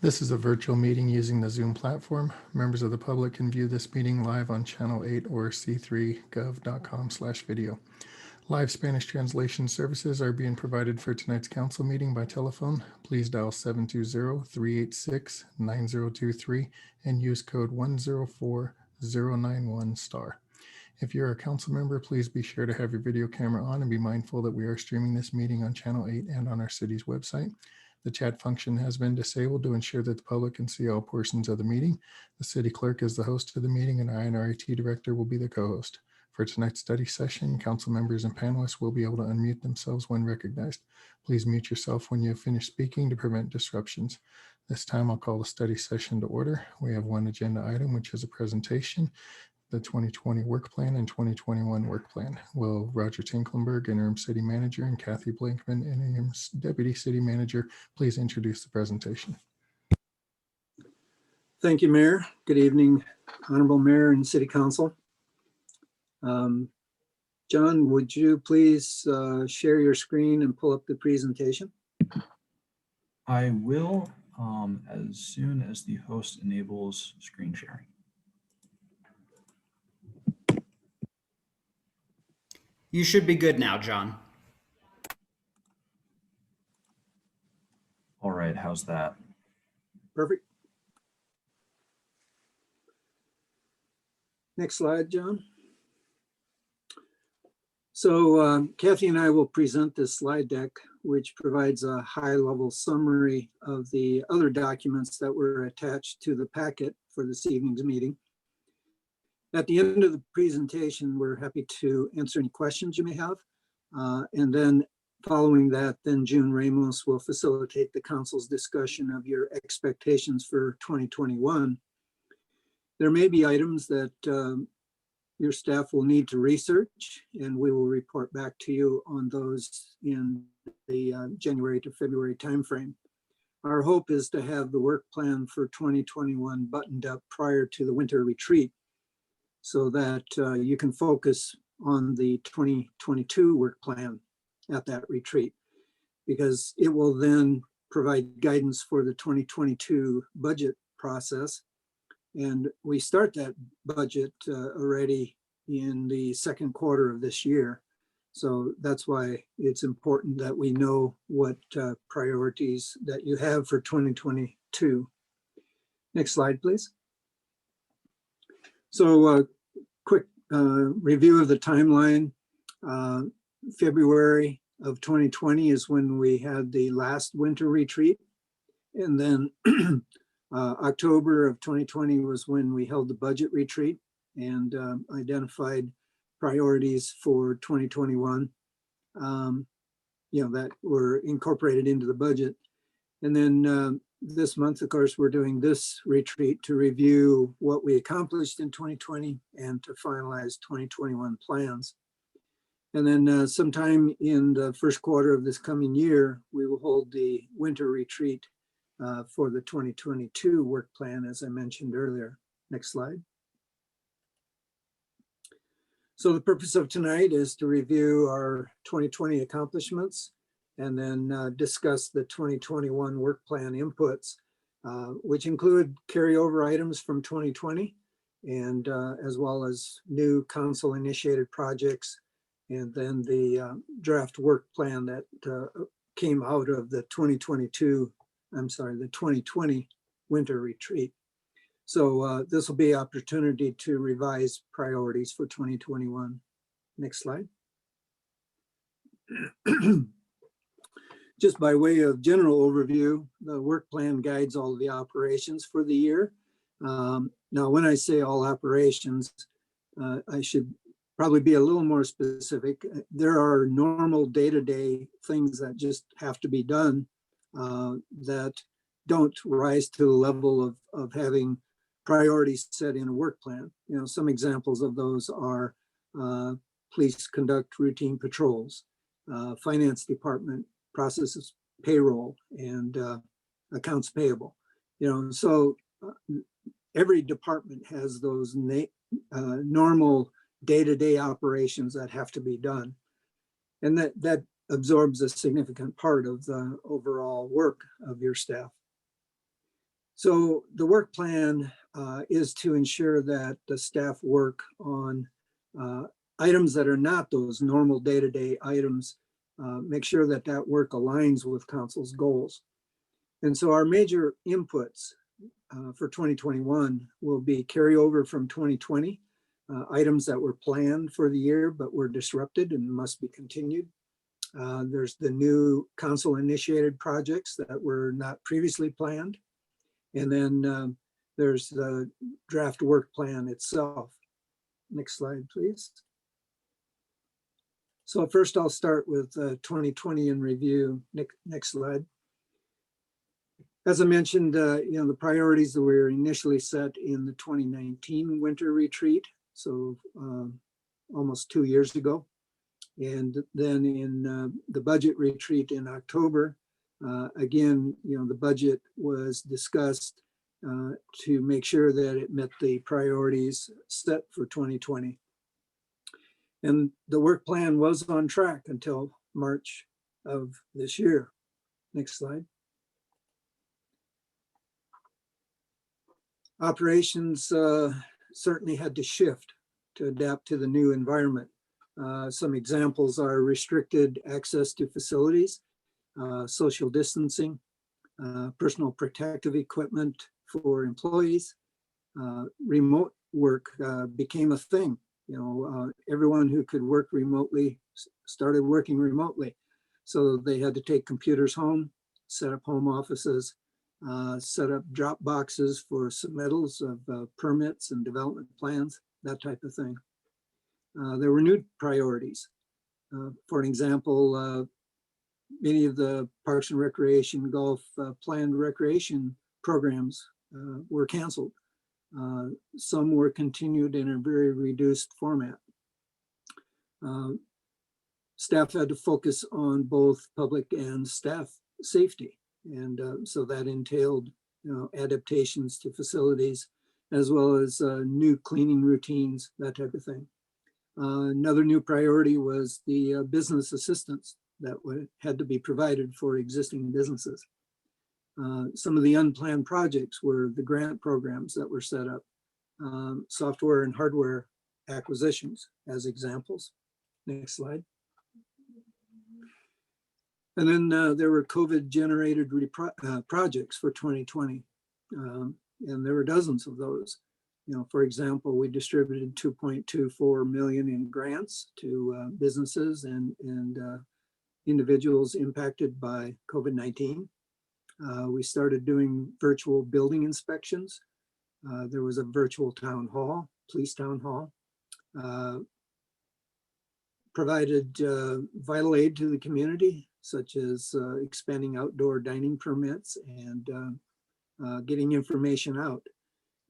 This is a virtual meeting using the Zoom platform. Members of the public can view this meeting live on Channel 8 or c3gov.com/video. Live Spanish translation services are being provided for tonight's council meeting by telephone. Please dial 720-386-9023 and use code 104091 *. If you're a council member, please be sure to have your video camera on and be mindful that we are streaming this meeting on Channel 8 and on our city's website. The chat function has been disabled to ensure that the public can see all portions of the meeting. The city clerk is the host of the meeting and I and our IT director will be the co-host. For tonight's study session, council members and panelists will be able to unmute themselves when recognized. Please mute yourself when you have finished speaking to prevent disruptions. This time I'll call the study session to order. We have one agenda item, which is a presentation, the 2020 work plan and 2021 work plan. Will Roger Tinklenberg, interim city manager, and Kathy Blankman, interim deputy city manager, please introduce the presentation. Thank you, Mayor. Good evening, Honorable Mayor and City Council. John, would you please share your screen and pull up the presentation? I will as soon as the host enables screen sharing. You should be good now, John. All right, how's that? Perfect. Next slide, John. So Kathy and I will present this slide deck, which provides a high-level summary of the other documents that were attached to the packet for this evening's meeting. At the end of the presentation, we're happy to answer any questions you may have. And then following that, then June Ramos will facilitate the council's discussion of your expectations for 2021. There may be items that your staff will need to research, and we will report back to you on those in the January to February timeframe. Our hope is to have the work plan for 2021 buttoned up prior to the winter retreat, so that you can focus on the 2022 work plan at that retreat, because it will then provide guidance for the 2022 budget process. And we start that budget already in the second quarter of this year. So that's why it's important that we know what priorities that you have for 2022. Next slide, please. So quick review of the timeline. February of 2020 is when we had the last winter retreat. And then October of 2020 was when we held the budget retreat and identified priorities for 2021, that were incorporated into the budget. And then this month, of course, we're doing this retreat to review what we accomplished in 2020 and to finalize 2021 plans. And then sometime in the first quarter of this coming year, we will hold the winter retreat for the 2022 work plan, as I mentioned earlier. Next slide. So the purpose of tonight is to review our 2020 accomplishments and then discuss the 2021 work plan inputs, which include carryover items from 2020 and as well as new council initiated projects, and then the draft work plan that came out of the 2020 winter retreat. So this will be an opportunity to revise priorities for 2021. Next slide. Just by way of general overview, the work plan guides all of the operations for the year. Now, when I say all operations, I should probably be a little more specific. There are normal day-to-day things that just have to be done that don't rise to the level of having priorities set in a work plan. Some examples of those are police conduct routine patrols, finance department processes payroll and accounts payable. So every department has those normal day-to-day operations that have to be done, and that absorbs a significant part of the overall work of your staff. So the work plan is to ensure that the staff work on items that are not those normal day-to-day items, make sure that that work aligns with council's goals. And so our major inputs for 2021 will be carryover from 2020, items that were planned for the year but were disrupted and must be continued. There's the new council initiated projects that were not previously planned. And then there's the draft work plan itself. Next slide, please. So first I'll start with 2020 in review. Next slide. As I mentioned, the priorities that were initially set in the 2019 winter retreat, so almost 2 years ago. And then in the budget retreat in October, again, the budget was discussed to make sure that it met the priorities set for 2020. And the work plan was on track until March of this year. Next slide. Operations certainly had to shift to adapt to the new environment. Some examples are restricted access to facilities, social distancing, personal protective equipment for employees. Remote work became a thing. Everyone who could work remotely started working remotely. So they had to take computers home, set up home offices, set up drop boxes for submittals of permits and development plans, that type of thing. There were new priorities. For an example, many of the Parks and Recreation golf planned recreation programs were canceled. Some were continued in a very reduced format. Staff had to focus on both public and staff safety. And so that entailed adaptations to facilities, as well as new cleaning routines, that type of thing. Another new priority was the business assistance that had to be provided for existing businesses. Some of the unplanned projects were the grant programs that were set up, software and hardware acquisitions as examples. Next slide. And then there were COVID generated projects for 2020. And there were dozens of those. For example, we distributed 2.24 million in grants to businesses and individuals impacted by COVID-19. We started doing virtual building inspections. There was a virtual town hall, police town hall. Provided vital aid to the community, such as expanding outdoor dining permits and getting information out.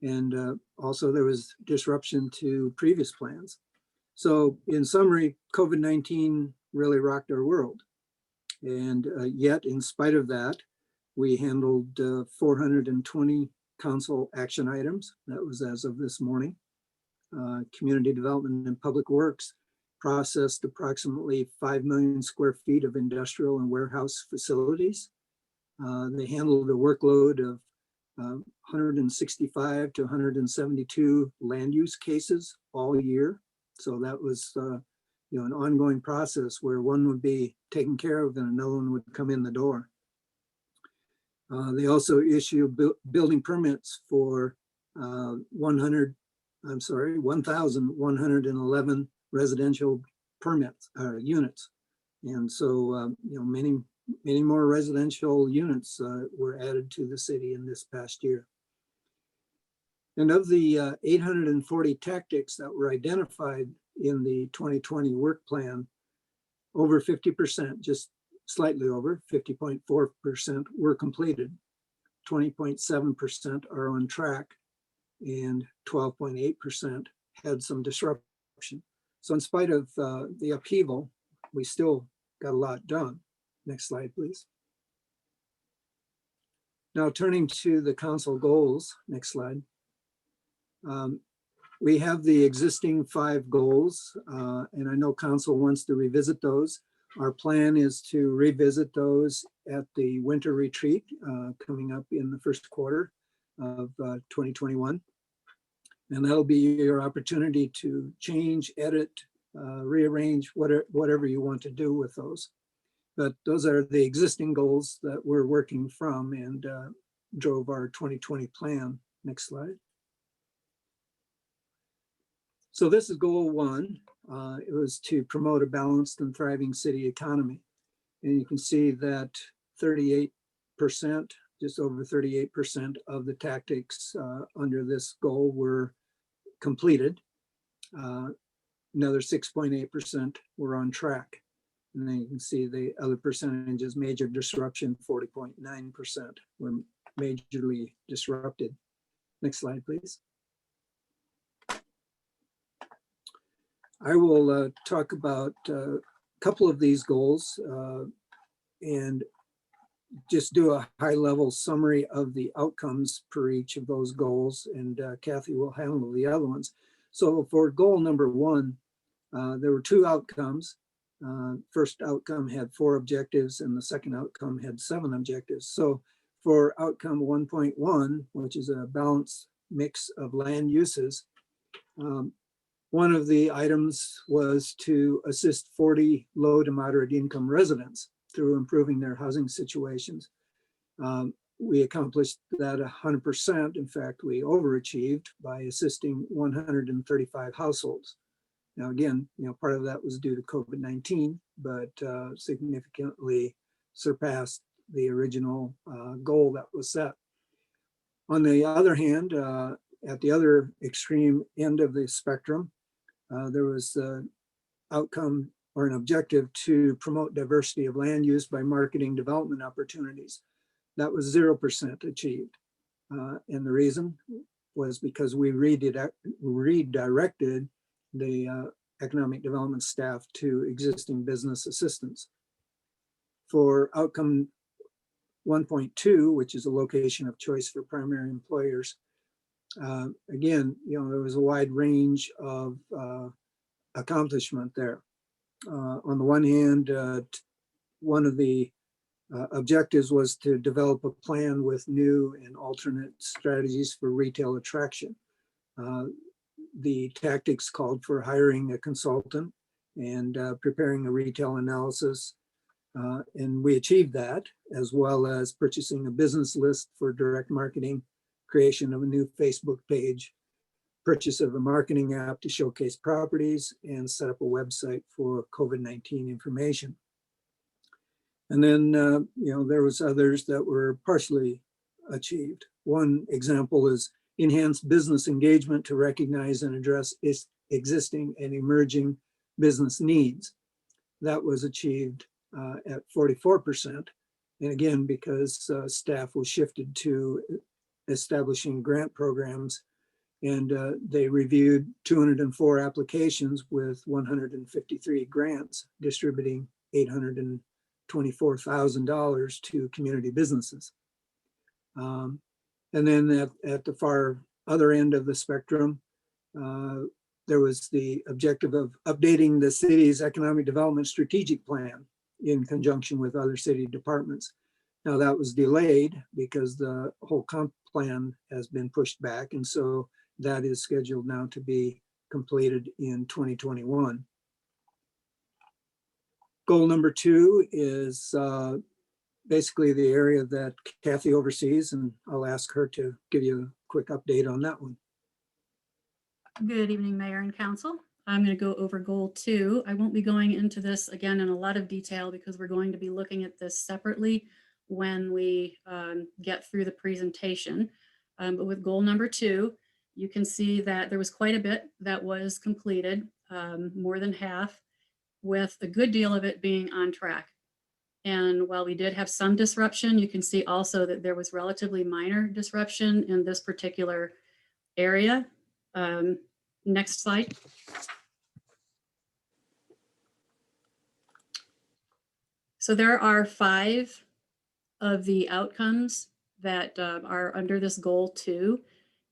And also there was disruption to previous plans. So in summary, COVID-19 really rocked our world. And yet, in spite of that, we handled 420 council action items. That was as of this morning. Community Development and Public Works processed approximately 5 million square feet of industrial and warehouse facilities. They handled a workload of 165 to 172 land use cases all year. So that was an ongoing process where one would be taken care of and another one would come in the door. They also issue building permits for 1,111 residential permits units. And so, many more residential units were added to the city in this past year. And of the 840 tactics that were identified in the 2020 work plan, over 50%, just slightly over 50.4% were completed. 20.7% are on track and 12.8% had some disruption. So in spite of the upheaval, we still got a lot done. Next slide, please. Now turning to the council goals, next slide. We have the existing 5 goals, and I know council wants to revisit those. Our plan is to revisit those at the winter retreat coming up in the first quarter. of 2021. And that'll be your opportunity to change, edit, rearrange, whatever you want to do with those. But those are the existing goals that we're working from and drove our 2020 plan. Next slide. So this is goal one. It was to promote a balanced and thriving city economy. And you can see that 38%, just over 38% of the tactics under this goal were completed. Another 6.8% were on track. And then you can see the other percentages: major disruption, 40.9% were majorly disrupted. Next slide, please. I will talk about a couple of these goals and just do a high-level summary of the outcomes per each of those goals, and Kathy will handle the other ones. So for goal number one, there were two outcomes. First outcome had 4 objectives and the second outcome had 7 objectives. So for outcome 1.1, which is a balanced mix of land uses, one of the items was to assist 40 low to moderate income residents through improving their housing situations. We accomplished that 100%. In fact, we overachieved by assisting 135 households. Now, again, part of that was due to COVID-19, but significantly surpassed the original goal that was set. On the other hand, at the other extreme end of the spectrum, there was the outcome or an objective to promote diversity of land use by marketing development opportunities. That was 0% achieved. And the reason was because we redirected the economic development staff to existing business assistance. For outcome 1.2, which is a location of choice for primary employers, again, there was a wide range of accomplishment there. On the one hand, one of the objectives was to develop a plan with new and alternate strategies for retail attraction. The tactics called for hiring a consultant and preparing a retail analysis. And we achieved that, as well as purchasing a business list for direct marketing, creation of a new Facebook page, purchase of a marketing app to showcase properties, and set up a website for COVID-19 information. And then, there was others that were partially achieved. One example is enhanced business engagement to recognize and address existing and emerging business needs. That was achieved at 44%. And again, because staff was shifted to establishing grant programs, and they reviewed 204 applications with 153 grants, distributing $824,000 to community businesses. And then at the far other end of the spectrum, there was the objective of updating the city's economic development strategic plan in conjunction with other city departments. Now that was delayed because the whole comp plan has been pushed back. And so that is scheduled now to be completed in 2021. Goal number 2 is basically the area that Kathy oversees, and I'll ask her to give you a quick update on that one. Good evening, Mayor and Council. I'm going to go over goal 2. I won't be going into this again in a lot of detail because we're going to be looking at this separately when we get through the presentation. But with goal number 2, you can see that there was quite a bit that was completed, more than half, with a good deal of it being on track. And while we did have some disruption, you can see also that there was relatively minor disruption in this particular area. Next slide. So there are 5 of the outcomes that are under this goal 2.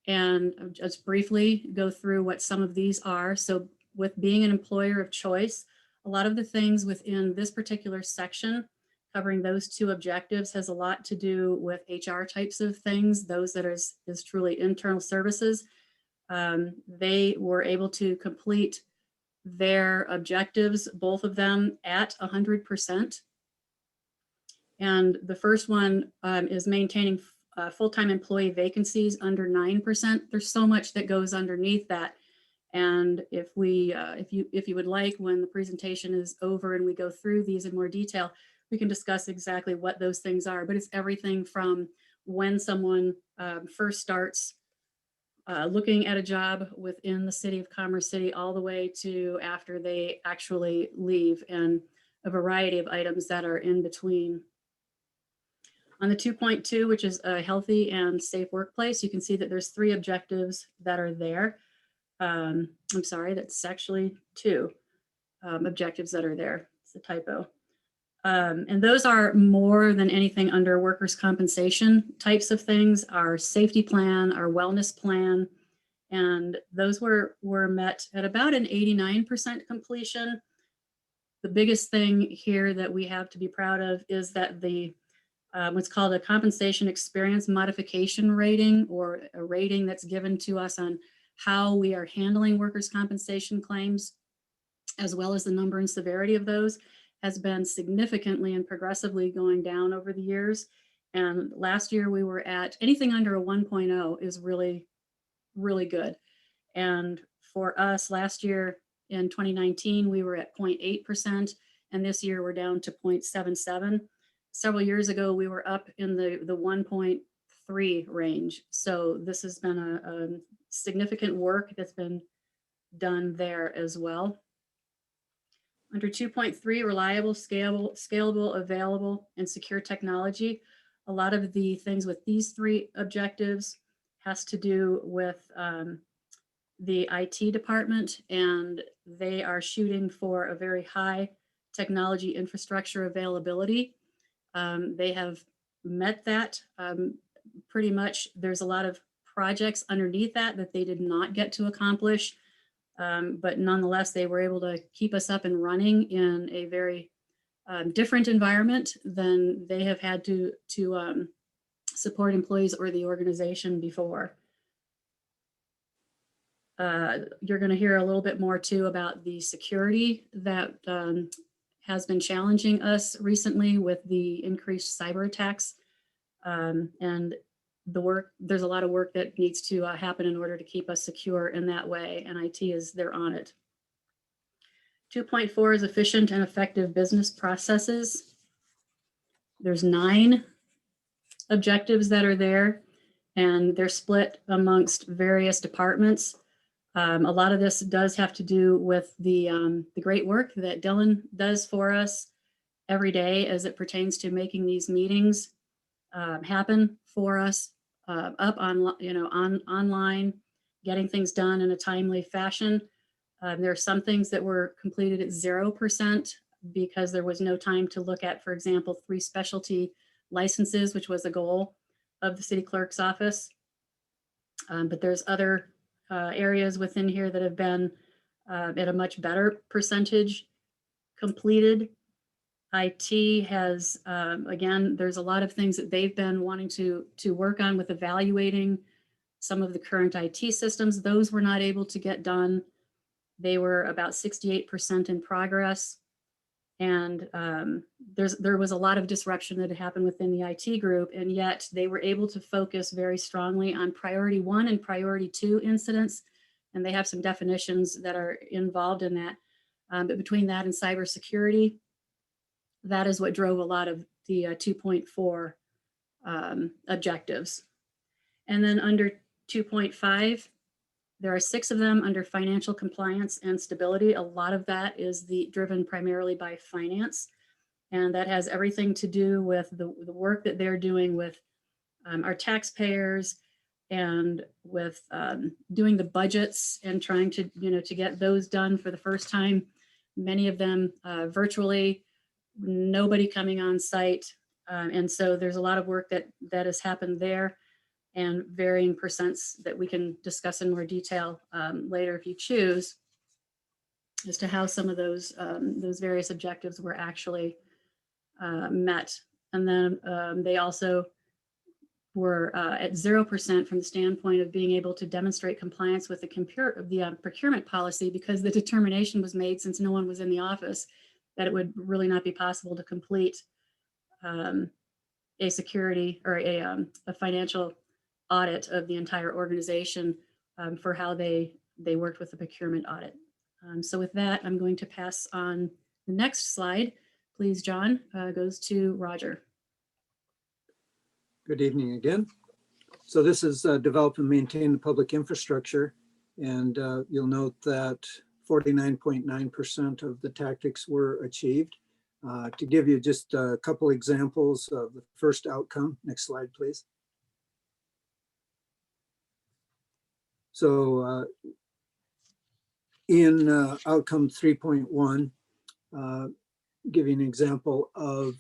And I'll just briefly go through what some of these are. So with being an employer of choice, a lot of the things within this particular section covering those two objectives has a lot to do with HR types of things, those that is truly internal services. They were able to complete their objectives, both of them, at 100%. And the first one is maintaining full-time employee vacancies under 9%. There's so much that goes underneath that. And if you would like, when the presentation is over and we go through these in more detail, we can discuss exactly what those things are. But it's everything from when someone first starts looking at a job within the city of Commerce City, all the way to after they actually leave, and a variety of items that are in between. On the 2.2, which is a healthy and safe workplace, you can see that there's 3 objectives that are there. I'm sorry, that's actually 2 objectives that are there. It's a typo. And those are more than anything under workers' compensation types of things, our safety plan, our wellness plan, and those were met at about an 89% completion. The biggest thing here that we have to be proud of is that the what's called a compensation experience modification rating, or a rating that's given to us on how we are handling workers' compensation claims, as well as the number and severity of those, has been significantly and progressively going down over the years. And last year we were at anything under a 1.0 is really, really good. And for us last year in 2019, we were at 0.8%, and this year we're down to 0.77. Several years ago, we were up in the 1.3 range. So this has been a significant work that's been done there as well. Under 2.3, reliable, scalable, available, and secure technology. A lot of the things with these 3 objectives has to do with the IT department, and they are shooting for a very high technology infrastructure availability. They have met that pretty much. There's a lot of projects underneath that they did not get to accomplish. But nonetheless, they were able to keep us up and running in a very different environment than they have had to support employees or the organization before. You're going to hear a little bit more too about the security that has been challenging us recently with the increased cyber attacks, and there's a lot of work that needs to happen in order to keep us secure in that way, and they're on it. 2.4 is efficient and effective business processes. There's 9 objectives that are there, and they're split amongst various departments. A lot of this does have to do with the great work that Dylan does for us every day as it pertains to making these meetings happen for us, up on online, getting things done in a timely fashion. There are some things that were completed at 0% because there was no time to look at, for example, 3 specialty licenses, which was a goal of the city clerk's office. But there's other areas within here that have been at a much better percentage completed. IT has, again, there's a lot of things that they've been wanting to work on with evaluating some of the current IT systems. Those were not able to get done. They were about 68% in progress. And there was a lot of disruption that had happened within the IT group, and yet they were able to focus very strongly on priority 1 and priority 2 incidents. And they have some definitions that are involved in that. But between that and cybersecurity, that is what drove a lot of the 2.4 objectives. And then under 2.5, there are 6 of them under financial compliance and stability. A lot of that is driven primarily by finance. And that has everything to do with the work that they're doing with our taxpayers, and with doing the budgets and trying to get those done for the first time. Many of them virtually, nobody coming on site. And so there's a lot of work that has happened there, and varying percents that we can discuss in more detail later if you choose, as to how some of those various objectives were actually met. And then they also were at 0% from the standpoint of being able to demonstrate compliance with the procurement policy, because the determination was made, since no one was in the office, that it would really not be possible to complete a security or a financial audit of the entire organization for how they worked with the procurement audit. So with that, I'm going to pass on the next slide. Please, John, goes to Roger. Good evening again. So this is develop and maintain the public infrastructure. And you'll note that 49.9% of the tactics were achieved. To give you just a couple examples of the first outcome. Next slide, please. So in outcome 3.1, give you an example of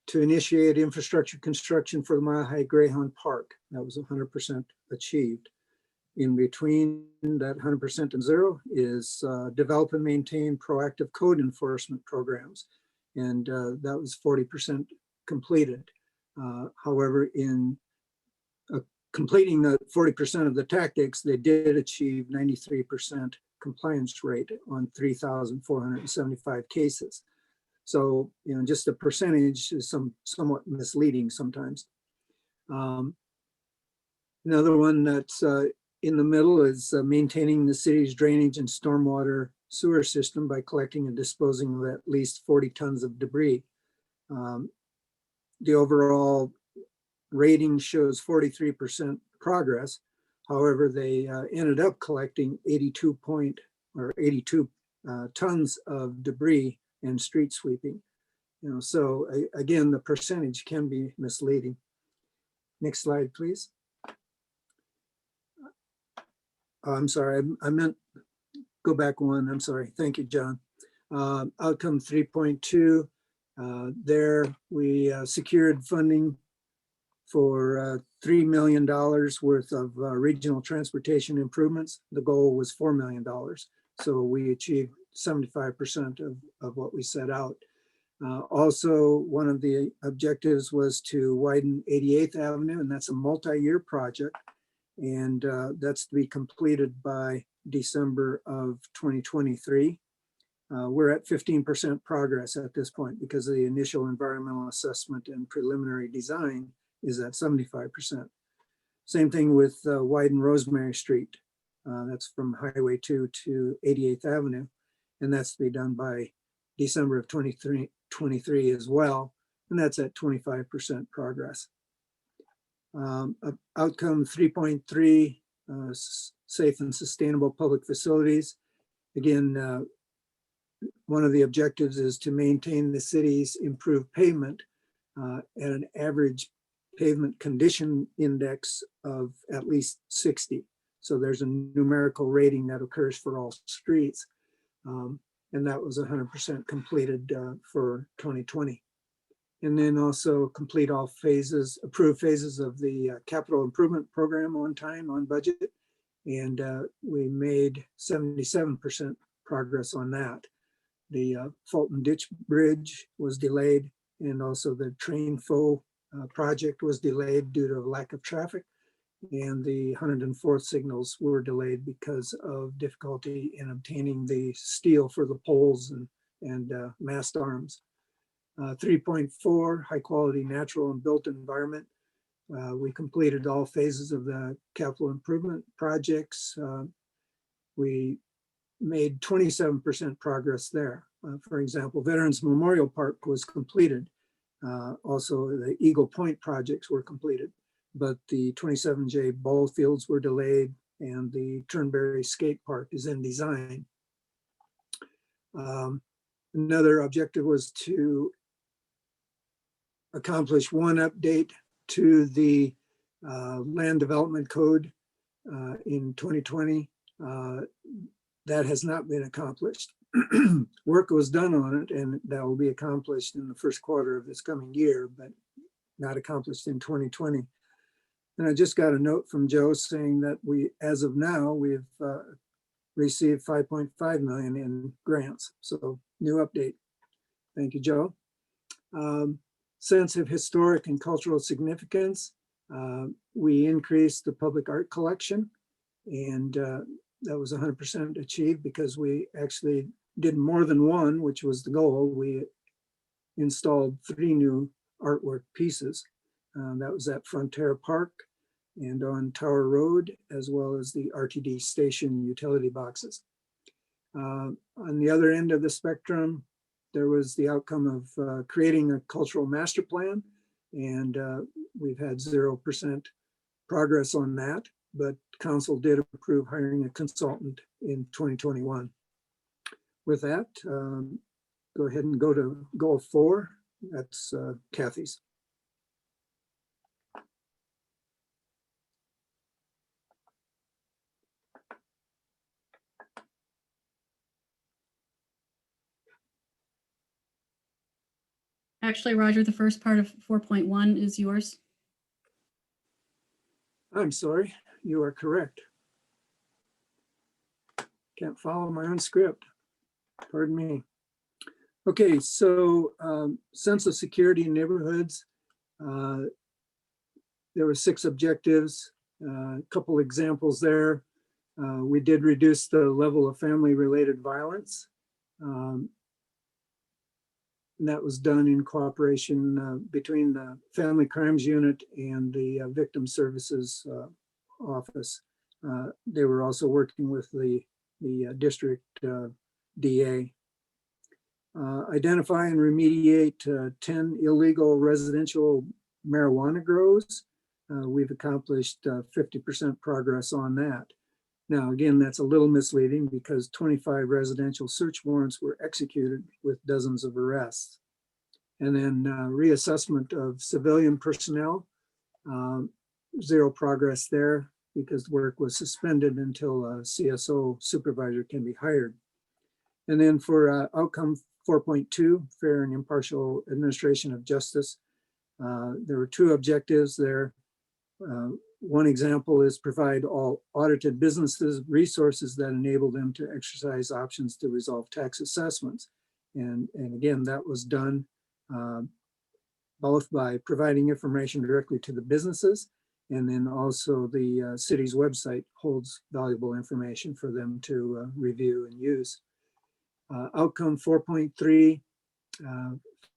to initiate infrastructure construction for the Mile High Greyhound Park. That was 100% achieved. In between that 100% and zero is develop and maintain proactive code enforcement programs. And that was 40% completed. However, in completing the 40% of the tactics, they did achieve 93% compliance rate on 3,475 cases. So, just a percentage is somewhat misleading sometimes. Another one that's in the middle is maintaining the city's drainage and stormwater sewer system by collecting and disposing of at least 40 tons of debris. The overall rating shows 43% progress. However, they ended up collecting 82 tons of debris and street sweeping. So again, the percentage can be misleading. Next slide, please. Oh, I'm sorry, I meant go back one. I'm sorry. Thank you, John. Outcome 3.2. There we secured funding for $3 million worth of regional transportation improvements. The goal was $4 million. So we achieved 75% of what we set out. Also, one of the objectives was to widen 88th Avenue, and that's a multi-year project. And that's to be completed by December of 2023. We're at 15% progress at this point because of the initial environmental assessment and preliminary design is at 75%. Same thing with widen Rosemary Street. That's from Highway 2 to 88th Avenue. And that's to be done by December of 2023 as well. And that's at 25% progress. Outcome 3.3, safe and sustainable public facilities. Again, one of the objectives is to maintain the city's improved pavement at an average pavement condition index of at least 60. So there's a numerical rating that occurs for all streets. And that was 100% completed for 2020. And then also complete all phases, approved phases of the capital improvement program on time, on budget. And we made 77% progress on that. The Fulton Ditch Bridge was delayed, and also the train foe project was delayed due to lack of traffic. And the 104th signals were delayed because of difficulty in obtaining the steel for the poles and mast arms. 3.4, high quality natural and built environment. We completed all phases of the capital improvement projects. We made 27% progress there. For example, Veterans Memorial Park was completed. Also, the Eagle Point projects were completed, but the 27J ball fields were delayed and the Turnberry Skate Park is in design. Another objective was to accomplish one update to the land development code in 2020. That has not been accomplished. Work was done on it, and that will be accomplished in the first quarter of this coming year, but not accomplished in 2020. And I just got a note from Joe saying that as of now, we've received 5.5 million in grants. So new update. Thank you, Joe. Sense of historic and cultural significance. We increased the public art collection, and that was 100% achieved because we actually did more than one, which was the goal. We installed 3 new artwork pieces. That was at Frontier Park and on Tower Road, as well as the RTD station utility boxes. On the other end of the spectrum, there was the outcome of creating a cultural master plan, and we've had 0% progress on that, but council did approve hiring a consultant in 2021. With that, go ahead and go to goal 4. That's Kathy's. Actually, Roger, the first part of 4.1 is yours. I'm sorry, you are correct. Can't follow my own script. Pardon me. Okay, so sense of security in neighborhoods. There were 6 objectives, a couple examples there. We did reduce the level of family-related violence. And that was done in cooperation between the Family Crimes Unit and the Victim Services Office. They were also working with the district DA. Identify and remediate 10 illegal residential marijuana grows. We've accomplished 50% progress on that. Now, again, that's a little misleading because 25 residential search warrants were executed with dozens of arrests. And then reassessment of civilian personnel, 0 progress there because work was suspended until a CSO supervisor can be hired. And then for outcome 4.2, fair and impartial administration of justice, there were 2 objectives there. One example is provide all audited businesses resources that enable them to exercise options to resolve tax assessments. And again, that was done both by providing information directly to the businesses, and then also the city's website holds valuable information for them to review and use. Outcome 4.3,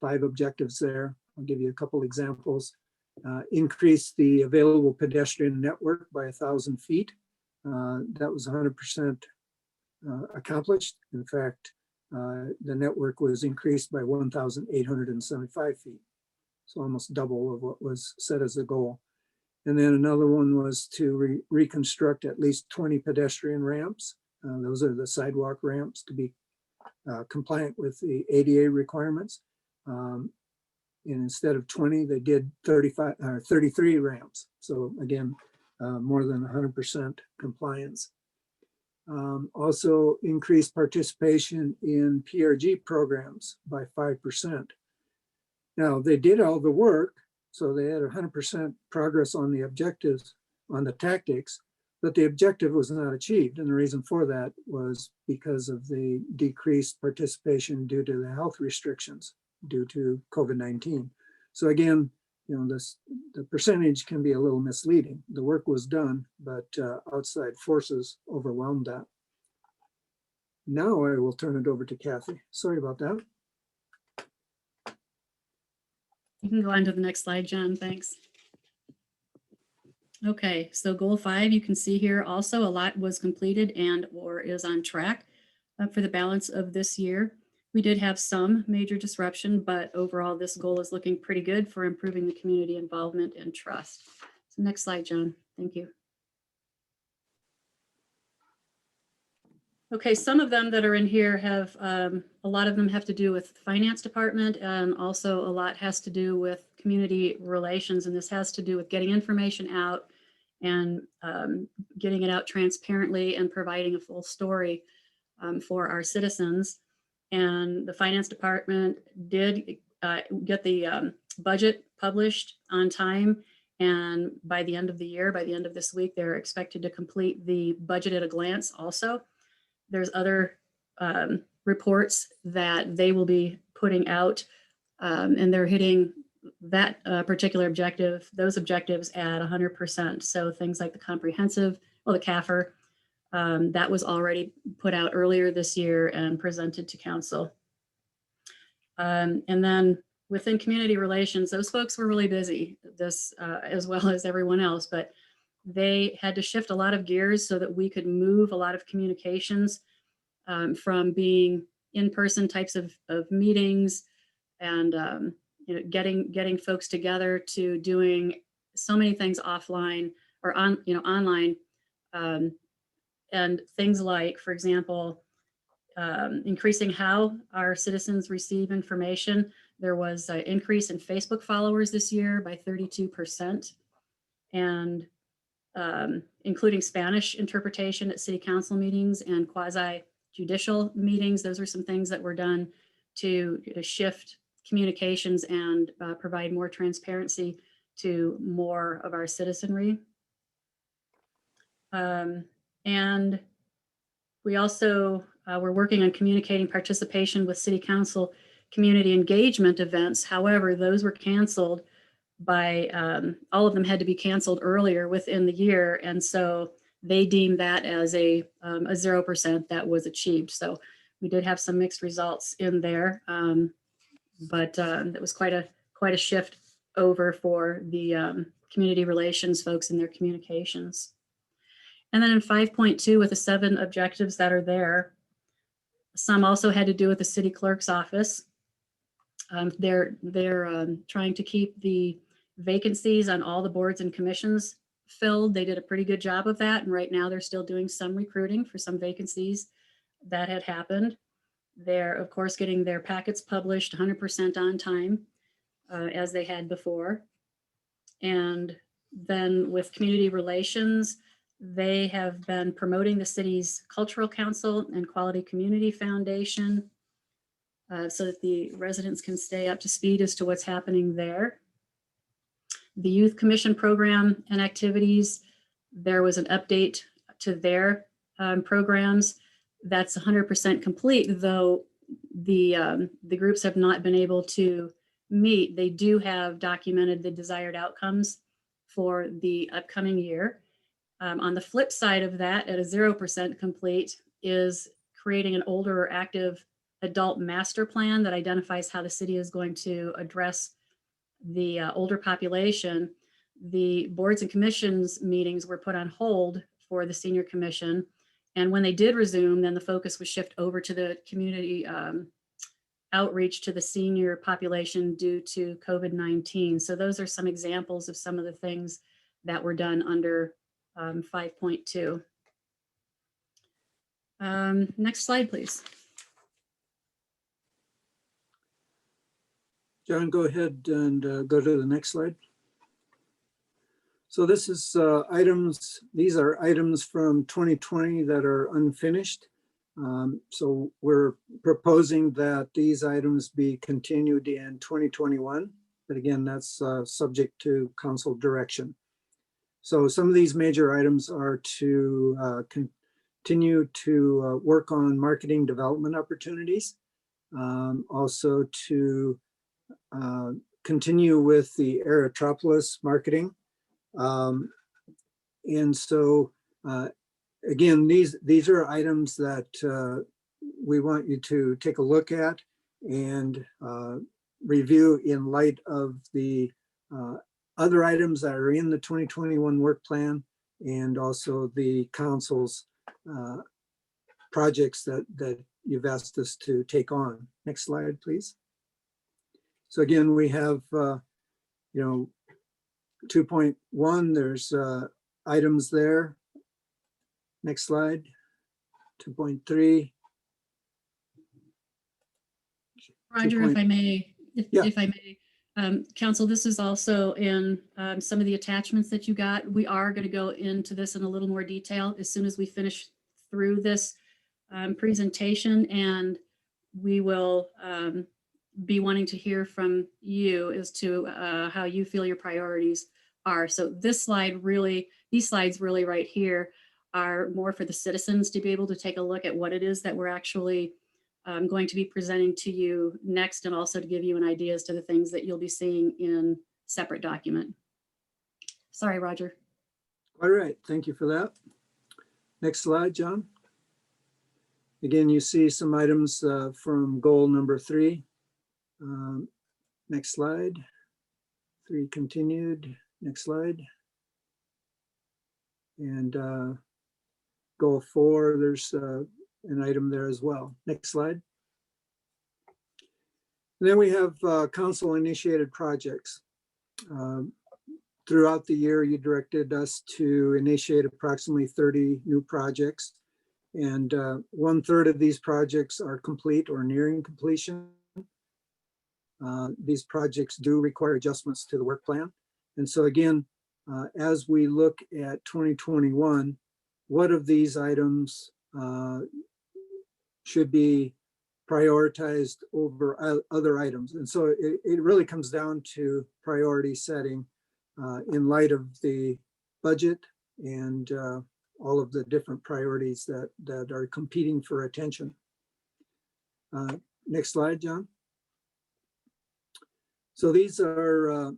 5 objectives there. I'll give you a couple examples. Increase the available pedestrian network by 1,000 feet. That was 100% accomplished. In fact, the network was increased by 1,875 feet. So almost double of what was set as a goal. And then another one was to reconstruct at least 20 pedestrian ramps. Those are the sidewalk ramps to be compliant with the ADA requirements. And instead of 20, they did 33 ramps. So again, more than 100% compliance. Also increased participation in PRG programs by 5%. Now they did all the work, so they had 100% progress on the objectives, on the tactics, but the objective was not achieved. And the reason for that was because of the decreased participation due to the health restrictions due to COVID-19. So again, you know, the percentage can be a little misleading. The work was done, but outside forces overwhelmed that. Now I will turn it over to Kathy. Sorry about that. You can go on to the next slide, John. Thanks. Okay, so goal 5, you can see here also a lot was completed and or is on track for the balance of this year. We did have some major disruption, but overall this goal is looking pretty good for improving the community involvement and trust. So next slide, John. Thank you. Okay, some of them that are in here have, a lot of them have to do with the finance department, and also a lot has to do with community relations. And this has to do with getting information out and getting it out transparently and providing a full story for our citizens. And the finance department did get the budget published on time. And by the end of the year, by the end of this week, they're expected to complete the budget at a glance also. There's other reports that they will be putting out And they're hitting that particular objective, those objectives at 100%. So things like the comprehensive, well, the CAFR, that was already put out earlier this year and presented to council. And then within community relations, those folks were really busy, this as well as everyone else, but they had to shift a lot of gears so that we could move a lot of communications from being in-person types of meetings and getting folks together to doing so many things offline or online, and things like, for example, increasing how our citizens receive information. There was an increase in Facebook followers this year by 32%, and including Spanish interpretation at city council meetings and quasi-judicial meetings. Those are some things that were done to shift communications and provide more transparency to more of our citizenry. And we also were working on communicating participation with city council community engagement events. However, those were canceled by, all of them had to be canceled earlier within the year. And so they deemed that as a 0% that was achieved. So we did have some mixed results in there, but that was quite a shift over for the community relations folks in their communications. And then in 5.2, with the 7 objectives that are there, some also had to do with the city clerk's office. They're trying to keep the vacancies on all the boards and commissions filled. They did a pretty good job of that. And right now they're still doing some recruiting for some vacancies that had happened. They're, of course, getting their packets published 100% on time, as they had before. And then with community relations, they have been promoting the city's Cultural Council and Quality Community Foundation so that the residents can stay up to speed as to what's happening there. The Youth Commission program and activities, there was an update to their programs. That's 100% complete, though the groups have not been able to meet. They do have documented the desired outcomes for the upcoming year. On the flip side of that, at a 0% complete, is creating an older or active adult master plan that identifies how the city is going to address the older population. The boards and commissions meetings were put on hold for the senior commission. And when they did resume, then the focus was shifted over to the community outreach to the senior population due to COVID-19. So those are some examples of some of the things that were done under 5.2. Next slide, please. John, go ahead and go to the next slide. So this is these are items from 2020 that are unfinished. So we're proposing that these items be continued in 2021. But again, that's subject to council direction. So some of these major items are to continue to work on marketing development opportunities. Also to continue with the Aerotropolis marketing. And so, again, these are items that we want you to take a look at and review in light of the other items that are in the 2021 work plan and also the council's projects that you've asked us to take on. Next slide, please. So again, we have, 2.1, there's items there. Next slide, 2.3. Roger, if I may, Yeah. if I may, Council, this is also in some of the attachments that you got. We are going to go into this in a little more detail as soon as we finish through this presentation, and we will be wanting to hear from you as to how you feel your priorities are. So this slide really, these slides really right here are more for the citizens to be able to take a look at what it is that we're actually I'm going to be presenting to you next, and also to give you an idea as to the things that you'll be seeing in separate document. Sorry, Roger. All right, thank you for that. Next slide, John. Again, you see some items from goal number 3. Next slide. 3 continued. Next slide. And goal 4, there's an item there as well. Next slide. And then we have council initiated projects. Throughout the year, you directed us to initiate approximately 30 new projects. And 1/3 of these projects are complete or nearing completion. These projects do require adjustments to the work plan. And so again, as we look at 2021, what of these items should be prioritized over other items? And so it really comes down to priority setting in light of the budget and all of the different priorities that are competing for attention. Next slide, John. So these are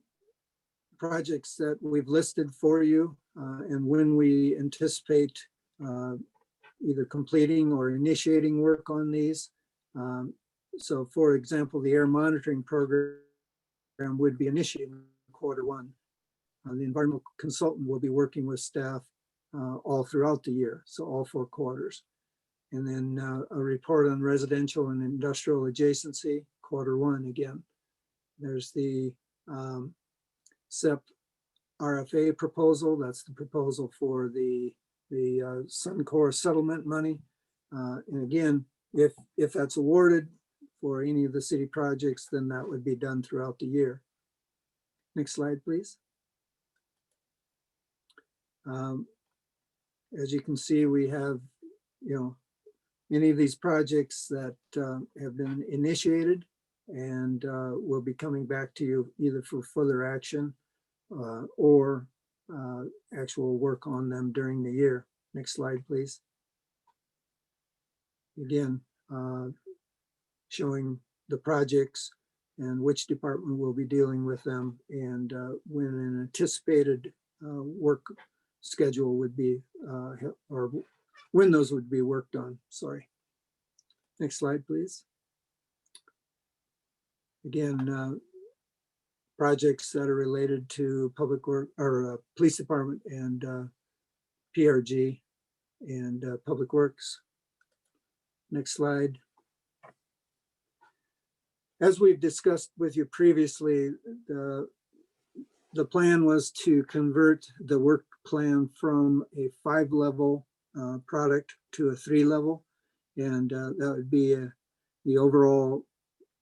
projects that we've listed for you and when we anticipate either completing or initiating work on these. So for example, the air monitoring program would be initiating Q1. The environmental consultant will be working with staff all throughout the year, so all 4 quarters. And then a report on residential and industrial adjacency, Q1 again. There's the SEP RFA proposal. That's the proposal for the Suncor settlement money. And again, if that's awarded for any of the city projects, then that would be done throughout the year. Next slide, please. As you can see, we have, many of these projects that have been initiated and we'll be coming back to you either for further action or actual work on them during the year. Next slide, please. Again, showing the projects and which department will be dealing with them and when an anticipated work schedule would be, or when those would be worked on, sorry. Next slide, please. Again, projects that are related to public work or police department and PRG and public works. Next slide. As we've discussed with you previously, the plan was to convert the work plan from a 5-level product to a 3-level. And that would be the overall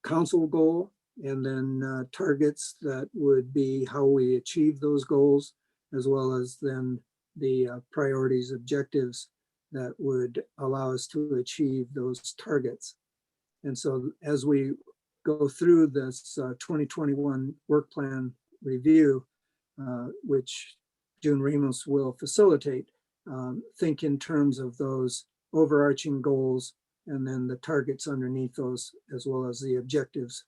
council goal, and then targets that would be how we achieve those goals, as well as then the priorities, objectives that would allow us to achieve those targets. And so as we go through this 2021 work plan review, which June Ramos will facilitate, think in terms of those overarching goals and then the targets underneath those, as well as the objectives.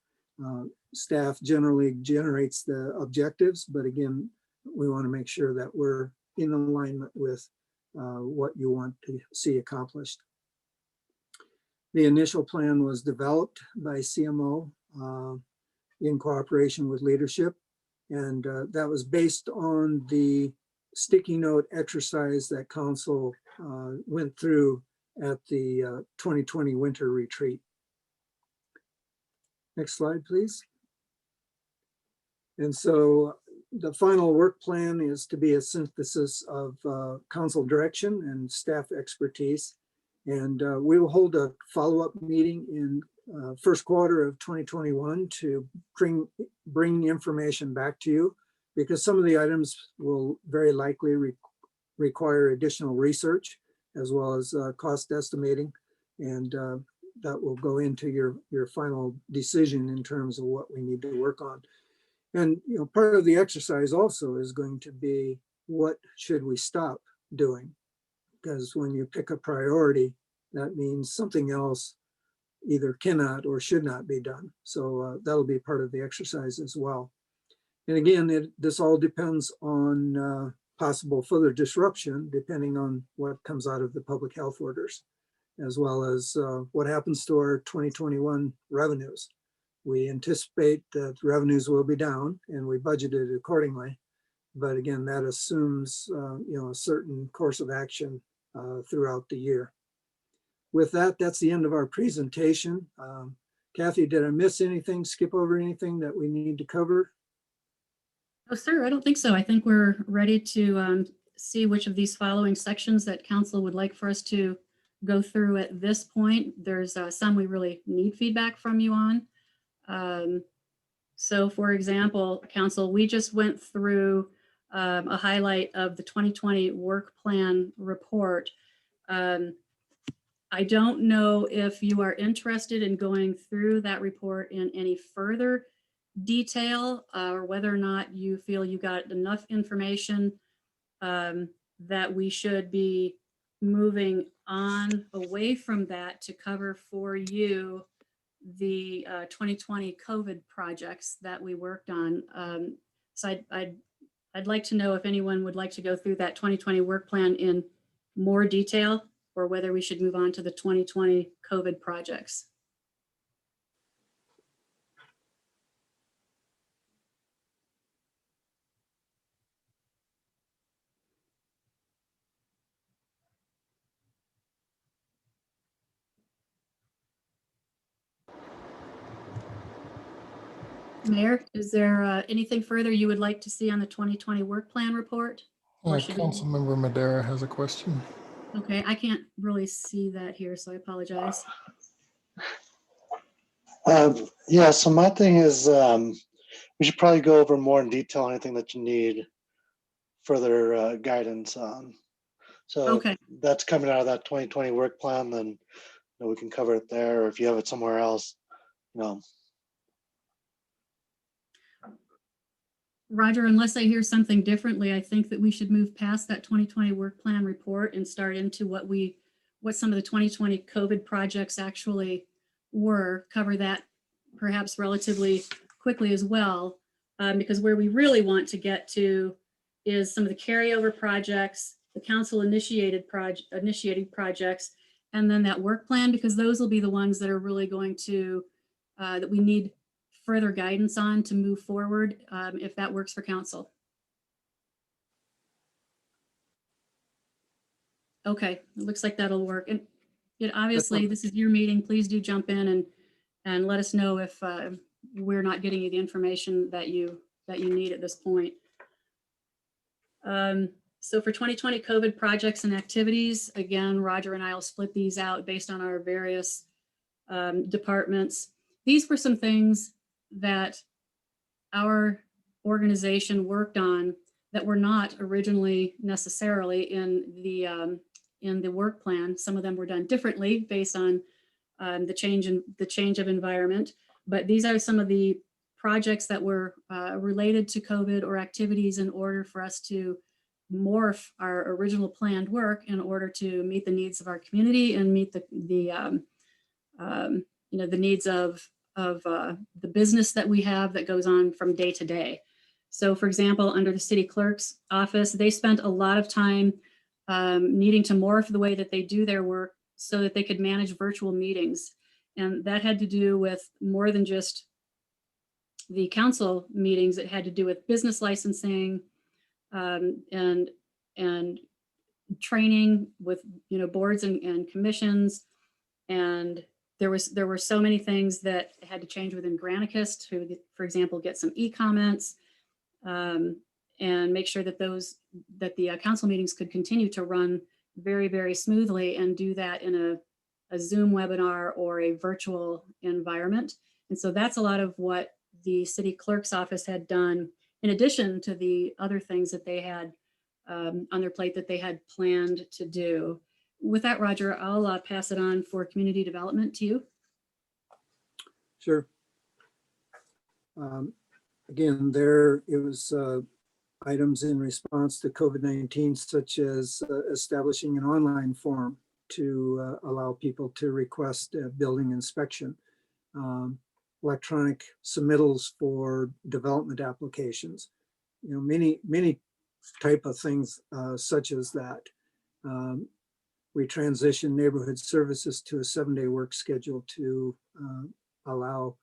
Staff generally generates the objectives, but again, we want to make sure that we're in alignment with what you want to see accomplished. The initial plan was developed by CMO in cooperation with leadership, and that was based on the sticky note exercise that council went through at the 2020 winter retreat. Next slide, please. And so the final work plan is to be a synthesis of council direction and staff expertise. And we will hold a follow-up meeting in first quarter of 2021 to bring information back to you, because some of the items will very likely require additional research as well as cost estimating. And that will go into your final decision in terms of what we need to work on. And part of the exercise also is going to be, what should we stop doing? Because when you pick a priority, that means something else either cannot or should not be done. So that'll be part of the exercise as well. And again, this all depends on possible further disruption, depending on what comes out of the public health orders, as well as what happens to our 2021 revenues. We anticipate that revenues will be down, and we budgeted accordingly. But again, that assumes a certain course of action throughout the year. With that, that's the end of our presentation. Kathy, did I miss anything, skip over anything that we need to cover? Oh, sir, I don't think so. I think we're ready to see which of these following sections that council would like for us to go through at this point. There's some we really need feedback from you on. So for example, council, we just went through a highlight of the 2020 work plan report. I don't know if you are interested in going through that report in any further detail or whether or not you feel you got enough information that we should be moving on away from that to cover for you the 2020 COVID projects that we worked on. So I'd like to know if anyone would like to go through that 2020 work plan in more detail, or whether we should move on to the 2020 COVID projects. Mayor, is there anything further you would like to see on the 2020 work plan report? Or should we- Councilmember Madera has a question. Okay, I can't really see that here, so I apologize. Yeah, so my thing is we should probably go over more in detail anything that you need further guidance on. So Okay. if that's coming out of that 2020 work plan, then we can cover it there, or if you have it somewhere else, Roger, unless I hear something differently, I think that we should move past that 2020 work plan report and start into what some of the 2020 COVID projects actually were, cover that perhaps relatively quickly as well, because where we really want to get to is some of the carryover projects, the council initiated projects, and then that work plan, because those will be the ones that are really going to, that we need further guidance on to move forward, if that works for council. Okay, it looks like that'll work. And obviously, this is your meeting. Please do jump in and let us know if we're not getting you the information that you need at this point. So for 2020 COVID projects and activities, again, Roger and I will split these out based on our various departments. These were some things that our organization worked on that were not originally necessarily in the work plan. Some of them were done differently based on the change of environment. But these are some of the projects that were related to COVID or activities in order for us to morph our original planned work in order to meet the needs of our community and meet the needs of the business that we have that goes on from day to day. So for example, under the city clerk's office, they spent a lot of time needing to morph the way that they do their work so that they could manage virtual meetings. And that had to do with more than just the council meetings. It had to do with business licensing and training with boards and commissions. And there were so many things that had to change within Granicus to, for example, get some e-comments and make sure that the council meetings could continue to run very, very smoothly, and do that in a Zoom webinar or a virtual environment. And so that's a lot of what the city clerk's office had done, in addition to the other things that they had on their plate that they had planned to do. With that, Roger, I'll pass it on for community development to you. Sure. Again, there it was items in response to COVID-19, such as establishing an online forum to allow people to request a building inspection, electronic submittals for development applications, many type of things such as that. We transitioned neighborhood services to a 7-day work schedule to allow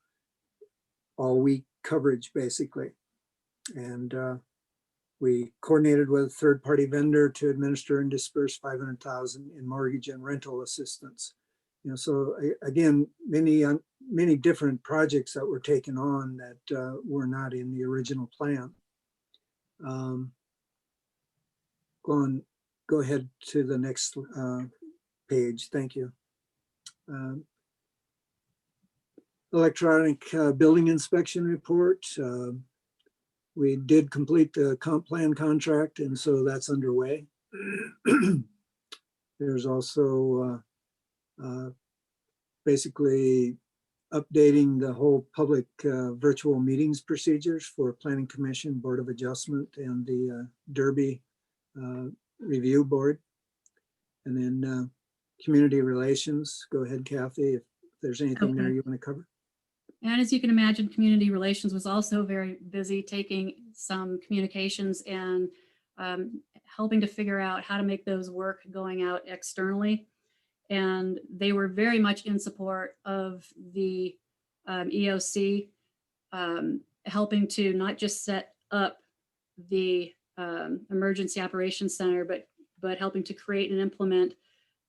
all week coverage basically. And we coordinated with a third-party vendor to administer and disperse $500,000 in mortgage and rental assistance. So again, many different projects that were taken on that were not in the original plan. Go ahead to the next page. Thank you. Electronic building inspection report. We did complete the comp plan contract, and so that's underway. There's also basically updating the whole public virtual meetings procedures for Planning Commission, Board of Adjustment, and the Derby Review Board. And then community relations. Go ahead, Kathy, if there's anything there you want to cover. And as you can imagine, community relations was also very busy taking some communications and helping to figure out how to make those work going out externally. And they were very much in support of the EOC, helping to not just set up the Emergency Operations Center, but helping to create and implement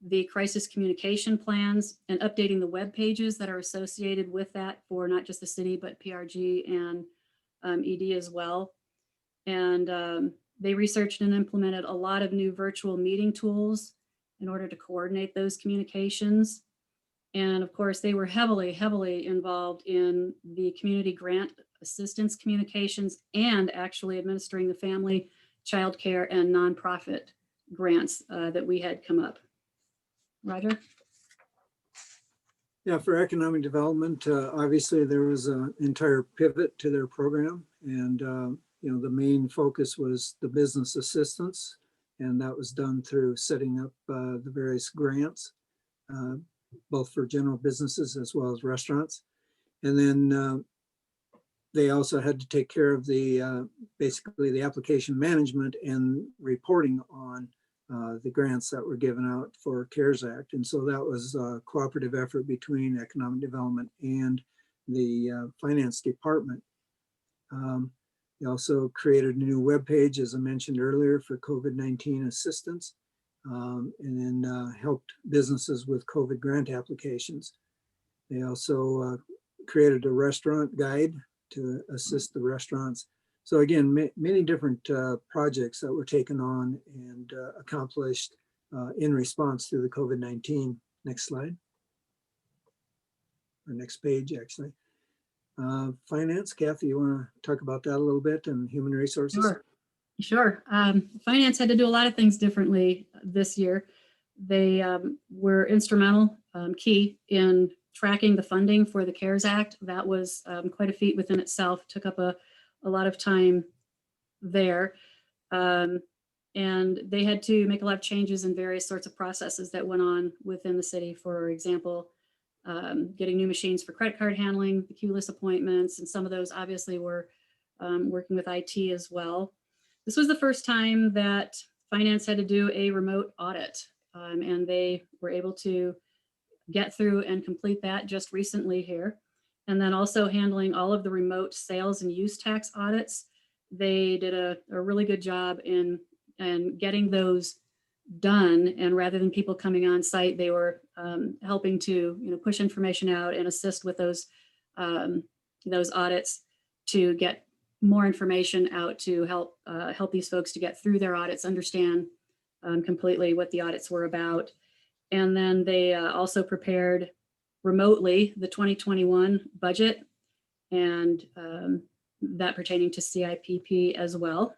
the crisis communication plans and updating the web pages that are associated with that for not just the city, but PRG and ED as well. And they researched and implemented a lot of new virtual meeting tools in order to coordinate those communications. And of course, they were heavily involved in the community grant assistance communications and actually administering the family, childcare, and nonprofit grants that we had come up. Roger? Yeah, for economic development, obviously there was an entire pivot to their program, and the main focus was the business assistance, and that was done through setting up the various grants, both for general businesses as well as restaurants. And then they also had to take care of the basically the application management and reporting on the grants that were given out for CARES Act. And so that was a cooperative effort between economic development and the finance department. They also created a new webpage, as I mentioned earlier, for COVID-19 assistance, and then helped businesses with COVID grant applications. They also created a restaurant guide to assist the restaurants. So again, many different projects that were taken on and accomplished in response to the COVID-19. Next slide. Or next page, actually. Finance, Kathy, you want to talk about that a little bit, and human resources? Sure. Finance had to do a lot of things differently this year. They were instrumental, key in tracking the funding for the CARES Act. That was quite a feat within itself, took up a lot of time there. And they had to make a lot of changes in various sorts of processes that went on within the city. For example, getting new machines for credit card handling, the queue list appointments, and some of those obviously were working with IT as well. This was the first time that finance had to do a remote audit, and they were able to get through and complete that just recently here. And then also handling all of the remote sales and use tax audits. They did a really good job in getting those done. And rather than people coming on site, they were helping to push information out and assist with those audits to get more information out to help these folks to get through their audits, understand completely what the audits were about. And then they also prepared remotely the 2021 budget and that pertaining to CIPP as well.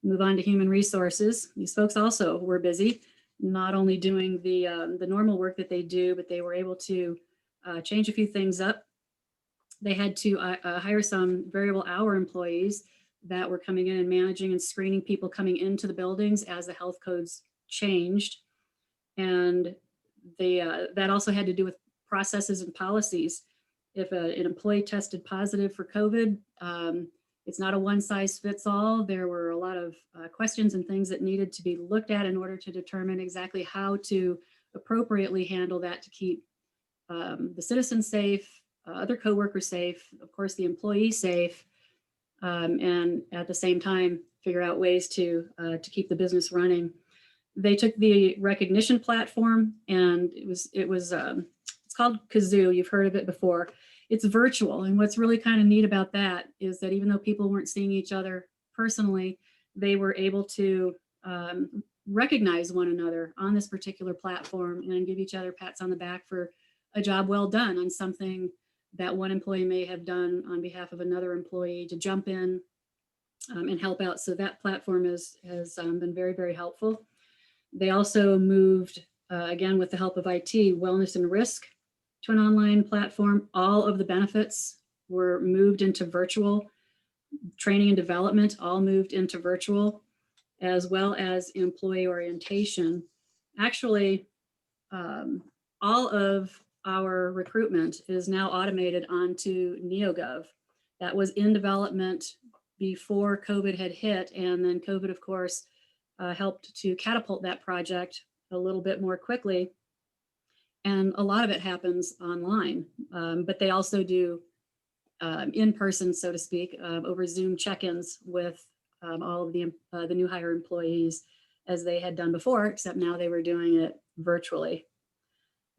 Move on to human resources. These folks also were busy, not only doing the normal work that they do, but they were able to change a few things up. They had to hire some variable hour employees that were coming in and managing and screening people coming into the buildings as the health codes changed. And that also had to do with processes and policies. If an employee tested positive for COVID, it's not a one size fits all. There were a lot of questions and things that needed to be looked at in order to determine exactly how to appropriately handle that to keep the citizens safe, other coworkers safe, of course, the employee safe, and at the same time, figure out ways to keep the business running. They took the recognition platform, and it's called Kazoo. You've heard of it before. It's virtual, and what's really kind of neat about that is that even though people weren't seeing each other personally, they were able to recognize one another on this particular platform and give each other pats on the back for a job well done on something that one employee may have done on behalf of another employee, to jump in and help out. So that platform has been very, very helpful. They also moved, again, with the help of IT, wellness and risk to an online platform. All of the benefits were moved into virtual. Training and development all moved into virtual, as well as employee orientation. Actually, all of our recruitment is now automated onto NeoGov. That was in development before COVID had hit, and then COVID, of course, helped to catapult that project a little bit more quickly. And a lot of it happens online, but they also do in person, so to speak, over Zoom check-ins with all of the new hire employees, as they had done before, except now they were doing it virtually.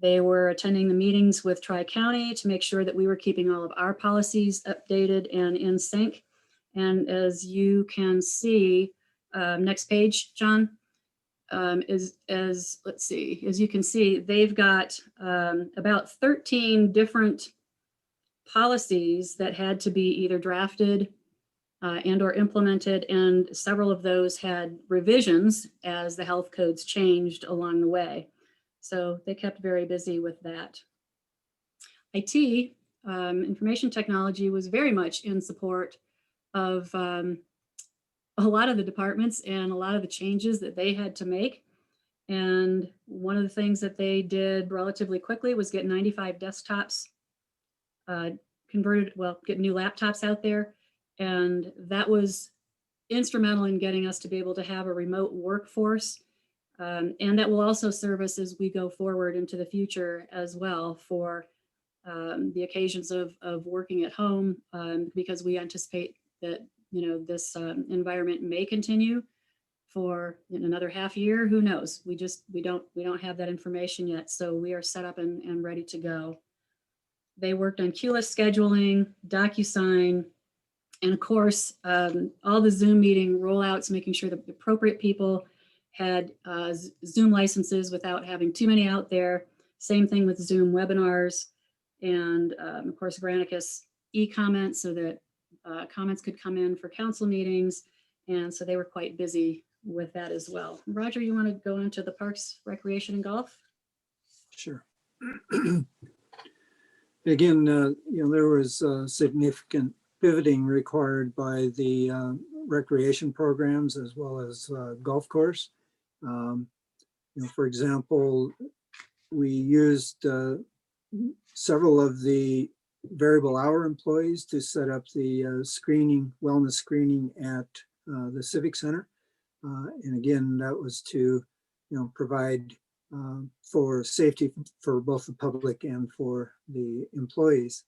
They were attending the meetings with Tri-County to make sure that we were keeping all of our policies updated and in sync. And as you can see, next page, John, as you can see, they've got about 13 different policies that had to be either drafted and or implemented, and several of those had revisions as the health codes changed along the way. So they kept very busy with that. IT, information technology, was very much in support of a lot of the departments and a lot of the changes that they had to make. And one of the things that they did relatively quickly was get 95 desktops converted, get new laptops out there. And that was instrumental in getting us to be able to have a remote workforce. And that will also serve us as we go forward into the future as well, for the occasions of working at home, because we anticipate that this environment may continue for another half year. Who knows? We don't have that information yet. So we are set up and ready to go. They worked on QList scheduling, DocuSign, and of course, all the Zoom meeting rollouts, making sure that the appropriate people had Zoom licenses without having too many out there. Same thing with Zoom webinars, and of course, Granicus e-comments, so that comments could come in for council meetings. And so they were quite busy with that as well. Roger, you want to go into the Parks, Recreation, and Golf? Sure. Again, there was significant pivoting required by the recreation programs as well as golf course. For example, we used several of the variable hour employees to set up the wellness screening at the Civic Center. And again, that was to provide for safety for both the public and for the employees.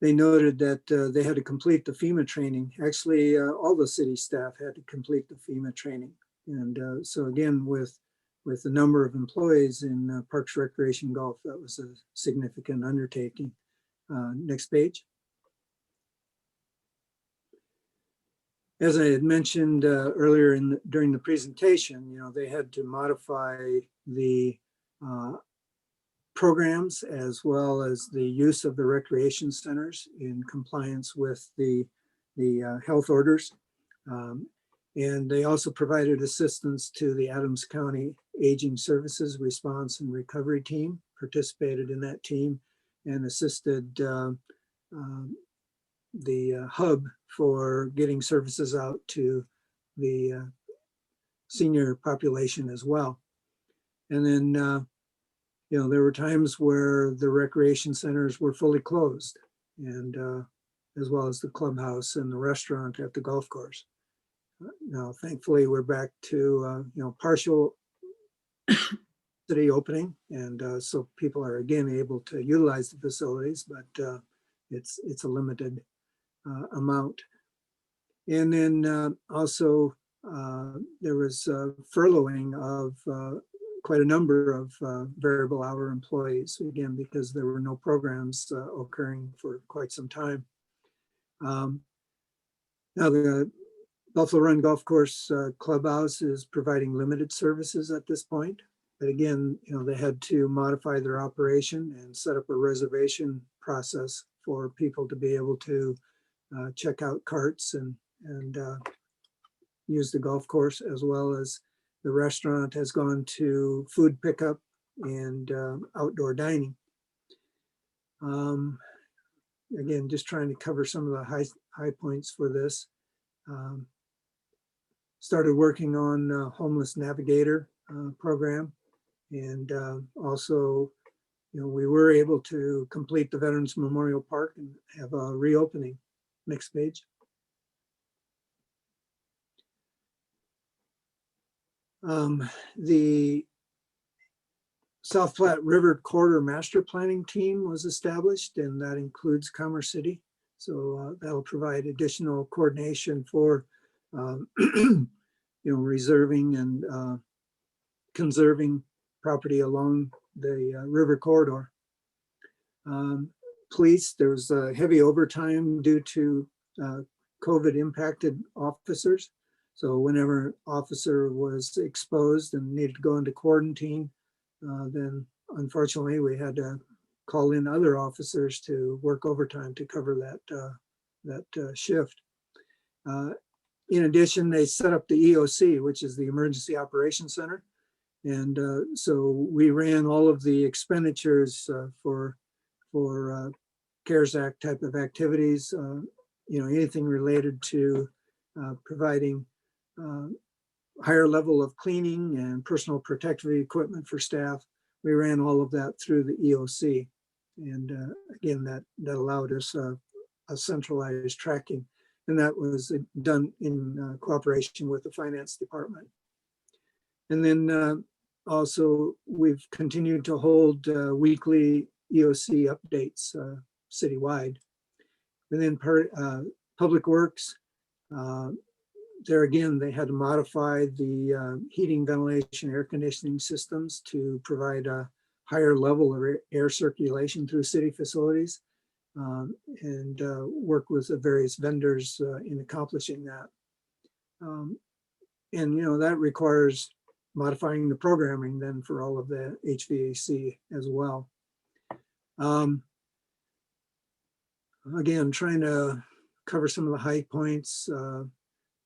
They noted that they had to complete the FEMA training. Actually, all the city staff had to complete the FEMA training. And so again, with the number of employees in Parks, Recreation, Golf, that was a significant undertaking. Next page. As I had mentioned earlier during the presentation, they had to modify the programs as well as the use of the recreation centers in compliance with the health orders. And they also provided assistance to the Adams County Aging Services Response and Recovery Team, participated in that team, and assisted the hub for getting services out to the senior population as well. And then, there were times where the recreation centers were fully closed, and as well as the clubhouse and the restaurant at the golf course. Now, thankfully, we're back to, partial city opening. And so people are again able to utilize the facilities, but it's a limited amount. And then also there was furloughing of quite a number of variable hour employees, again, because there were no programs occurring for quite some time. Now the Buffalo Run Golf Course Clubhouse is providing limited services at this point. But again, they had to modify their operation and set up a reservation process for people to be able to check out carts and use the golf course, as well as the restaurant has gone to food pickup and outdoor dining. Again, just trying to cover some of the high points for this. Started working on Homeless Navigator program, and also, we were able to complete the Veterans Memorial Park and have a reopening. Next page. The South Platte River Corridor Master Planning Team was established, and that includes Commerce City. So that'll provide additional coordination for, reserving and conserving property along the river corridor. Police, there was heavy overtime due to COVID impacted officers. So whenever an officer was exposed and needed to go into quarantine, then unfortunately we had to call in other officers to work overtime to cover that shift. In addition, they set up the EOC, which is the Emergency Operations Center. And so we ran all of the expenditures for CARES Act type of activities, anything related to providing higher level of cleaning and personal protective equipment for staff. We ran all of that through the EOC. And again, that allowed us a centralized tracking. And that was done in cooperation with the finance department. And then also, we've continued to hold weekly EOC updates citywide. And then Public Works, there again, they had to modify the heating, ventilation, air conditioning systems to provide a higher level of air circulation through city facilities, and work with the various vendors in accomplishing that. And that requires modifying the programming then for all of the HVAC as well. Again, trying to cover some of the high points.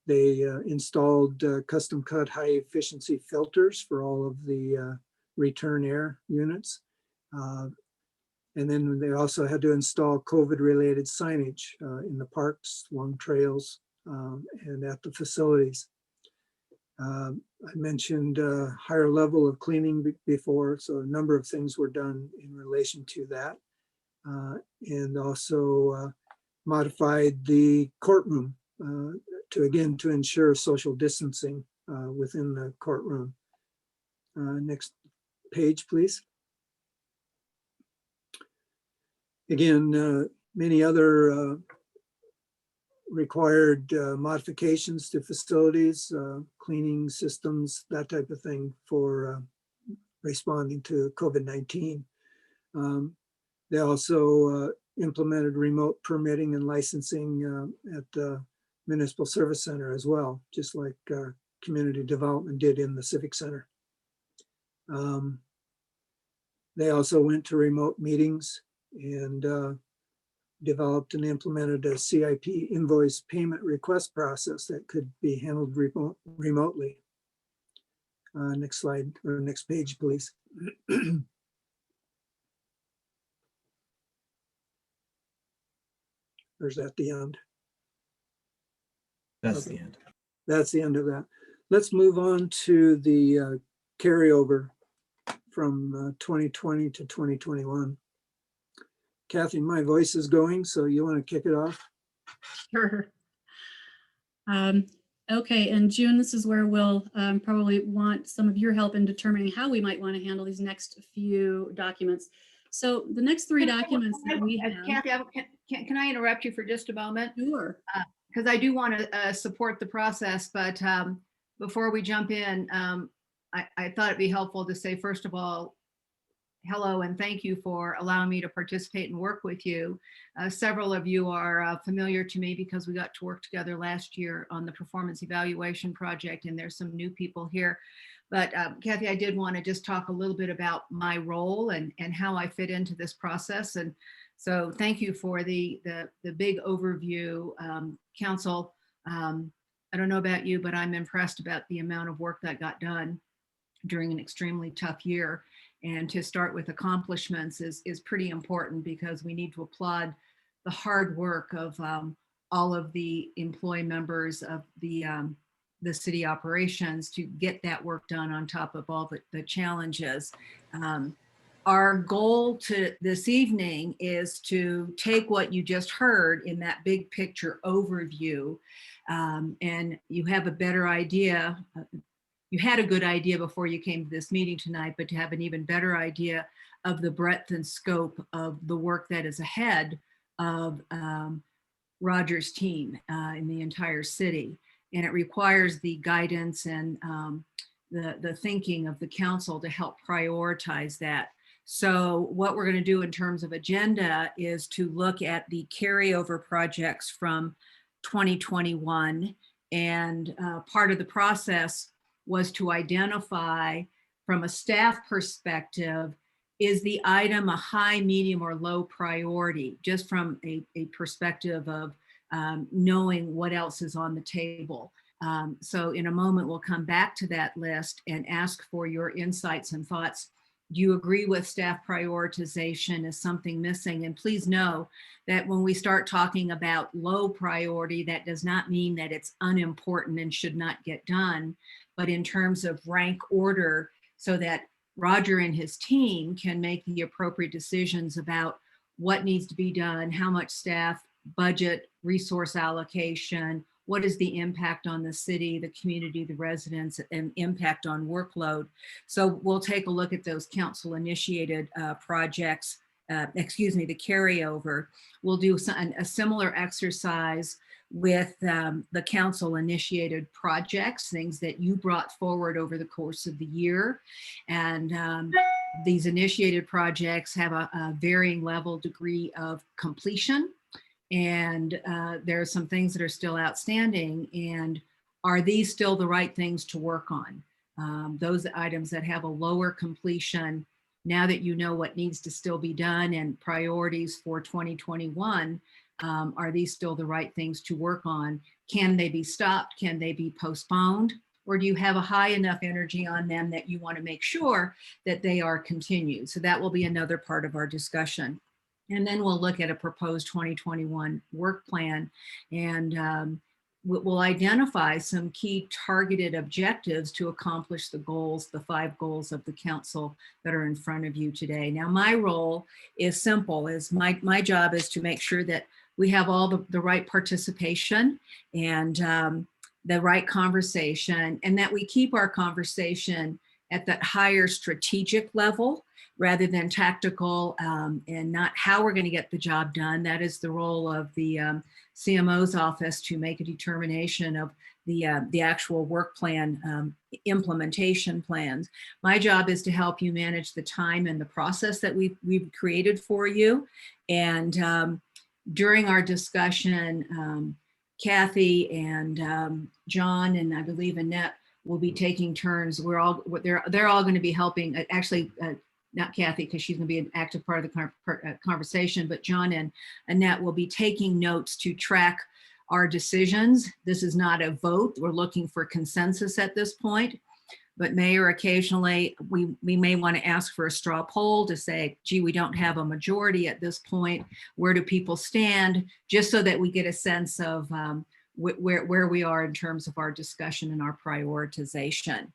They installed custom cut high efficiency filters for all of the return air units. And then they also had to install COVID related signage in the parks, along trails, and at the facilities. I mentioned higher level of cleaning before, so a number of things were done in relation to that. And also modified the courtroom to ensure social distancing within the courtroom. Next page, please. Again, many other required modifications to facilities, cleaning systems, that type of thing for responding to COVID-19. They also implemented remote permitting and licensing at the Municipal Service Center as well, just like community development did in the Civic Center. They also went to remote meetings and developed and implemented a CIP invoice payment request process that could be handled remotely. Next slide, or next page, please. Or is that the end? That's the end. That's the end of that. Let's move on to the carryover from 2020 to 2021. Kathy, my voice is going, so you want to kick it off? Sure. Okay, and June, this is where we'll probably want some of your help in determining how we might want to handle these next few documents. So the next three documents that we have. Kathy, can I interrupt you for just a moment? Sure. Because I do want to support the process, but before we jump in, I thought it'd be helpful to say, first of all, hello and thank you for allowing me to participate and work with you. Several of you are familiar to me because we got to work together last year on the performance evaluation project, and there's some new people here. But Kathy, I did want to just talk a little bit about my role and how I fit into this process. And so thank you for the big overview, Council. I don't know about you, but I'm impressed about the amount of work that got done during an extremely tough year. And to start with accomplishments is pretty important, because we need to applaud the hard work of all of the employee members of the city operations to get that work done on top of all the challenges. Our goal to this evening is to take what you just heard in that big picture overview, and you have a better idea. You had a good idea before you came to this meeting tonight, but to have an even better idea of the breadth and scope of the work that is ahead of Roger's team in the entire city. And it requires the guidance and the thinking of the council to help prioritize that. So what we're going to do in terms of agenda is to look at the carryover projects from 2021. And part of the process was to identify from a staff perspective, is the item a high, medium, or low priority, just from a perspective of knowing what else is on the table. So in a moment, we'll come back to that list and ask for your insights and thoughts. Do you agree with staff prioritization? Is something missing? And please know that when we start talking about low priority, that does not mean that it's unimportant and should not get done, but in terms of rank order, so that Roger and his team can make the appropriate decisions about what needs to be done, how much staff, budget, resource allocation, what is the impact on the city, the community, the residents, and impact on workload. So we'll take a look at those council initiated projects, the carryover. We'll do a similar exercise with the council initiated projects, things that you brought forward over the course of the year. And these initiated projects have a varying level degree of completion. And there are some things that are still outstanding. And are these still the right things to work on? Those items that have a lower completion, now that you know what needs to still be done and priorities for 2021, are these still the right things to work on? Can they be stopped? Can they be postponed? Or do you have a high enough energy on them that you want to make sure that they are continued? So that will be another part of our discussion. And then we'll look at a proposed 2021 work plan, and we'll identify some key targeted objectives to accomplish the goals, the 5 goals of the council that are in front of you today. Now, my role is simple. My job is to make sure that we have all the right participation and the right conversation, and that we keep our conversation at that higher strategic level rather than tactical, and not how we're going to get the job done. That is the role of the CMO's office to make a determination of the actual work plan implementation plans. My job is to help you manage the time and the process that we've created for you. And during our discussion, Kathy and John, and I believe Annette, will be taking turns. They're all going to be helping. Actually, not Kathy, because she's going to be an active part of the conversation, but John and Annette will be taking notes to track our decisions. This is not a vote. We're looking for consensus at this point. But Mayor, occasionally we may want to ask for a straw poll to say, gee, we don't have a majority at this point. Where do people stand? Just so that we get a sense of where we are in terms of our discussion and our prioritization.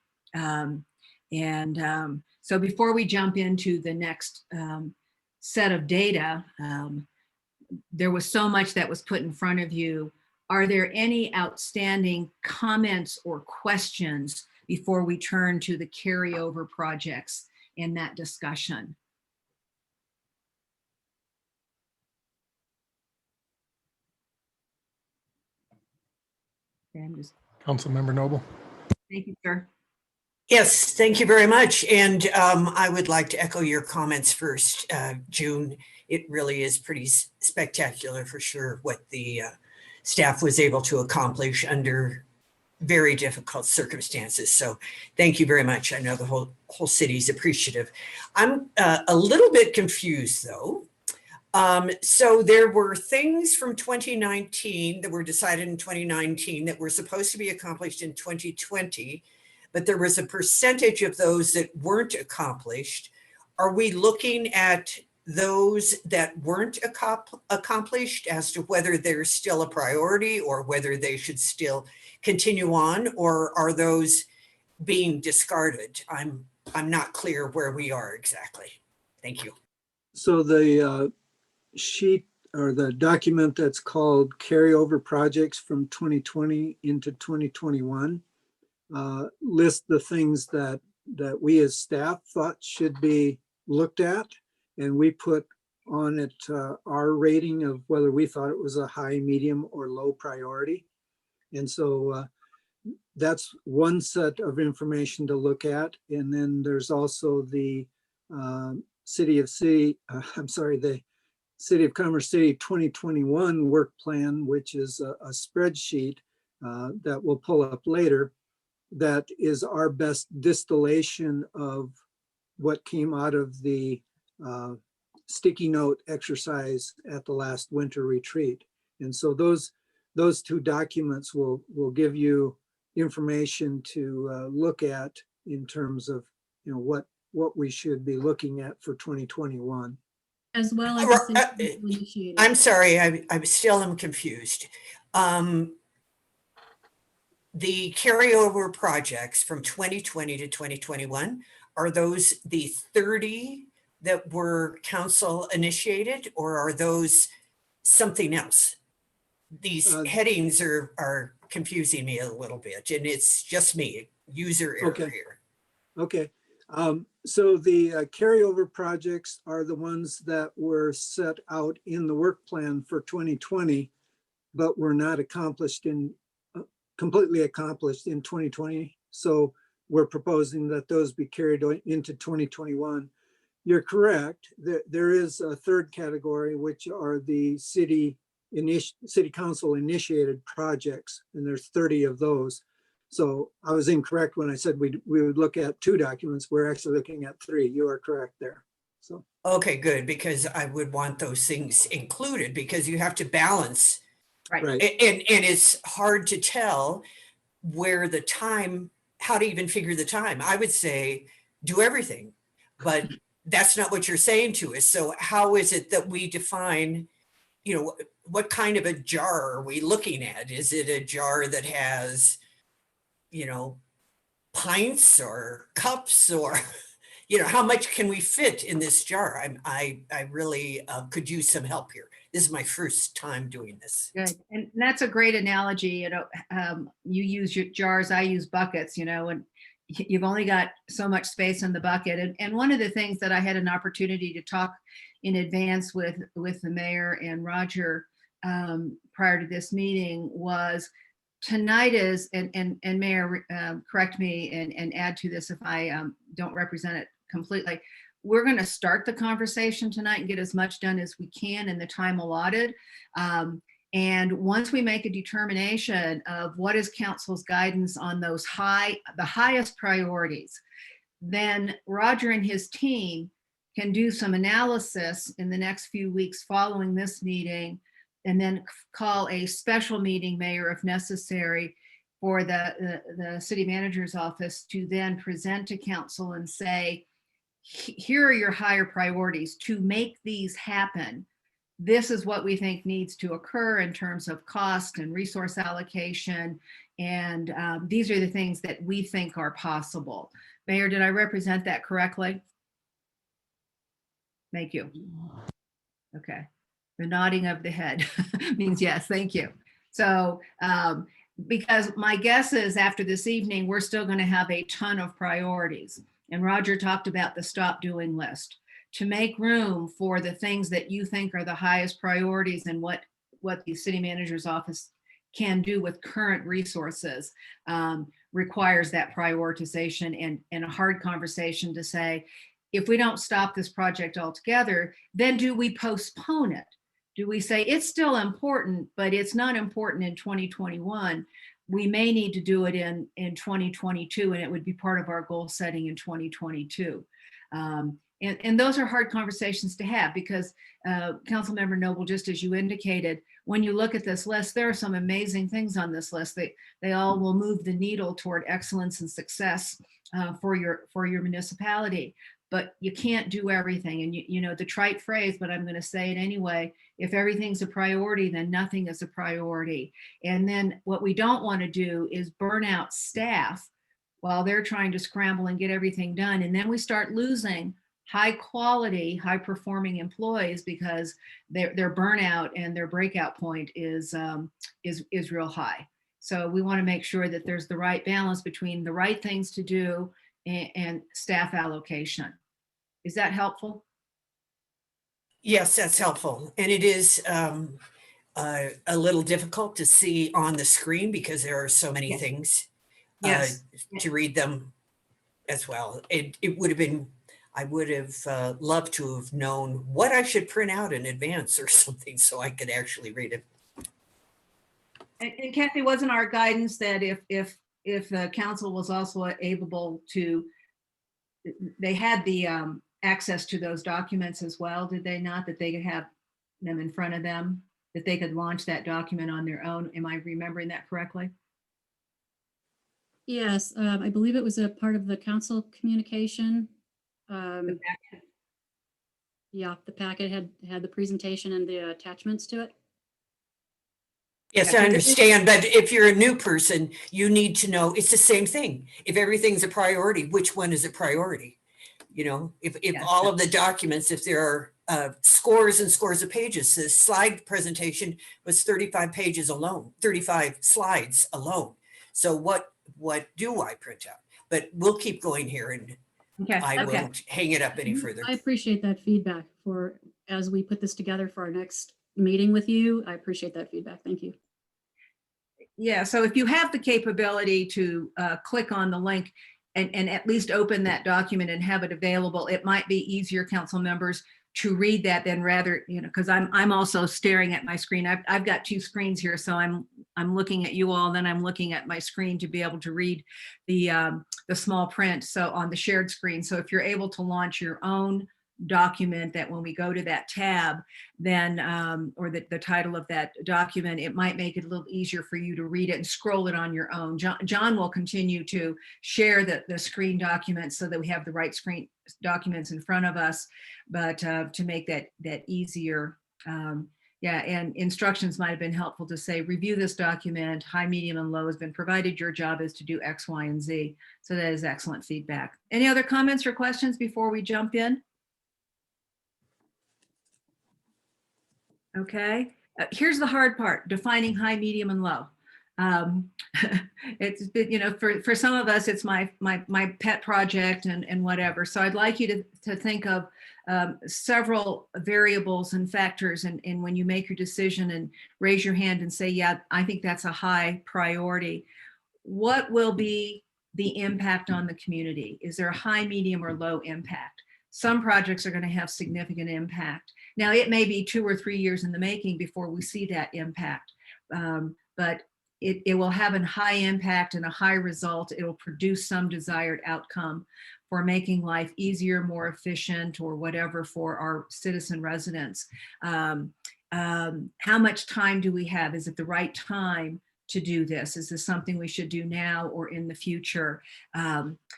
So before we jump into the next set of data, there was so much that was put in front of you. Are there any outstanding comments or questions before we turn to the carryover projects in that discussion? Okay, Councilmember Noble. thank you, sir. Yes, thank you very much. And I would like to echo your comments first, June. It really is pretty spectacular for sure what the staff was able to accomplish under very difficult circumstances. So thank you very much. I know the whole city's appreciative. I'm a little bit confused though. So there were things from 2019 that were decided in 2019 that were supposed to be accomplished in 2020, but there was a percentage of those that weren't accomplished. Are we looking at those that weren't accomplished as to whether they're still a priority or whether they should still continue on, or are those being discarded? I'm not clear where we are exactly. Thank you. So the sheet or the document that's called Carryover Projects from 2020 into 2021 list the things that we as staff thought should be looked at, and we put on it our rating of whether we thought it was a high, medium, or low priority. And so that's one set of information to look at. And then there's also the the City of Commerce City 2021 work plan, which is a spreadsheet that we'll pull up later. That is our best distillation of what came out of the sticky note exercise at the last winter retreat. And so those two documents will give you information to look at in terms of, you know, what we should be looking at for 2021. As well as the city council initiated. I'm sorry, I still am confused. The carryover projects from 2020 to 2021, are those the 30 that were council initiated, or are those something else? These headings are confusing me a little bit, and it's just me, user error here. Okay. So the carryover projects are the ones that were set out in the work plan for 2020, but were not accomplished completely accomplished in 2020. So we're proposing that those be carried into 2021. You're correct. There is a third category, which are the city council initiated projects, and there's 30 of those. So I was incorrect when I said we would look at 2 documents. We're actually looking at 3. You are correct there. So okay, good, because I would want those things included, because you have to balance. Right. And it's hard to tell where the time, how to even figure the time. I would say do everything, but that's not what you're saying to us. So how is it that we define, you know, what kind of a jar are we looking at? Is it a jar that has, you know, pints or cups, or, you know, how much can we fit in this jar? I really could use some help here. This is my first time doing this. Good. And that's a great analogy. You know, you use your jars, I use buckets, you know, and you've only got so much space in the bucket. And one of the things that I had an opportunity to talk in advance with the mayor and Roger prior to this meeting was tonight is, and Mayor, correct me and add to this if I don't represent it completely. We're going to start the conversation tonight and get as much done as we can in the time allotted. And once we make a determination of what is council's guidance on those the highest priorities, then Roger and his team can do some analysis in the next few weeks following this meeting, and then call a special meeting, Mayor, if necessary, for the city manager's office to then present to council and say, here are your higher priorities. To make these happen, this is what we think needs to occur in terms of cost and resource allocation. And these are the things that we think are possible. Mayor, did I represent that correctly? Thank you. Okay. The nodding of the head means yes, thank you. So, because my guess is after this evening, we're still going to have a ton of priorities. And Roger talked about the stop doing list. To make room for the things that you think are the highest priorities and what the city manager's office can do with current resources requires that prioritization and a hard conversation to say, if we don't stop this project altogether, then do we postpone it? Do we say it's still important, but it's not important in 2021? We may need to do it in 2022, and it would be part of our goal setting in 2022. And those are hard conversations to have because Councilmember Noble, just as you indicated, when you look at this list, there are some amazing things on this list. They all will move the needle toward excellence and success for your municipality. But you can't do everything. And you know the trite phrase, but I'm going to say it anyway. If everything's a priority, then nothing is a priority. And then what we don't want to do is burn out staff while they're trying to scramble and get everything done. And then we start losing high quality, high performing employees because their burnout and their breakout point is real high. So we want to make sure that there's the right balance between the right things to do and staff allocation. Is that helpful? Yes, that's helpful. And it is a little difficult to see on the screen because there are so many things Yes. to read them as well. It would have been, I would have loved to have known what I should print out in advance or something so I could actually read it. And Kathy, wasn't our guidance that if the council was also able to, they had the access to those documents as well, did they not? That they could have them in front of them, that they could launch that document on their own. Am I remembering that correctly? Yes, I believe it was a part of the council communication. Yeah, the packet had the presentation and the attachments to it. Yes, I understand, but if you're a new person, you need to know it's the same thing. If everything's a priority, which one is a priority? You know, if all of the documents, if there are scores and scores of pages, the slide presentation was 35 pages alone, 35 slides alone. So what do I print out? But we'll keep going here and I won't hang it up any further. I appreciate that feedback as we put this together for our next meeting with you. I appreciate that feedback. Thank you. Yeah, so if you have the capability to click on the link and at least open that document and have it available, it might be easier, council members, to read that than rather, you know, because I'm also staring at my screen. I've got two screens here, so I'm looking at you all, then I'm looking at my screen to be able to read the small print. So on the shared screen. So if you're able to launch your own document, that when we go to that tab, then or the title of that document, it might make it a little easier for you to read it and scroll it on your own. John will continue to share the screen documents so that we have the right screen documents in front of us, but to make that easier. Yeah, and instructions might have been helpful to say, review this document, high, medium, and low has been provided. Your job is to do X, Y, and Z. So that is excellent feedback. Any other comments or questions before we jump in? Okay, here's the hard part, defining high, medium, and low. It's been, you know, for some of us, it's my pet project and whatever. So I'd like you to think of several variables and factors, and when you make your decision and raise your hand and say, yeah, I think that's a high priority. What will be the impact on the community? Is there a high, medium, or low impact? Some projects are going to have significant impact. Now, it may be 2 or 3 years in the making before we see that impact, but it will have a high impact and a high result. It will produce some desired outcome for making life easier, more efficient, or whatever for our citizen residents. How much time do we have? Is it the right time to do this? Is this something we should do now or in the future?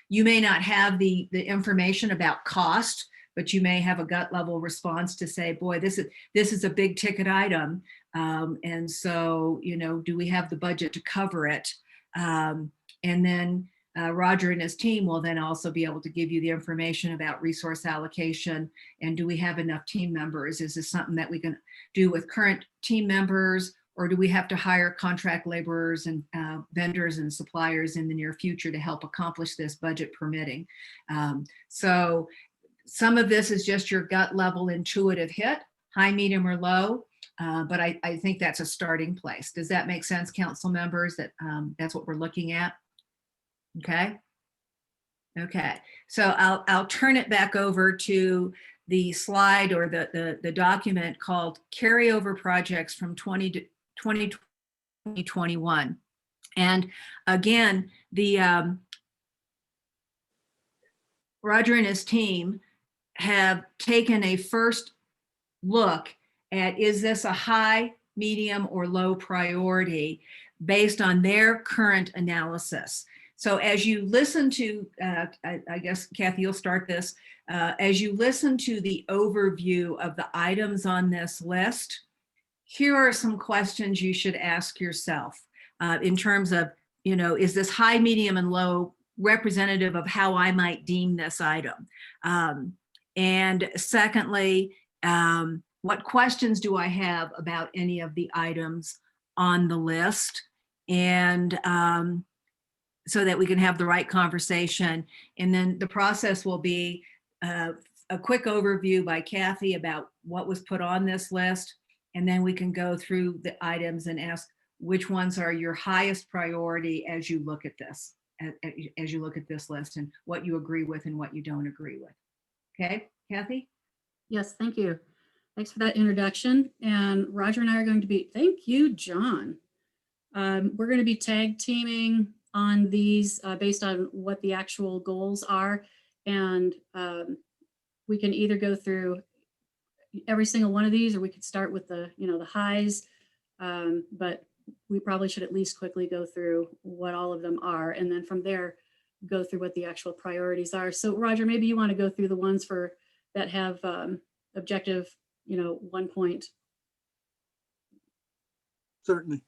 You may not have the information about cost, but you may have a gut level response to say, boy, this is a big ticket item. And so, do we have the budget to cover it? And then Roger and his team will then also be able to give you the information about resource allocation. And do we have enough team members? Is this something that we can do with current team members? Or do we have to hire contract laborers and vendors and suppliers in the near future to help accomplish this, budget permitting? So some of this is just your gut level intuitive hit, high, medium, or low. But I think that's a starting place. Does that make sense, council members, that that's what we're looking at? Okay. Okay. So I'll turn it back over to the slide or the document called Carryover Projects from 2021. And again, Roger and his team have taken a first look at, is this a high, medium, or low priority based on their current analysis. So as you listen to, I guess, Kathy, you'll start this. As you listen to the overview of the items on this list, here are some questions you should ask yourself in terms of, is this high, medium, and low representative of how I might deem this item? And secondly, what questions do I have about any of the items on the list? And so that we can have the right conversation. And then the process will be a quick overview by Kathy about what was put on this list. And then we can go through the items and ask which ones are your highest priority as you look at this, as you look at this list, and what you agree with and what you don't agree with. Okay, Kathy? Yes, thank you. Thanks for that introduction. And Roger and I are going to be, thank you, John. We're going to be tag teaming on these based on what the actual goals are. And we can either go through every single one of these, or we could start with the, the highs. But we probably should at least quickly go through what all of them are. And then from there, go through what the actual priorities are. So Roger, maybe you want to go through the ones that have objective, 1 point. Certainly.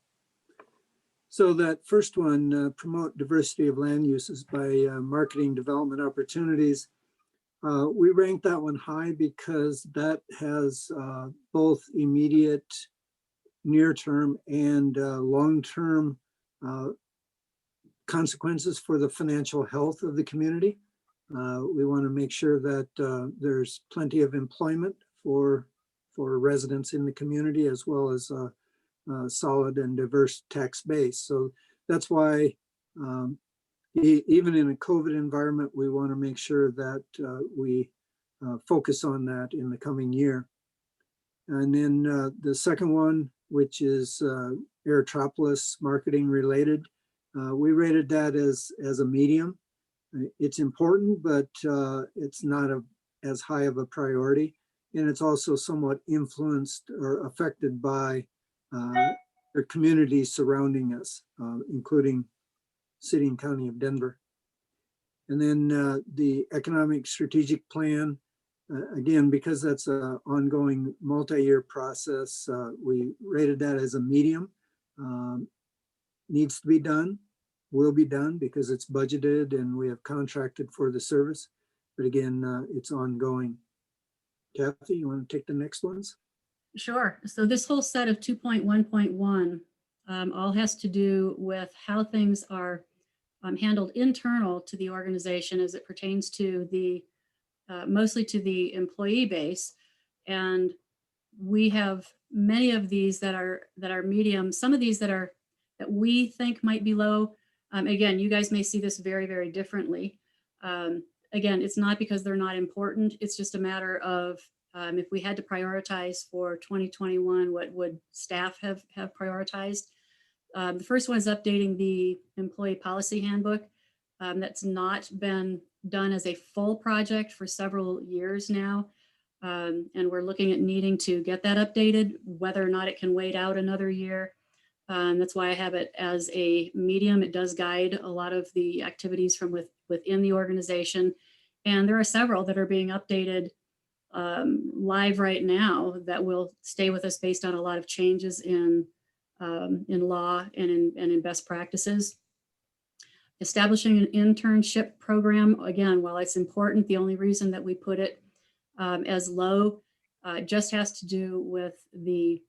So that first one, promote diversity of land uses by marketing development opportunities. We ranked that one high because that has both immediate, near-term, and long-term consequences for the financial health of the community. We want to make sure that there's plenty of employment for residents in the community, as well as solid and diverse tax base. So that's why even in a COVID environment, we want to make sure that we focus on that in the coming year. And then the second one, which is Aerotropolis marketing related, we rated that as a medium. It's important, but it's not as high of a priority. And it's also somewhat influenced or affected by the communities surrounding us, including City and County of Denver. And then the economic strategic plan, again, because that's an ongoing multi-year process, we rated that as a medium. Needs to be done, will be done because it's budgeted and we have contracted for the service. But again, it's ongoing. Kathy, you want to take the next ones? Sure. So this whole set of 2.1.1 all has to do with how things are handled internal to the organization as it pertains to the mostly to the employee base. And we have many of these that are medium, some of these that we think might be low. Again, you guys may see this very, very differently. Again, it's not because they're not important. It's just a matter of if we had to prioritize for 2021, what would staff have prioritized? The first one is updating the employee policy handbook. That's not been done as a full project for several years now. And we're looking at needing to get that updated, whether or not it can wait out another year. That's why I have it as a medium. It does guide a lot of the activities from within the organization. And there are several that are being updated live right now that will stay with us based on a lot of changes in law and in best practices. Establishing an internship program, again, while it's important, the only reason that we put it as low just has to do with the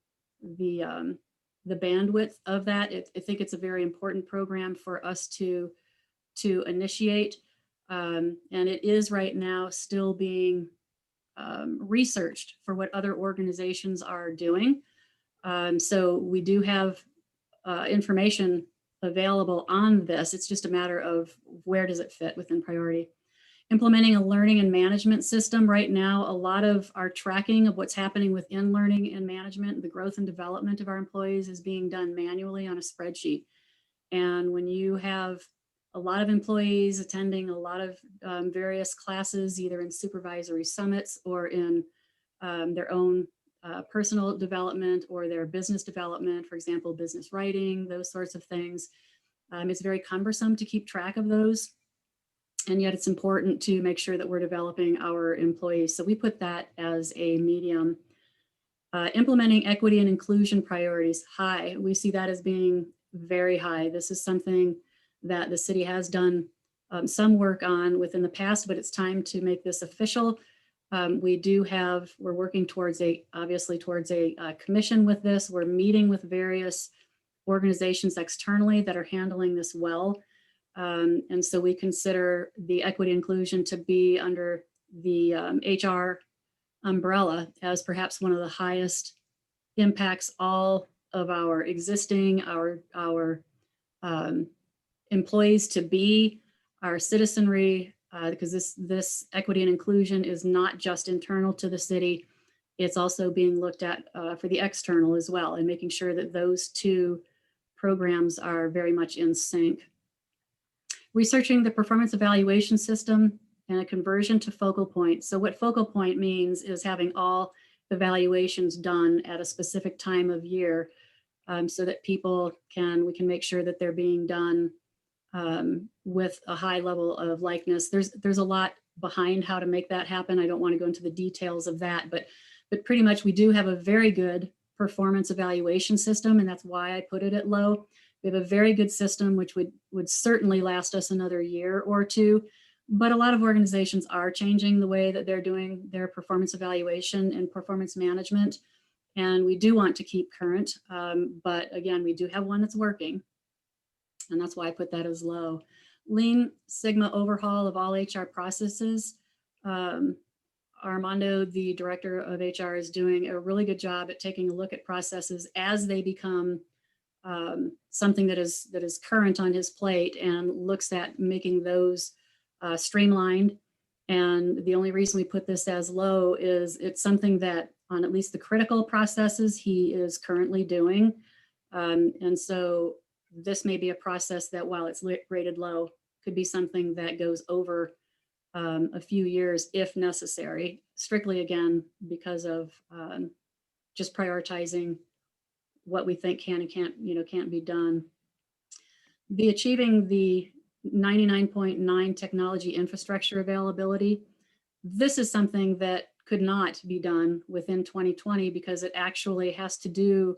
bandwidth of that. I think it's a very important program for us to initiate. And it is right now still being researched for what other organizations are doing. So we do have information available on this. It's just a matter of where does it fit within priority. Implementing a learning and management system. Right now, a lot of our tracking of what's happening within learning and management, the growth and development of our employees is being done manually on a spreadsheet. And when you have a lot of employees attending a lot of various classes, either in supervisory summits or in their own personal development or their business development, for example, business writing, those sorts of things. It's very cumbersome to keep track of those. And yet it's important to make sure that we're developing our employees. So we put that as a medium. Implementing equity and inclusion priorities, high. We see that as being very high. This is something that the city has done some work on within the past, but it's time to make this official. We're working towards obviously towards a commission with this. We're meeting with various organizations externally that are handling this well. And so we consider the equity inclusion to be under the HR umbrella as perhaps one of the highest impacts all of our existing, our employees to be, our citizenry, because this equity and inclusion is not just internal to the city, it's also being looked at for the external as well, and making sure that those two programs are very much in sync. Researching the performance evaluation system and a conversion to focal point. So what focal point means is having all evaluations done at a specific time of year so that we can make sure that they're being done with a high level of likeness. There's a lot behind how to make that happen. I don't want to go into the details of that, but pretty much we do have a very good performance evaluation system, and that's why I put it at low. We have a very good system, which would certainly last us another year or two, but a lot of organizations are changing the way that they're doing their performance evaluation and performance management, and we do want to keep current, but again, we do have one that's working, and that's why I put that as low. Lean Sigma overhaul of all HR processes. Armando, the director of HR, is doing a really good job at taking a look at processes as they become something that is current on his plate, and looks at making those streamlined. And the only reason we put this as low is it's something that on at least the critical processes he is currently doing. And so this may be a process that, while it's rated low, could be something that goes over a few years if necessary, strictly again because of just prioritizing what we think can and can't be done. Achieving the 99.9 technology infrastructure availability. This is something that could not be done within 2020 because it actually has to do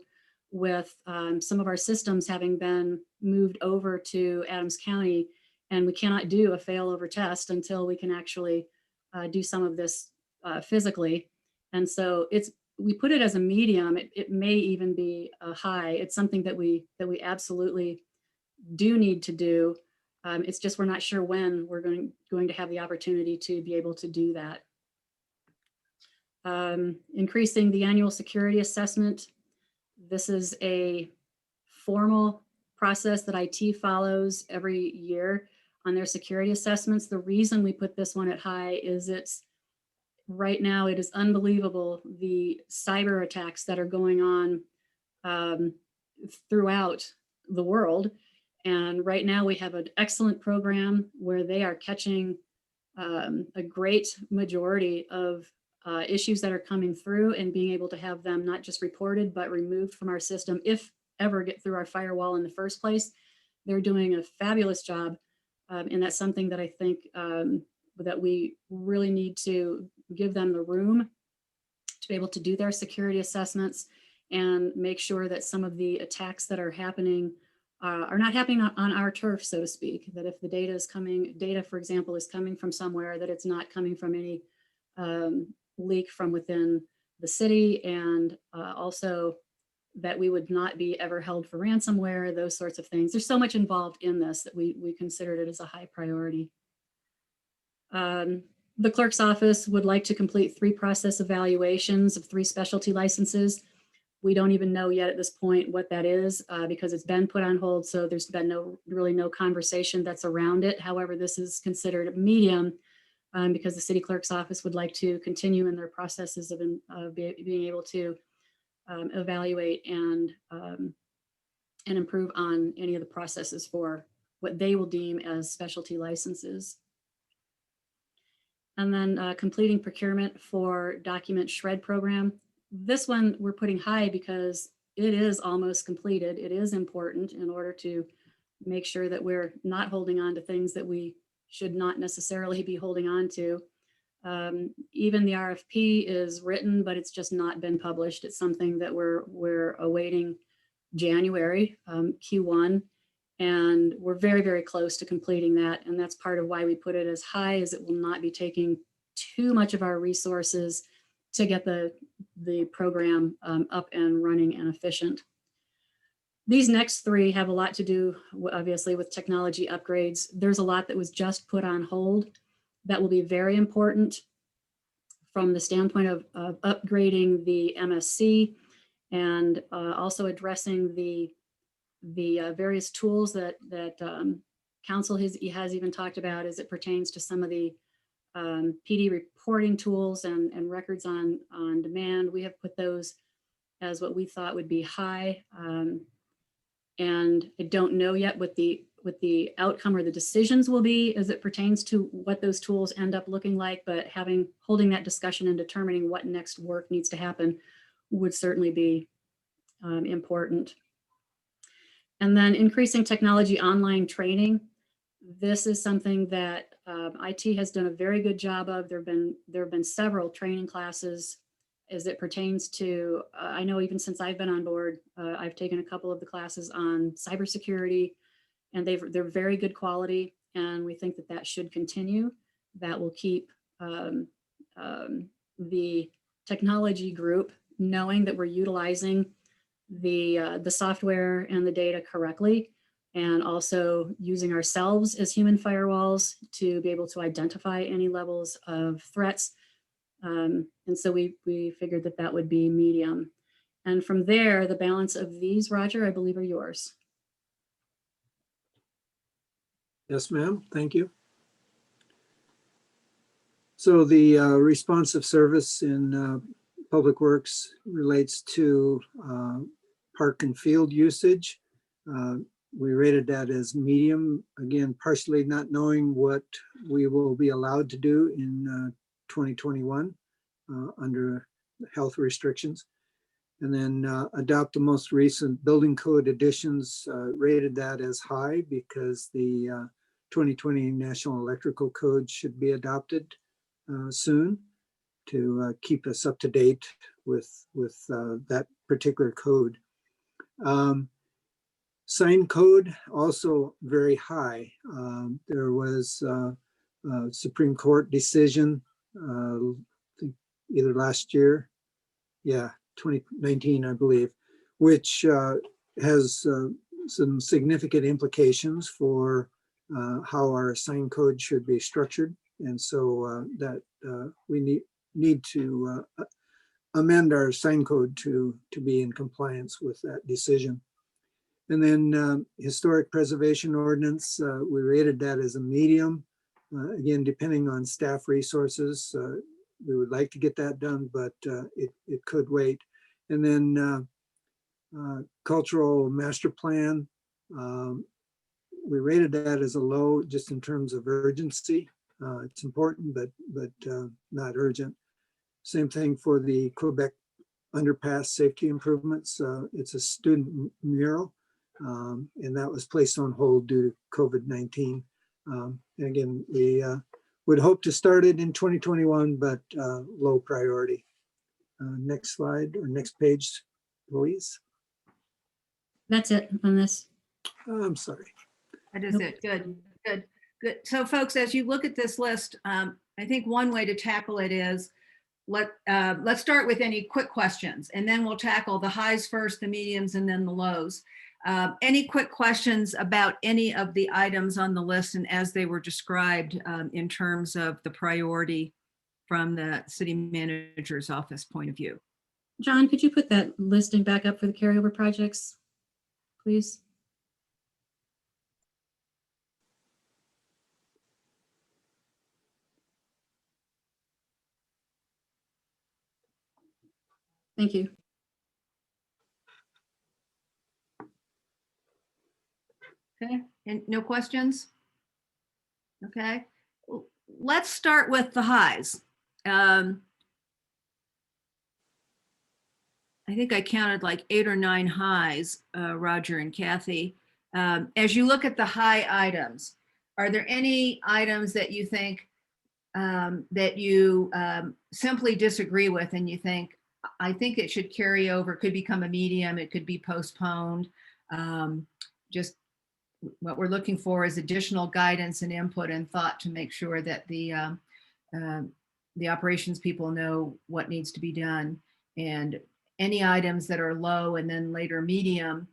with some of our systems having been moved over to Adams County, and we cannot do a failover test until we can actually do some of this physically. And so we put it as a medium. It may even be a high. It's something that we absolutely do need to do. It's just we're not sure when we're going to have the opportunity to be able to do that. Increasing the annual security assessment. This is a formal process that IT follows every year on their security assessments. The reason we put this one at high is right now it is unbelievable the cyber attacks that are going on throughout the world. And right now we have an excellent program where they are catching a great majority of issues that are coming through and being able to have them not just reported, but removed from our system if ever get through our firewall in the first place. They're doing a fabulous job. And that's something that I think that we really need to give them the room to be able to do their security assessments and make sure that some of the attacks that are happening are not happening on our turf, so to speak. That if the data, for example, is coming from somewhere, that it's not coming from any leak from within the city, and also that we would not be ever held for ransomware, those sorts of things. There's so much involved in this that we considered it as a high priority. The clerk's office would like to complete 3 process evaluations of 3 specialty licenses. We don't even know yet at this point what that is because it's been put on hold. So there's been really no conversation that's around it. However, this is considered a medium because the city clerk's office would like to continue in their processes of being able to evaluate and improve on any of the processes for what they will deem as specialty licenses. And then completing procurement for document shred program. This one we're putting high because it is almost completed. It is important in order to make sure that we're not holding on to things that we should not necessarily be holding on to. Even the RFP is written, but it's just not been published. It's something that we're awaiting January, Q1. And we're very, very close to completing that. And that's part of why we put it as high, as it will not be taking too much of our resources to get the program up and running and efficient. These next 3 have a lot to do, obviously, with technology upgrades. There's a lot that was just put on hold that will be very important from the standpoint of upgrading the MSC and also addressing the various tools that council has even talked about as it pertains to some of the PD reporting tools and records on demand. We have put those as what we thought would be high. And I don't know yet what the outcome or the decisions will be as it pertains to what those tools end up looking like, but holding that discussion and determining what next work needs to happen would certainly be important. And then increasing technology online training. This is something that IT has done a very good job of. There have been several training classes as it pertains to, I know even since I've been on board, I've taken a couple of the classes on cybersecurity, and they're very good quality, and we think that should continue. That will keep the technology group knowing that we're utilizing the software and the data correctly, and also using ourselves as human firewalls to be able to identify any levels of threats. And so we figured that would be medium. And from there, the balance of these, Roger, I believe are yours. Yes, ma'am. Thank you. So the responsive service in Public Works relates to park and field usage. We rated that as medium, again, partially not knowing what we will be allowed to do in 2021 under health restrictions. And then adopt the most recent building code additions, rated that as high because the 2020 National Electrical Code should be adopted soon to keep us up to date with that particular code. Sign code also very high. There was a Supreme Court decision, I think either last year, 2019, I believe, which has some significant implications for how our sign code should be structured. And so that we need to amend our sign code to be in compliance with that decision. And then historic preservation ordinance, we rated that as a medium. Again, depending on staff resources, we would like to get that done, but it could wait. And then cultural master plan, we rated that as a low just in terms of urgency. It's important, but not urgent. Same thing for the Quebec underpass safety improvements. It's a student mural, and that was placed on hold due to COVID-19. And again, we would hope to start it in 2021, but low priority. Next slide or next page, please. That's it on this. I'm sorry. That is Nope. it. Good, good, good. So folks, as you look at this list, I think one way to tackle it is let's start with any quick questions, and then we'll tackle the highs first, the mediums, and then the lows. Any quick questions about any of the items on the list and as they were described in terms of the priority from the city manager's office point of view? John, could you put that listing back up for the carryover projects, please? Thank you. Okay, and no questions? Okay, let's start with the highs. I think I counted like 8 or 9 highs, Roger and Kathy. As you look at the high items, are there any items that you think that you simply disagree with and you think, I think it should carry over, could become a medium, it could be postponed? Just what we're looking for is additional guidance and input and thought to make sure that the operations people know what needs to be done. And any items that are low and then later medium,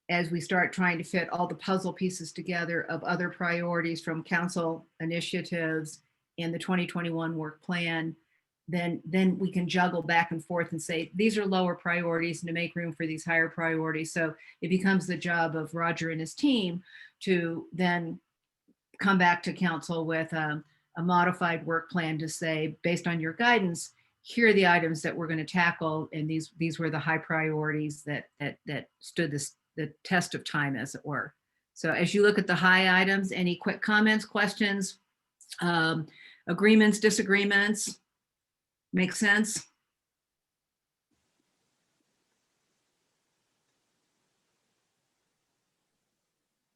as we start trying to fit all the puzzle pieces together of other priorities from council initiatives and the 2021 work plan, then we can juggle back and forth and say, these are lower priorities and to make room for these higher priorities. So it becomes the job of Roger and his team to then come back to council with a modified work plan to say, based on your guidance, here are the items that we're going to tackle. And these were the high priorities that stood the test of time, as it were. So as you look at the high items, any quick comments, questions, agreements, disagreements? Make sense?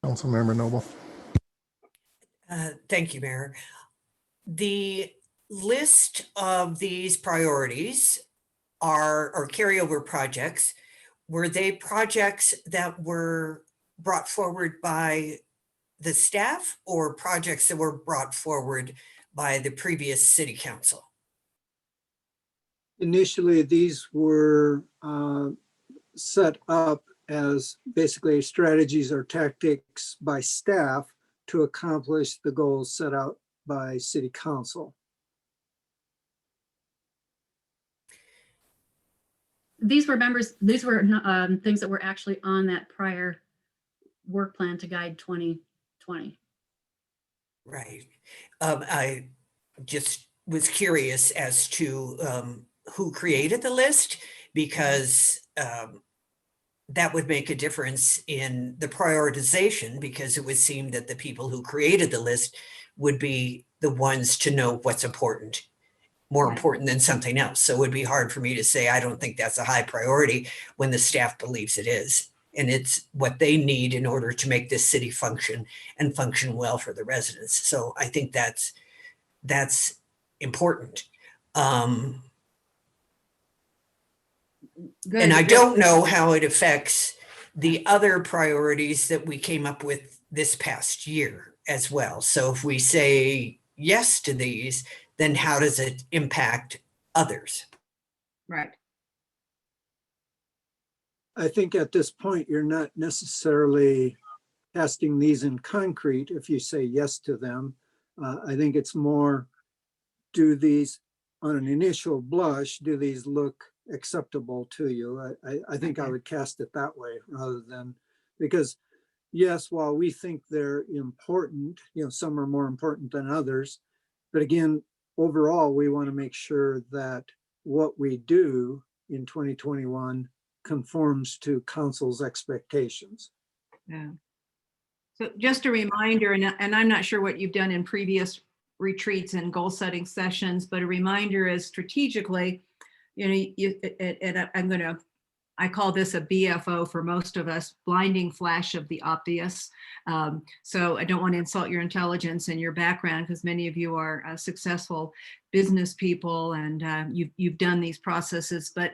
Councilmember Noble. Thank you, Mayor. The list of these priorities or carryover projects, were they projects that were brought forward by the staff or projects that were brought forward by the previous city council? Initially, these were set up as basically strategies or tactics by staff to accomplish the goals set out by city council. These were things that were actually on that prior work plan to guide 2020. Right. I just was curious as to who created the list, because that would make a difference in the prioritization, because it would seem that the people who created the list would be the ones to know what's important, more Right. important than something else. So it would be hard for me to say, I don't think that's a high priority when the staff believes it is. And it's what they need in order to make this city function and function well for the residents. So I think that's important. Good. And I Good. don't know how it affects the other priorities that we came up with this past year as well. So if we say yes to these, then how does it impact others? Right. I think at this point, you're not necessarily casting these in concrete if you say yes to them. I think it's more, do these, on an initial blush, do these look acceptable to you? I think I would cast it that way rather than, because yes, while we think they're important, some are more important than others, but again, overall, we want to make sure that what we do in 2021 conforms to council's expectations. Yeah. So just a reminder, and I'm not sure what you've done in previous retreats and goal setting sessions, but a reminder is strategically, I'm going to I call this a BFO for most of us, blinding flash of the obvious. So I don't want to insult your intelligence and your background, because many of you are successful business people and you've done these processes. But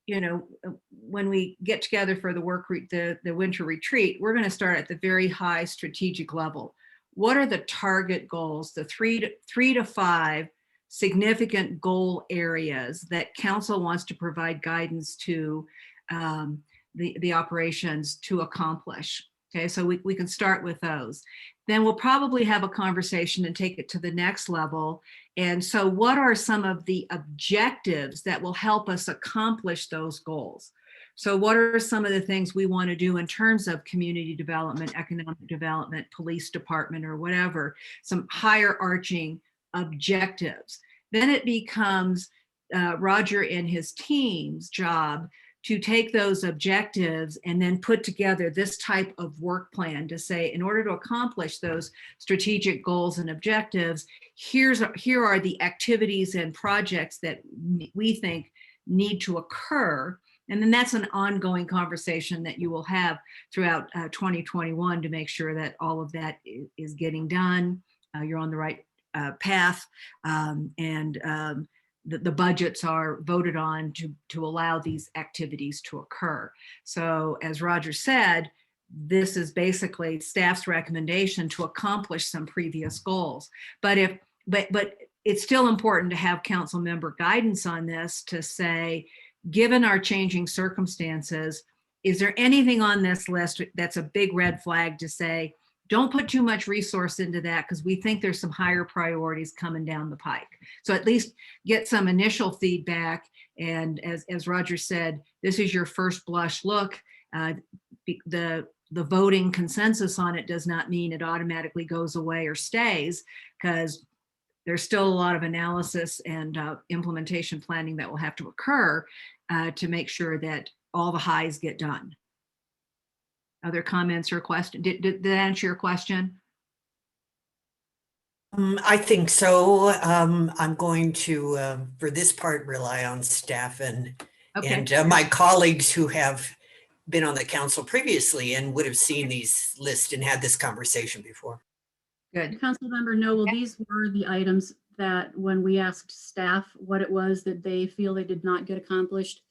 you know, when we get together for the winter retreat, we're going to start at the very high strategic level. What are the target goals, the three to five significant goal areas that council wants to provide guidance to the operations to accomplish? Okay, so we can start with those. Then we'll probably have a conversation and take it to the next level. And so what are some of the objectives that will help us accomplish those goals? So what are some of the things we want to do in terms of community development, economic development, police department, or whatever, some higher arching objectives. Then it becomes Roger and his team's job to take those objectives and then put together this type of work plan to say, in order to accomplish those strategic goals and objectives, here are the activities and projects that we think need to occur. And then that's an ongoing conversation that you will have throughout 2021 to make sure that all of that is getting done. You're on the right path, and the budgets are voted on to allow these activities to occur. So as Roger said, this is basically staff's recommendation to accomplish some previous goals. But it's still important to have council member guidance on this to say, given our changing circumstances, is there anything on this list that's a big red flag to say, don't put too much resource into that because we think there's some higher priorities coming down the pike. So at least get some initial feedback. And as Roger said, this is your first blush look. The voting consensus on it does not mean it automatically goes away or stays, because there's still a lot of analysis and implementation planning that will have to occur to make sure that all the highs get done. Other comments or questions? Did that answer your question? I think so. I'm going to, for this part, rely on staff and my colleagues who have been on the council previously and would have seen these lists and had this conversation before. Good. Councilmember Noble, these were the items that when we asked staff what it was that they feel they did not get accomplished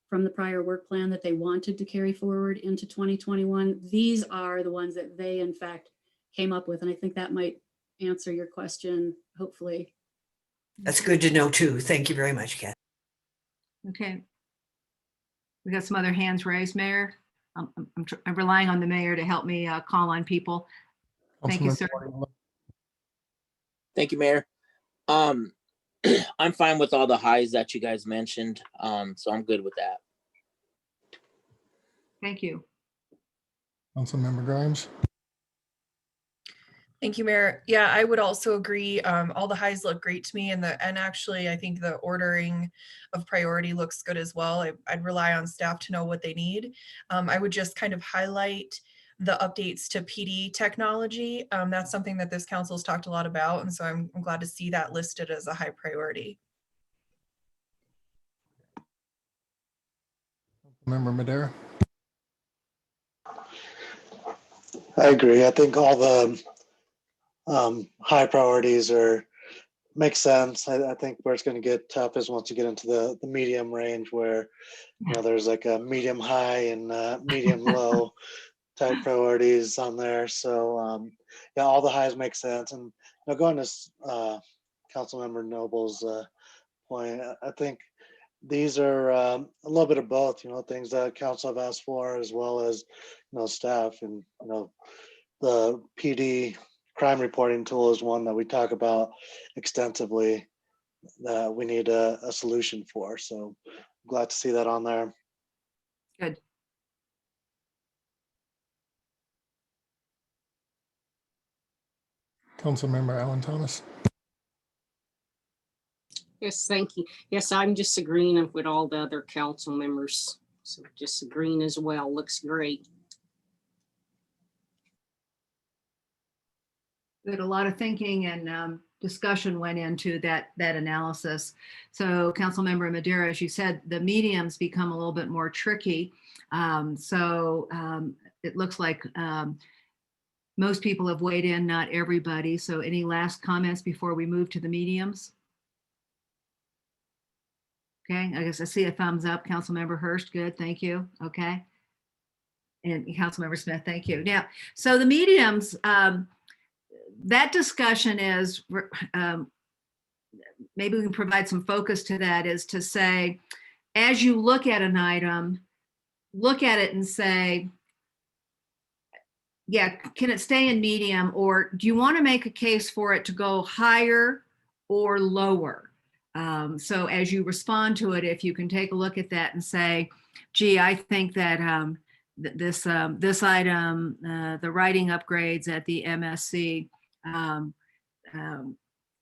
from the prior work plan that they wanted to carry forward into 2021, these are the ones that they in fact came up with. And I think that might answer your question, hopefully. That's good to know too. Thank you very much, Kat. Okay. We got some other hands raised, Mayor. I'm relying on the mayor to help me call on people. Thank you, sir. Thank you, Mayor. I'm fine with all the highs that you guys mentioned, so I'm good with that. Thank you. Councilmember Grimes. Thank you, Mayor. Yeah, I would also agree. All the highs look great to me, and actually, I think the ordering of priority looks good as well. I'd rely on staff to know what they need. I would just kind of highlight the updates to PD technology. That's something that this council has talked a lot about, and so I'm glad to see that listed as a high priority. Member Madera. I agree. I think all the high priorities make sense. I think where it's going to get tough is once you get into the medium range, where there's like a medium high and medium low type priorities on there. So yeah, all the highs make sense. And going to Councilmember Noble's point, I think these are a little bit of both. Things that council have asked for, as well as staff, and the PD crime reporting tool is one that we talk about extensively that we need a solution for. So I'm glad to see that on there. Good. Councilmember Alan Thomas. Yes, thank you. Yes, I'm just agreeing with all the other council members. So just agreeing as well. Looks great. Good. A lot of thinking and discussion went into that analysis. So Councilmember Madera, as you said, the mediums become a little bit more tricky. It looks like most people have weighed in, not everybody. So any last comments before we move to the mediums? Okay, I guess I see a thumbs up. Councilmember Hurst, good, thank you. Okay. And Councilmember Smith, thank you. Now, so the mediums, that discussion is, maybe we can provide some focus to that, is to say, as you look at an item, look at it and say, yeah, can it stay in medium, or do you want to make a case for it to go higher or lower? So as you respond to it, if you can take a look at that and say, gee, I think that this item, the writing upgrades at the MSC,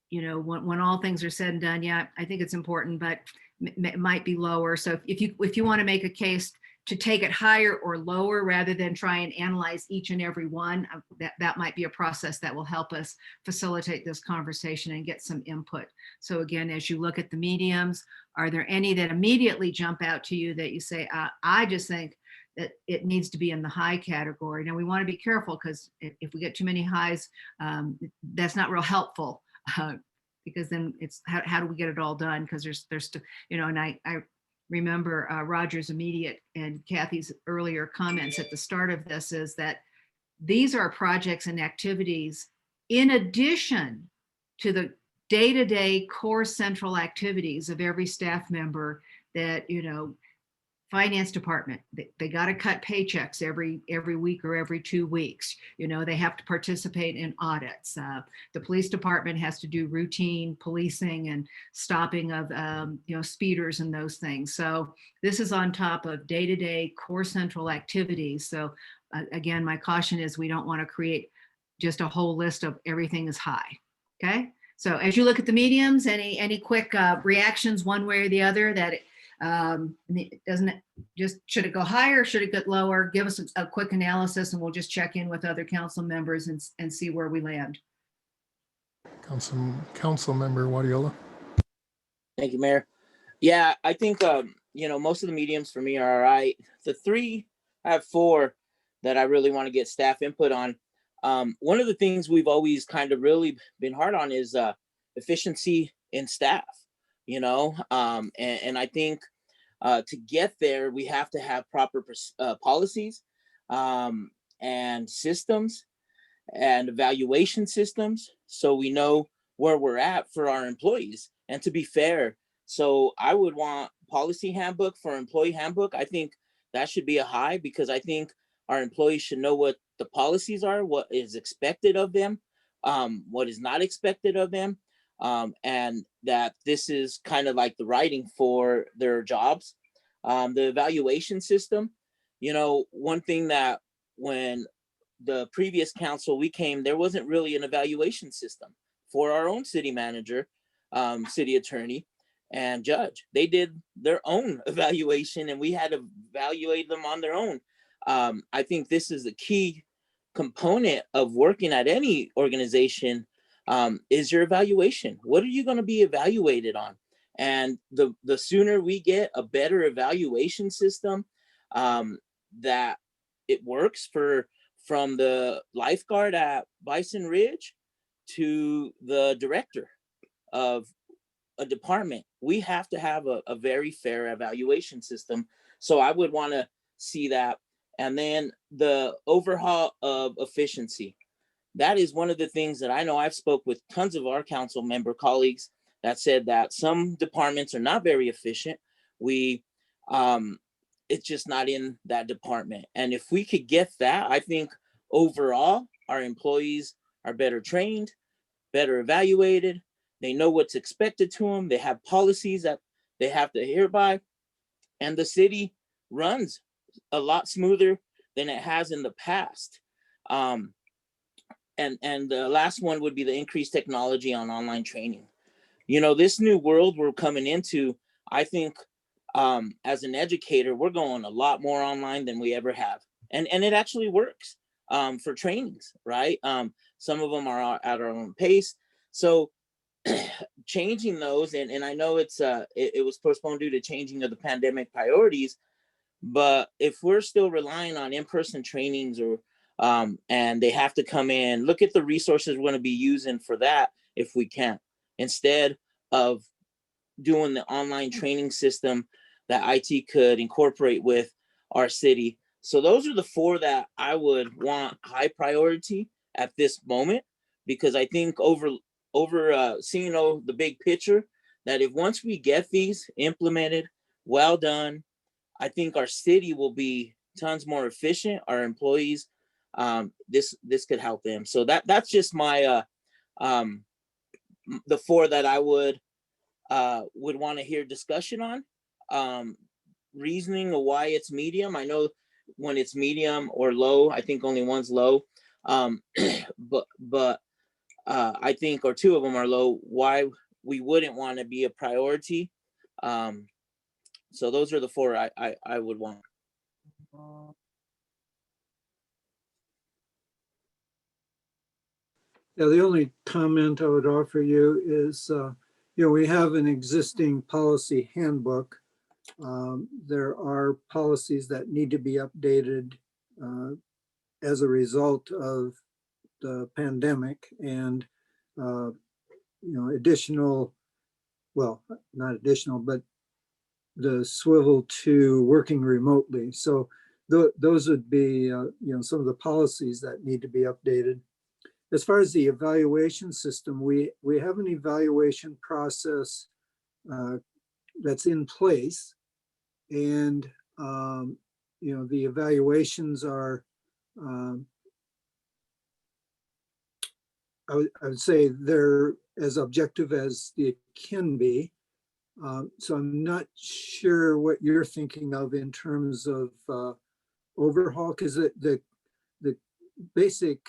you know, when all things are said and done, yeah, I think it's important, but it might be lower. So if you want to make a case to take it higher or lower, rather than try and analyze each and every one, that might be a process that will help us facilitate this conversation and get some input. So again, as you look at the mediums, are there any that immediately jump out to you that you say, I just think that it needs to be in the high category? Now we want to be careful, because if we get too many highs, that's not real helpful, because then it's how do we get it all done? Because there's you know, and I remember Roger's immediate and Kathy's earlier comments at the start of this, is that these are projects and activities in addition to the day-to-day core central activities of every staff member that, you know, finance department, they got to cut paychecks every week or every 2 weeks. You know, they have to participate in audits. The police department has to do routine policing and stopping of, you know, speeders and those things. So this is on top of day-to-day core central activities. So again, my caution is we don't want to create just a whole list of everything is high. Okay. So as you look at the mediums, any quick reactions one way or the other, that doesn't it just, should it go higher? Should it get lower? Give us a quick analysis and we'll just check in with other council members and see where we land. Council Member Wadiola. Thank you, Mayor. Yeah, I think, you know, most of the mediums for me are all right. I have 4 that I really want to get staff input on. One of the things we've always kind of really been hard on is efficiency in staff, you know, and I think to get there, we have to have proper policies and systems and evaluation systems, so we know where we're at for our employees and to be fair. So I would want policy handbook for employee handbook. I think that should be a high, because I think our employees should know what the policies are, what is expected of them, what is not expected of them, and that this is kind of like the writing for their jobs. The evaluation system, you know, one thing that when the previous council we came, there wasn't really an evaluation system for our own city manager, city attorney, and judge. They did their own evaluation and we had to evaluate them on their own. I think this is a key component of working at any organization, is your evaluation. What are you going to be evaluated on? And the sooner we get a better evaluation system that it works from the lifeguard at Bison Ridge to the director of a department, we have to have a very fair evaluation system. So I would want to see that. And then the overhaul of efficiency. That is one of the things that I know I've spoke with tons of our council member colleagues that said that some departments are not very efficient. It's just not in that department. And if we could get that, I think overall our employees are better trained, better evaluated. They know what's expected to them. They have policies that they have to adhere by. And the city runs a lot smoother than it has in the past. And the last one would be the increased technology on online training. You know, this new world we're coming into, I think as an educator, we're going a lot more online than we ever have. And it actually works for trainings, right? Some of them are at our own pace. So changing those, and I know it was postponed due to changing of the pandemic priorities, but if we're still relying on in-person trainings or and they have to come in, look at the resources we're going to be using for that if we can, instead of doing the online training system that IT could incorporate with our city. So those are the 4 that I would want high priority at this moment, because I think over seeing the big picture, that if once we get these implemented, well done, I think our city will be tons more efficient. Our employees, this could help them. So that's just my the 4 that I would want to hear discussion on. Reasoning of why it's medium. I know when it's medium or low, I think only one's low. But I think, or 2 of them are low, why we wouldn't want to be a priority. So those are the 4 I would want. Yeah, the only comment I would offer you is, we have an existing policy handbook. There are policies that need to be updated as a result of the pandemic, and additional, well, not additional, but the swivel to working remotely. So those would be some of the policies that need to be updated. As far as the evaluation system, we have an evaluation process that's in place, and the evaluations are, I would say they're as objective as they can be. So I'm not sure what you're thinking of in terms of overhaul, because the basic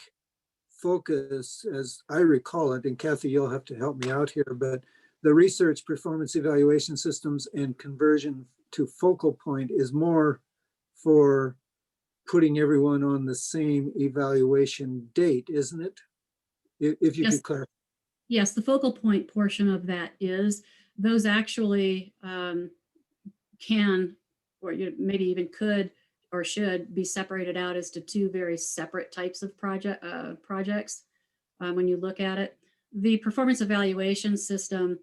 focus, as I recall it, and Kathy, you'll have to help me out here, but the research performance evaluation systems and conversion to focal point is more for putting everyone on the same evaluation date, isn't it? If you Yes. could clarify. Yes, the focal point portion of that is, those actually can, or maybe even could or should be separated out as to 2 very separate types of projects. When you look at it, the performance evaluation system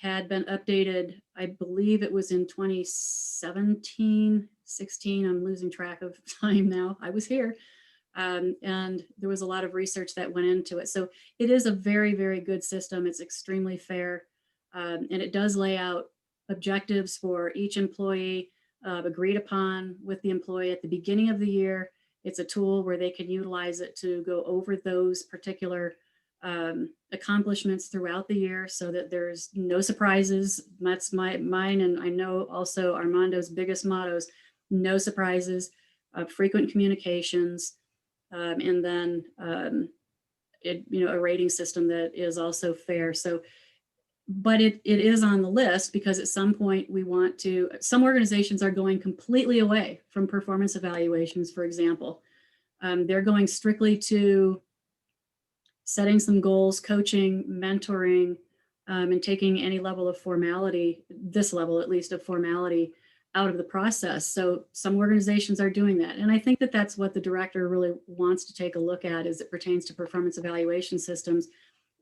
had been updated, I believe it was in 2017, 16. I'm losing track of time now. I was here. And there was a lot of research that went into it. So it is a very, very good system. It's extremely fair. And it does lay out objectives for each employee, agreed upon with the employee at the beginning of the year. It's a tool where they can utilize it to go over those particular accomplishments throughout the year, so that there's no surprises. That's mine, and I know also Armando's biggest mottos: no surprises, frequent communications, and then a rating system that is also fair. So, but it is on the list, because at some point we want to, some organizations are going completely away from performance evaluations, for example. They're going strictly to setting some goals, coaching, mentoring, and taking any level of formality, this level at least of formality, out of the process. So some organizations are doing that. And I think that that's what the director really wants to take a look at as it pertains to performance evaluation systems.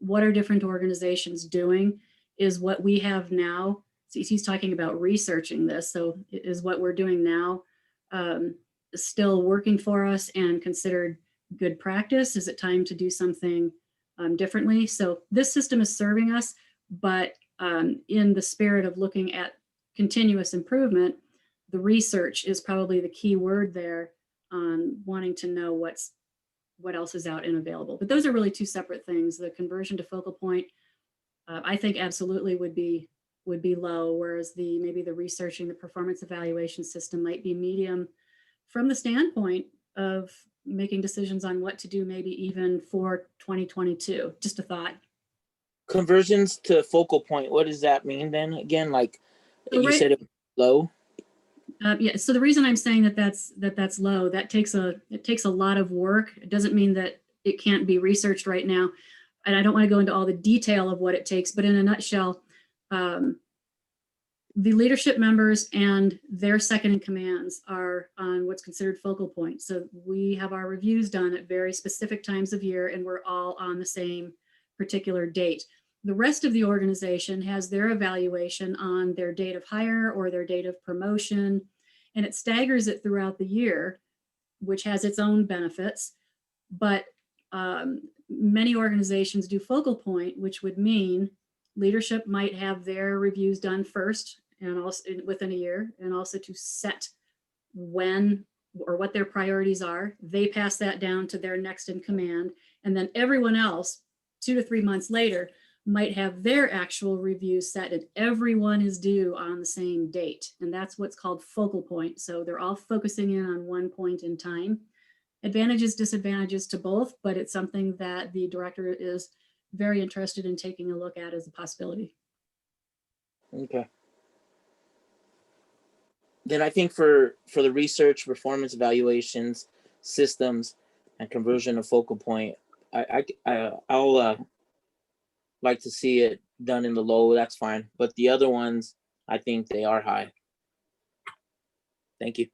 What are different organizations doing? Is what we have now, so he's talking about researching this, so is what we're doing now still working for us and considered good practice? Is it time to do something differently? So this system is serving us, but in the spirit of looking at continuous improvement, the research is probably the key word there on wanting to know what else is out and available. But those are really 2 separate things. The conversion to focal point, I think absolutely would be low, whereas maybe the researching the performance evaluation system might be medium, from the standpoint of making decisions on what to do, maybe even for 2022. Just a thought. Conversions to focal point, what does that mean then? Again, like you said, it was low. Yeah. So the reason I'm saying that's low, it takes a lot of work. It doesn't mean that it can't be researched right now. and I don't want to go into all the detail of what it takes, but in a nutshell, the leadership members and their second in commands are on what's considered focal points. So we have our reviews done at very specific times of year, and we're all on the same particular date. The rest of the organization has their evaluation on their date of hire or their date of promotion, and it staggers it throughout the year, which has its own benefits. But many organizations do focal point, which would mean leadership might have their reviews done first and also within a year, and also to set when or what their priorities are. They pass that down to their next in command, and then everyone else 2 to 3 months later might have their actual reviews set, and everyone is due on the same date. And that's what's called focal point. So they're all focusing in on one point in time. Advantages, disadvantages to both, but it's something that the director is very interested in taking a look at as a possibility. Okay. Then I think for the research, performance evaluations, systems, and conversion of focal point, I'll like to see it done in the low. That's fine. But the other ones, I think they are high. Thank you.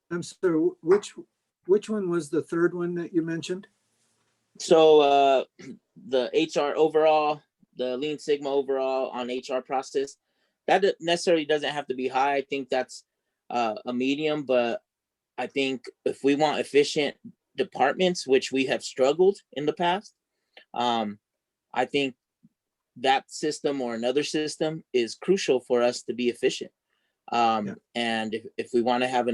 I'm sorry, which one was the third one that you mentioned? So the HR overall, the Lean Sigma overall on HR process, that necessarily doesn't have to be high. I think that's a medium, but I think if we want efficient departments, which we have struggled in the past, I think that system or another system is crucial for us to be efficient. And if we want to have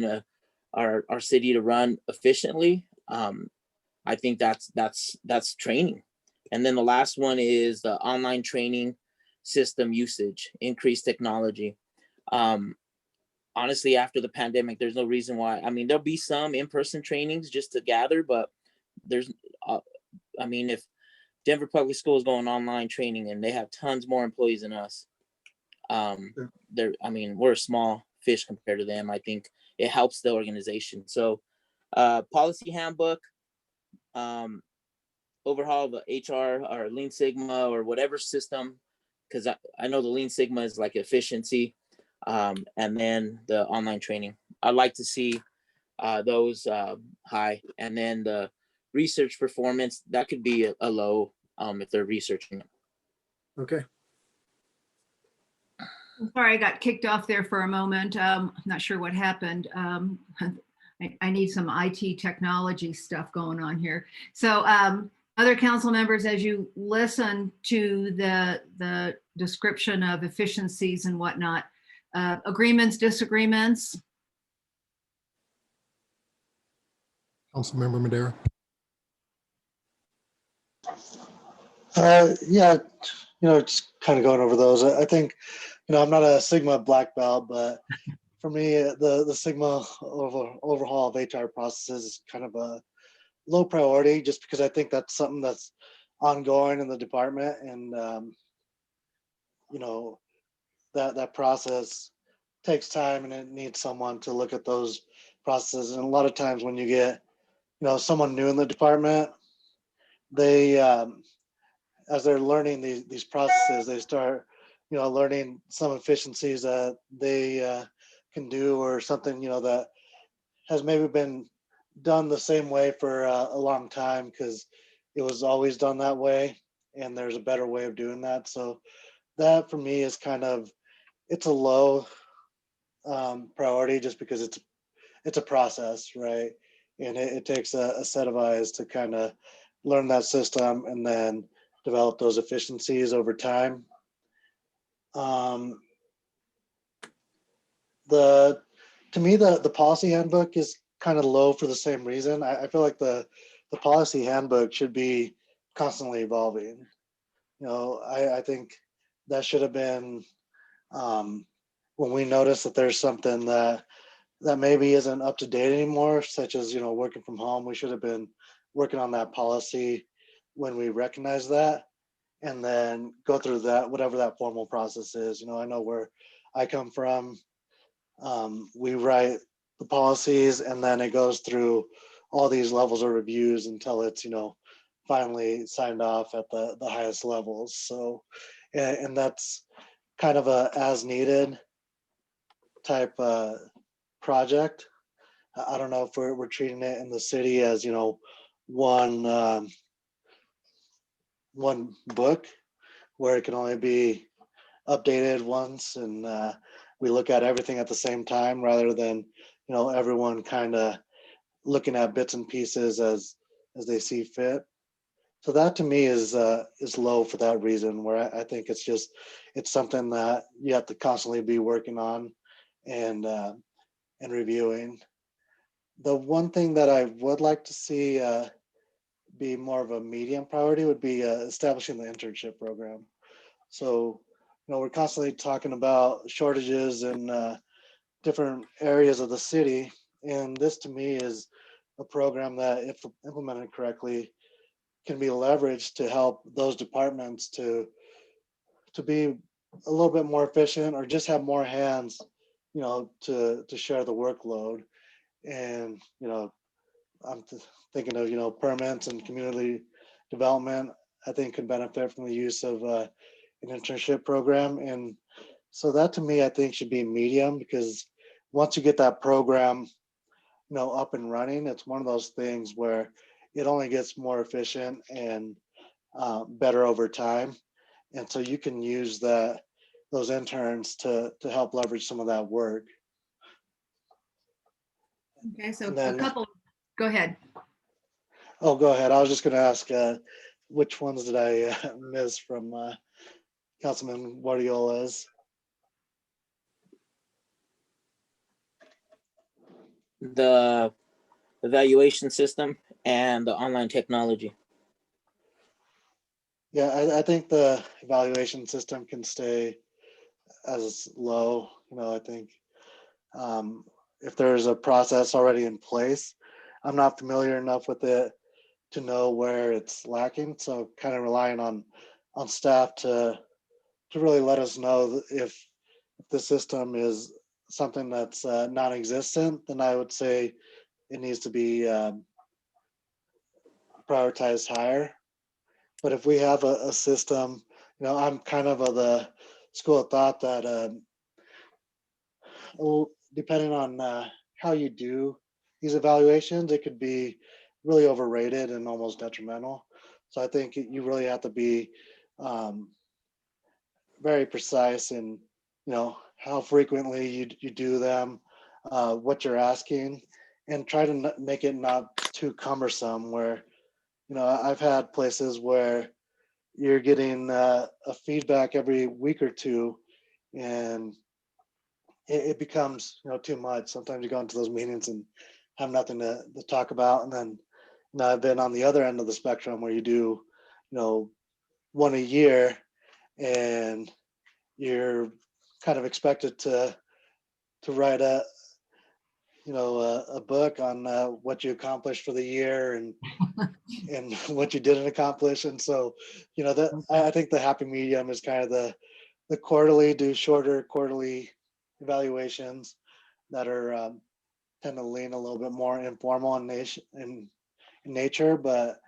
our city to run efficiently, I think that's training. And then the last one is the online training system usage, increased technology. Honestly, after the pandemic, there's no reason why. I mean, there'll be some in-person trainings just to gather, but there's, I mean, if Denver Public Schools is going online training and they have tons more employees than us, I mean, we're a small fish compared to them. I think it helps the organization. So policy handbook, overhaul of HR or Lean Sigma or whatever system, because I know the Lean Sigma is like efficiency, and then the online training. I'd like to see those high, and then the research performance, that could be a low if they're researching it. Okay. I'm sorry, I got kicked off there for a moment. I'm not sure what happened. I need some IT technology stuff going on here. So other council members, as you listen to the description of efficiencies and whatnot, agreements, disagreements? Councilmember Madera. Yeah, just kind of going over those. I think, I'm not a Sigma black belt, but for me, the Sigma overhaul of HR processes is kind of a low priority, just because I think that's something that's ongoing in the department, and that process takes time, and it needs someone to look at those processes. And a lot of times when you get someone new in the department, they as they're learning these processes, they start learning some efficiencies that they can do, or something that has maybe been done the same way for a long time because it was always done that way, and there's a better way of doing that. So that for me is it's a low priority, just because it's a process, right? And it takes a set of eyes to kind of learn that system and then develop those efficiencies over time. To me, the policy handbook is kind of low for the same reason. I feel like the policy handbook should be constantly evolving. I think that should have been when we notice that there's something that maybe isn't up to date anymore, such as working from home. We should have been working on that policy when we recognize that, and then go through that, whatever that formal process is. I know where I come from, we write the policies, and then it goes through all these levels of reviews until it's finally signed off at the highest levels. So, and that's kind of a as needed type project. I don't know if we're treating it in the city as, one one book where it can only be updated once, and we look at everything at the same time rather than everyone kind of looking at bits and pieces as they see fit. So that to me is low for that reason, where I think it's something that you have to constantly be working on and reviewing. The one thing that I would like to see be more of a medium priority would be establishing the internship program. So, we're constantly talking about shortages in different areas of the city, and this to me is a program that, if implemented correctly, can be leveraged to help those departments to be a little bit more efficient, or just have more hands, to share the workload. And I'm thinking of permits and community development. I think could benefit from the use of an internship program, and so that to me I think should be medium, because once you get that program up and running, it's one of those things where it only gets more efficient and better over time. And so you can use those interns to help leverage some of that work. Okay, so And then- go ahead. Oh, go ahead. I was just going to ask which ones did I miss from Councilman Guardiola's? The evaluation system and the online technology. Yeah, I think the evaluation system can stay as low. I think if there's a process already in place, I'm not familiar enough with it to know where it's lacking. So kind of relying on staff to really let us know if the system is something that's non-existent, then I would say it needs to be prioritized higher. But if we have a system, I'm kind of the school of thought that depending on how you do these evaluations, it could be really overrated and almost detrimental. So I think you really have to be very precise in, how frequently you do them, what you're asking, and try to make it not too cumbersome, where, I've had places where you're getting a feedback every week or two, and it becomes, too much. Sometimes you go into those meetings and have nothing to talk about. And then, I've been on the other end of the spectrum where you do, one a year, and you're kind of expected to write a book on what you accomplished for the year and what you didn't accomplish. And so, that I think the happy medium is kind of the quarterly, do shorter quarterly evaluations that are tend to lean a little bit more informal in nature, but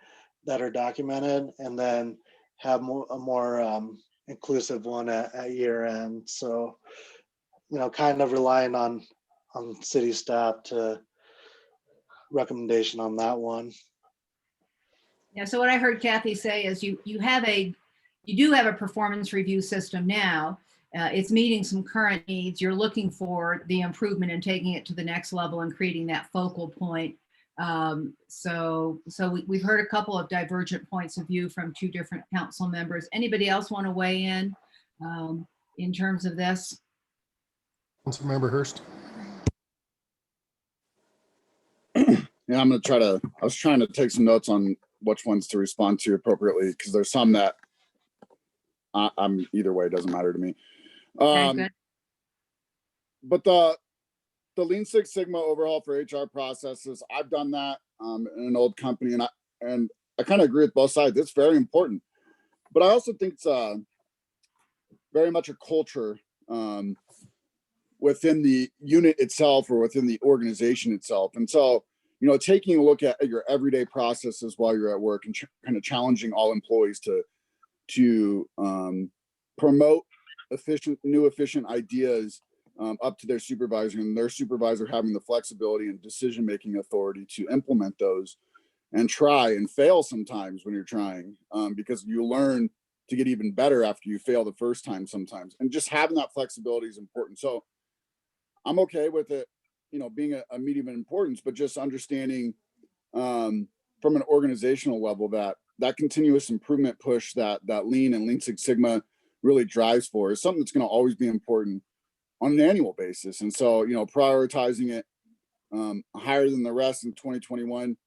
that are documented, and then have a more inclusive one at year end. So, kind of relying on city staff to recommendation on that one. Yeah, so what I heard Kathy say is you do have a performance review system now. It's meeting some current needs. You're looking for the improvement and taking it to the next level and creating that focal point. So we've heard a couple of divergent points of view from two different council members. Anybody else want to weigh in terms of this? Councilmember Hurst. Yeah, I was trying to take some notes on which ones to respond to appropriately, because there's some that I'm either way, it doesn't matter to me. Okay, good. But the Lean Six Sigma overhaul for HR processes, I've done that in an old company, and I kind of agree with both sides. It's very important, but I also think it's very much a culture within the unit itself or within the organization itself. And so, taking a look at your everyday processes while you're at work and kind of challenging all employees to promote new efficient ideas up to their supervisor, and their supervisor having the flexibility and decision-making authority to implement those, and try and fail sometimes when you're trying, because you learn to get even better after you fail the first time sometimes. And just having that flexibility is important. So I'm okay with it, being a medium in importance, but just understanding from an organizational level that continuous improvement push that lean and Lean Six Sigma really drives for is something that's going to always be important on an annual basis. And so, prioritizing it higher than the rest in 2021,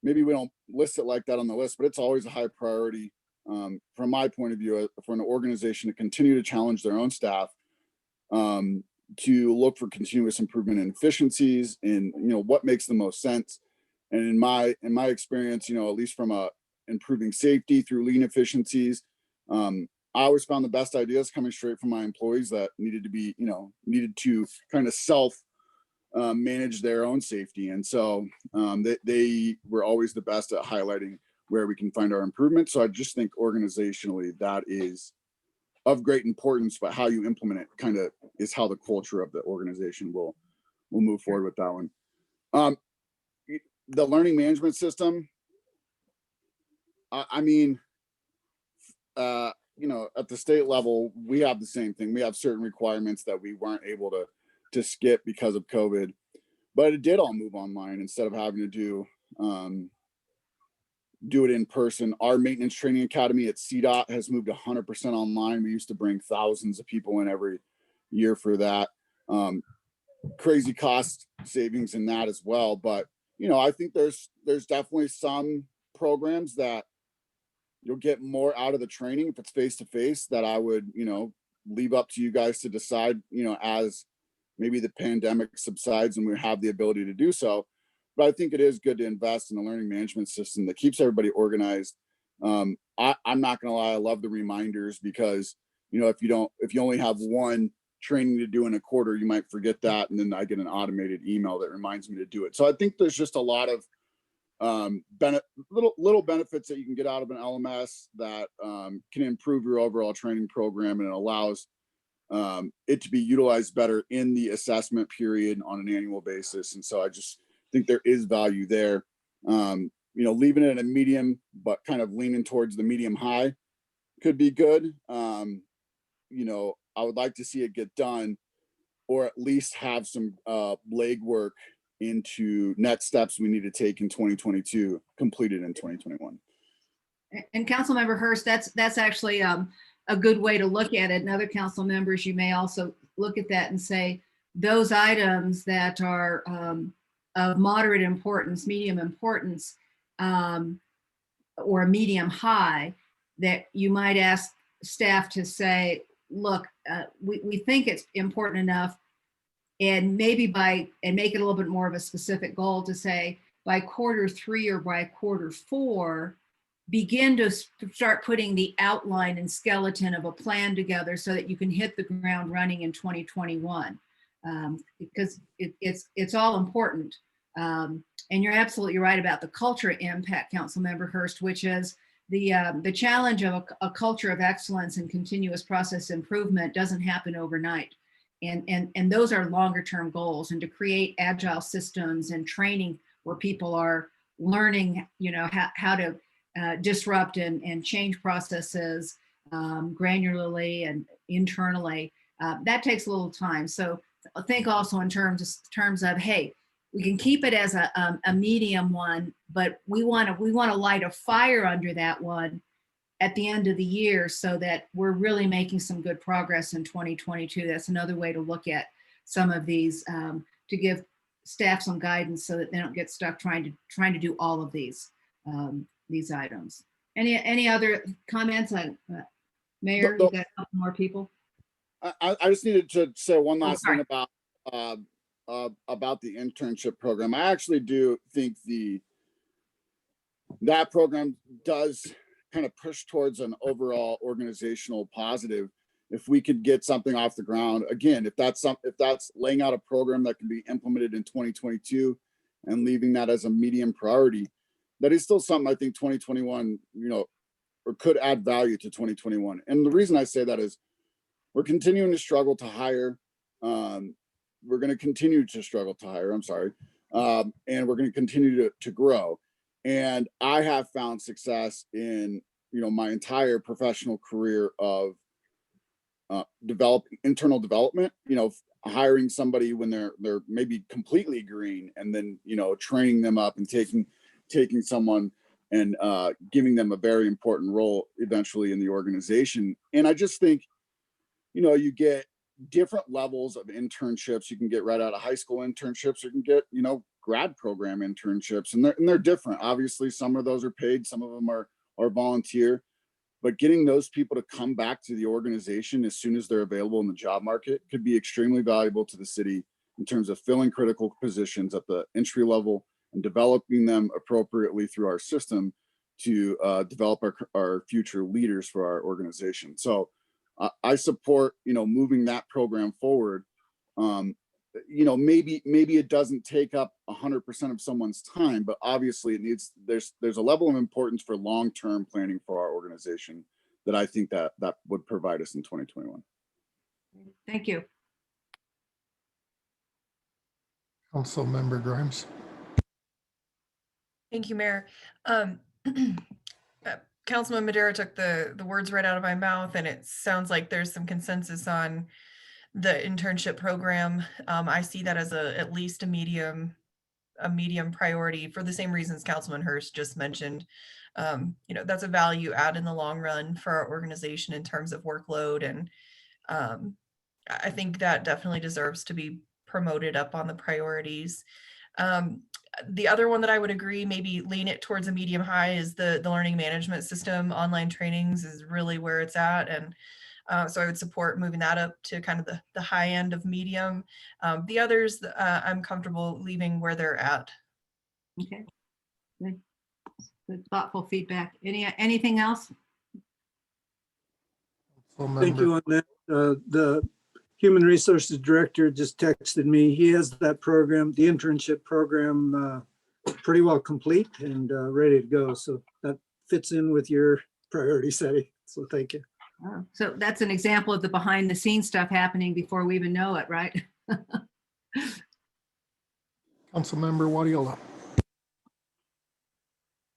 maybe we don't list it like that on the list, but it's always a high priority from my point of view for an organization to continue to challenge their own staff, to look for continuous improvement in efficiencies in, what makes the most sense. And in my experience, at least from improving safety through lean efficiencies, I always found the best ideas coming straight from my employees that needed to kind of self manage their own safety. And so they were always the best at highlighting where we can find our improvements. So I just think organizationally that is of great importance, but how you implement it kind of is how the culture of the organization will move forward with that one. The learning management system, at the state level, we have the same thing. We have certain requirements that we weren't able to skip because of COVID, but it did all move online instead of having to do it in person. Our maintenance training academy at CDOT has moved 100% online. We used to bring thousands of people in every year for that. Crazy cost savings in that as well. But, I think there's definitely some programs that you'll get more out of the training if it's face-to-face that I would, leave up to you guys to decide, as maybe the pandemic subsides and we have the ability to do so. But I think it is good to invest in a learning management system that keeps everybody organized. I'm not gonna lie, I love the reminders because, if you only have one training to do in a quarter, you might forget that. And then I get an automated email that reminds me to do it. So I think there's just a lot of little benefits that you can get out of an LMS that can improve your overall training program, and it allows it to be utilized better in the assessment period on an annual basis. And so I just think there is value there. Leaving it at a medium, but kind of leaning towards the medium high could be good. I would like to see it get done, or at least have some legwork into next steps we need to take in 2022, completed in 2021. And Councilmember Hurst, that's actually a good way to look at it. And other council members, you may also look at that and say, those items that are of moderate importance, medium importance, or medium high, that you might ask staff to say, look, we think it's important enough, and maybe make it a little bit more of a specific goal to say by Q3 or by Q4, begin to start putting the outline and skeleton of a plan together so that you can hit the ground running in 2021, because it's all important. And you're absolutely right about the culture impact, Councilmember Hurst, which is the challenge of a culture of excellence and continuous process improvement doesn't happen overnight. And those are longer term goals, and to create agile systems and training where people are learning, how to disrupt and change processes granularly and internally, that takes a little time. So think also in terms of, hey, we can keep it as a medium one, but we want to light a fire under that one at the end of the year so that we're really making some good progress in 2022. That's another way to look at some of these, to give staff some guidance so that they don't get stuck trying to do all of these items. Any other comments on Mayor? You got a couple more people. I just needed to say one last thing about the internship program. I actually do think that program does kind of push towards an overall organizational positive. If we could get something off the ground, again, if that's laying out a program that can be implemented in 2022 and leaving that as a medium priority, that is still something I think 2021, or could add value to 2021. And the reason I say that is we're continuing to struggle to hire. We're going to continue to struggle to hire. I'm sorry. And we're going to continue to grow. And I have found success in, my entire professional career of internal development, hiring somebody when they're maybe completely green, and then, training them up and taking someone and giving them a very important role eventually in the organization. And I just think, you get different levels of internships. You can get right out of high school internships, you can get, grad program internships, and they're different. Obviously, some of those are paid, some of them are volunteer, but getting those people to come back to the organization as soon as they're available in the job market could be extremely valuable to the city in terms of filling critical positions at the entry level and developing them appropriately through our system to develop our future leaders for our organization. So I support, moving that program forward. Maybe it doesn't take up 100% of someone's time, but obviously there's a level of importance for long-term planning for our organization that I think that would provide us in 2021. Thank you. Councilmember Grimes. Thank you, Mayor. Councilman Madera took the words right out of my mouth, and it sounds like there's some consensus on the internship program. I see that as at least a medium priority for the same reasons Councilman Hurst just mentioned. That's a value add in the long run for our organization in terms of workload, and I think that definitely deserves to be promoted up on the priorities. The other one that I would agree, maybe lean it towards a medium high, is the learning management system. Online trainings is really where it's at. And so I would support moving that up to kind of the high end of medium. The others, I'm comfortable leaving where they're at. Okay. Good thoughtful feedback. Anything else? Thank you on that. The Human Resources Director just texted me. He has that program, the internship program, pretty well complete and ready to go. So that fits in with your priority setting. So thank you. Oh, so that's an example of the behind the scenes stuff happening before we even know it, right? Councilmember Wadiola.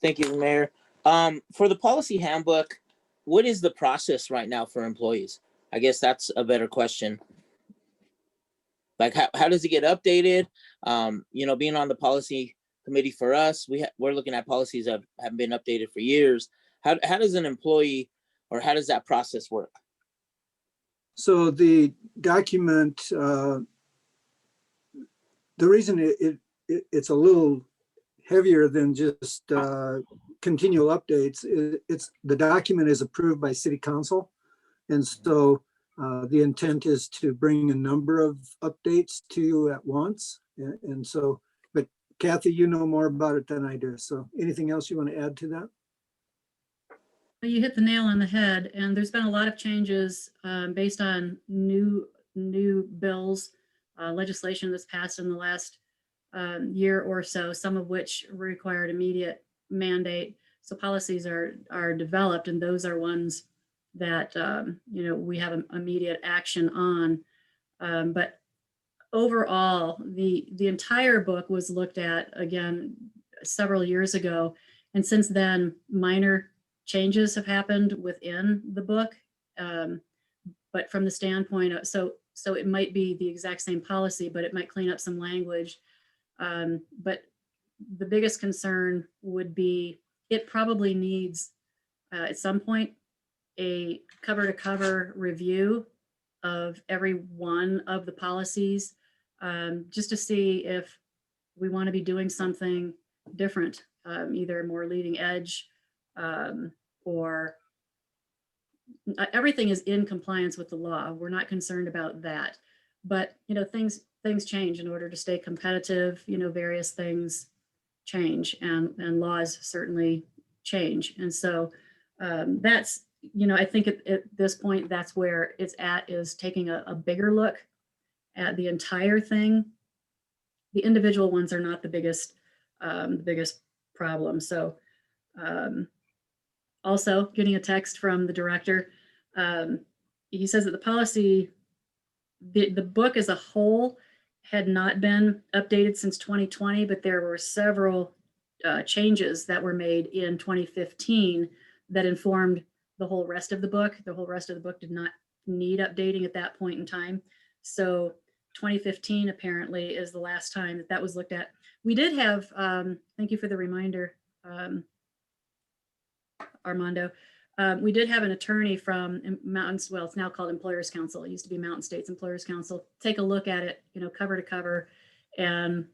Thank you, Mayor. For the policy handbook, what is the process right now for employees? I guess that's a better question. Like, how does it get updated? Being on the policy committee for us, we're looking at policies that haven't been updated for years. How does an employee, or how does that process work? So the document, the reason it's a little heavier than just continual updates, the document is approved by City Council. And so the intent is to bring a number of updates to you at once. And so, but Kathy, you know more about it than I do. So anything else you want to add to that? Well, you hit the nail on the head, and there's been a lot of changes based on new bills, legislation that's passed in the last year or so, some of which required immediate mandate. So policies are developed, and those are ones that we have immediate action on. But overall, the entire book was looked at again several years ago, and since then, minor changes have happened within the book. But from the standpoint of, so it might be the exact same policy, but it might clean up some language. But the biggest concern would be it probably needs at some point a cover to cover review of every one of the policies, just to see if we want to be doing something different, either more leading edge, or everything is in compliance with the law. We're not concerned about that, but things change in order to stay competitive. Various things change, and laws certainly change. And so that's, I think at this point, that's where it's at, is taking a bigger look at the entire thing the individual ones are not the biggest problem. So also getting a text from the director. He says that the policy, the book as a whole had not been updated since 2020, but there were several changes that were made in 2015 that informed the whole rest of the book. The whole rest of the book did not need updating at that point in time. So 2015 apparently is the last time that was looked at. We did have, thank you for the reminder, Armando. We did have an attorney from Mountains, well, it's now called Employers Council. It used to be Mountain States Employers Council. Take a look at it, cover to cover. And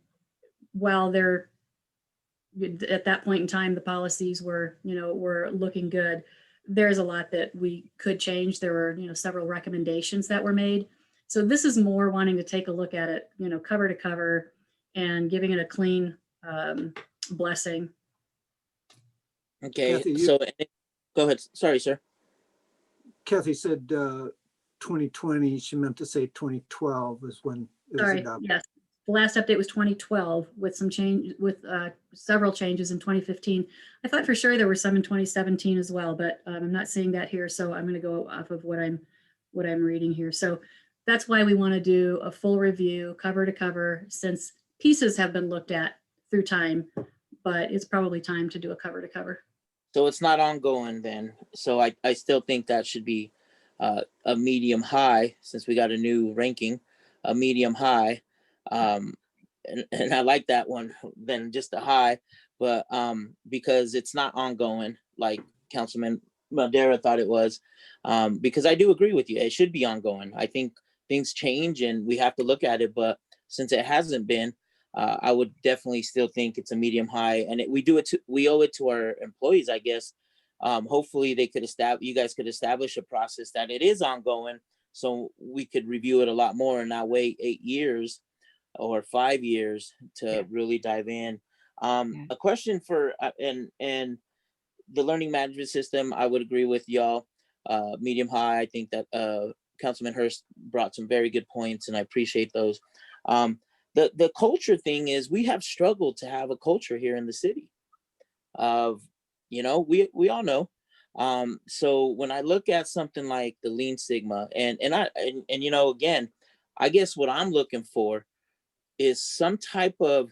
while they're, at that point in time, the policies were looking good, there's a lot that we could change. There were, several recommendations that were made. So this is more wanting to take a look at it, cover to cover and giving it a clean blessing. Okay, Kathy, so go ahead. Sorry, sir. Kathy said 2020. She meant to say 2012 is when it was Sorry, adopted. yes. The last update was 2012 with some change, with several changes in 2015. I thought for sure there were some in 2017 as well, but I'm not seeing that here. So I'm going to go off of what I'm reading here. So that's why we want to do a full review, cover to cover, since pieces have been looked at through time, but it's probably time to do a cover to cover. So it's not ongoing then. So I still think that should be a medium high, since we got a new ranking, a medium high. And I like that one than just a high, but because it's not ongoing like Councilman Madera thought it was, because I do agree with you. It should be ongoing. I think things change and we have to look at it, but since it hasn't been, I would definitely still think it's a medium high, and we owe it to our employees, I guess. Hopefully they could you guys could establish a process that it is ongoing, so we could review it a lot more and not wait 8 years or 5 years to really dive in. A question for and the learning management system, I would agree with y'all. Medium high. I think that Councilman Hurst brought some very good points, and I appreciate those. The culture thing is, we have struggled to have a culture here in the city of, we all know. So when I look at something like the Lean Sigma and again, I guess what I'm looking for is some type of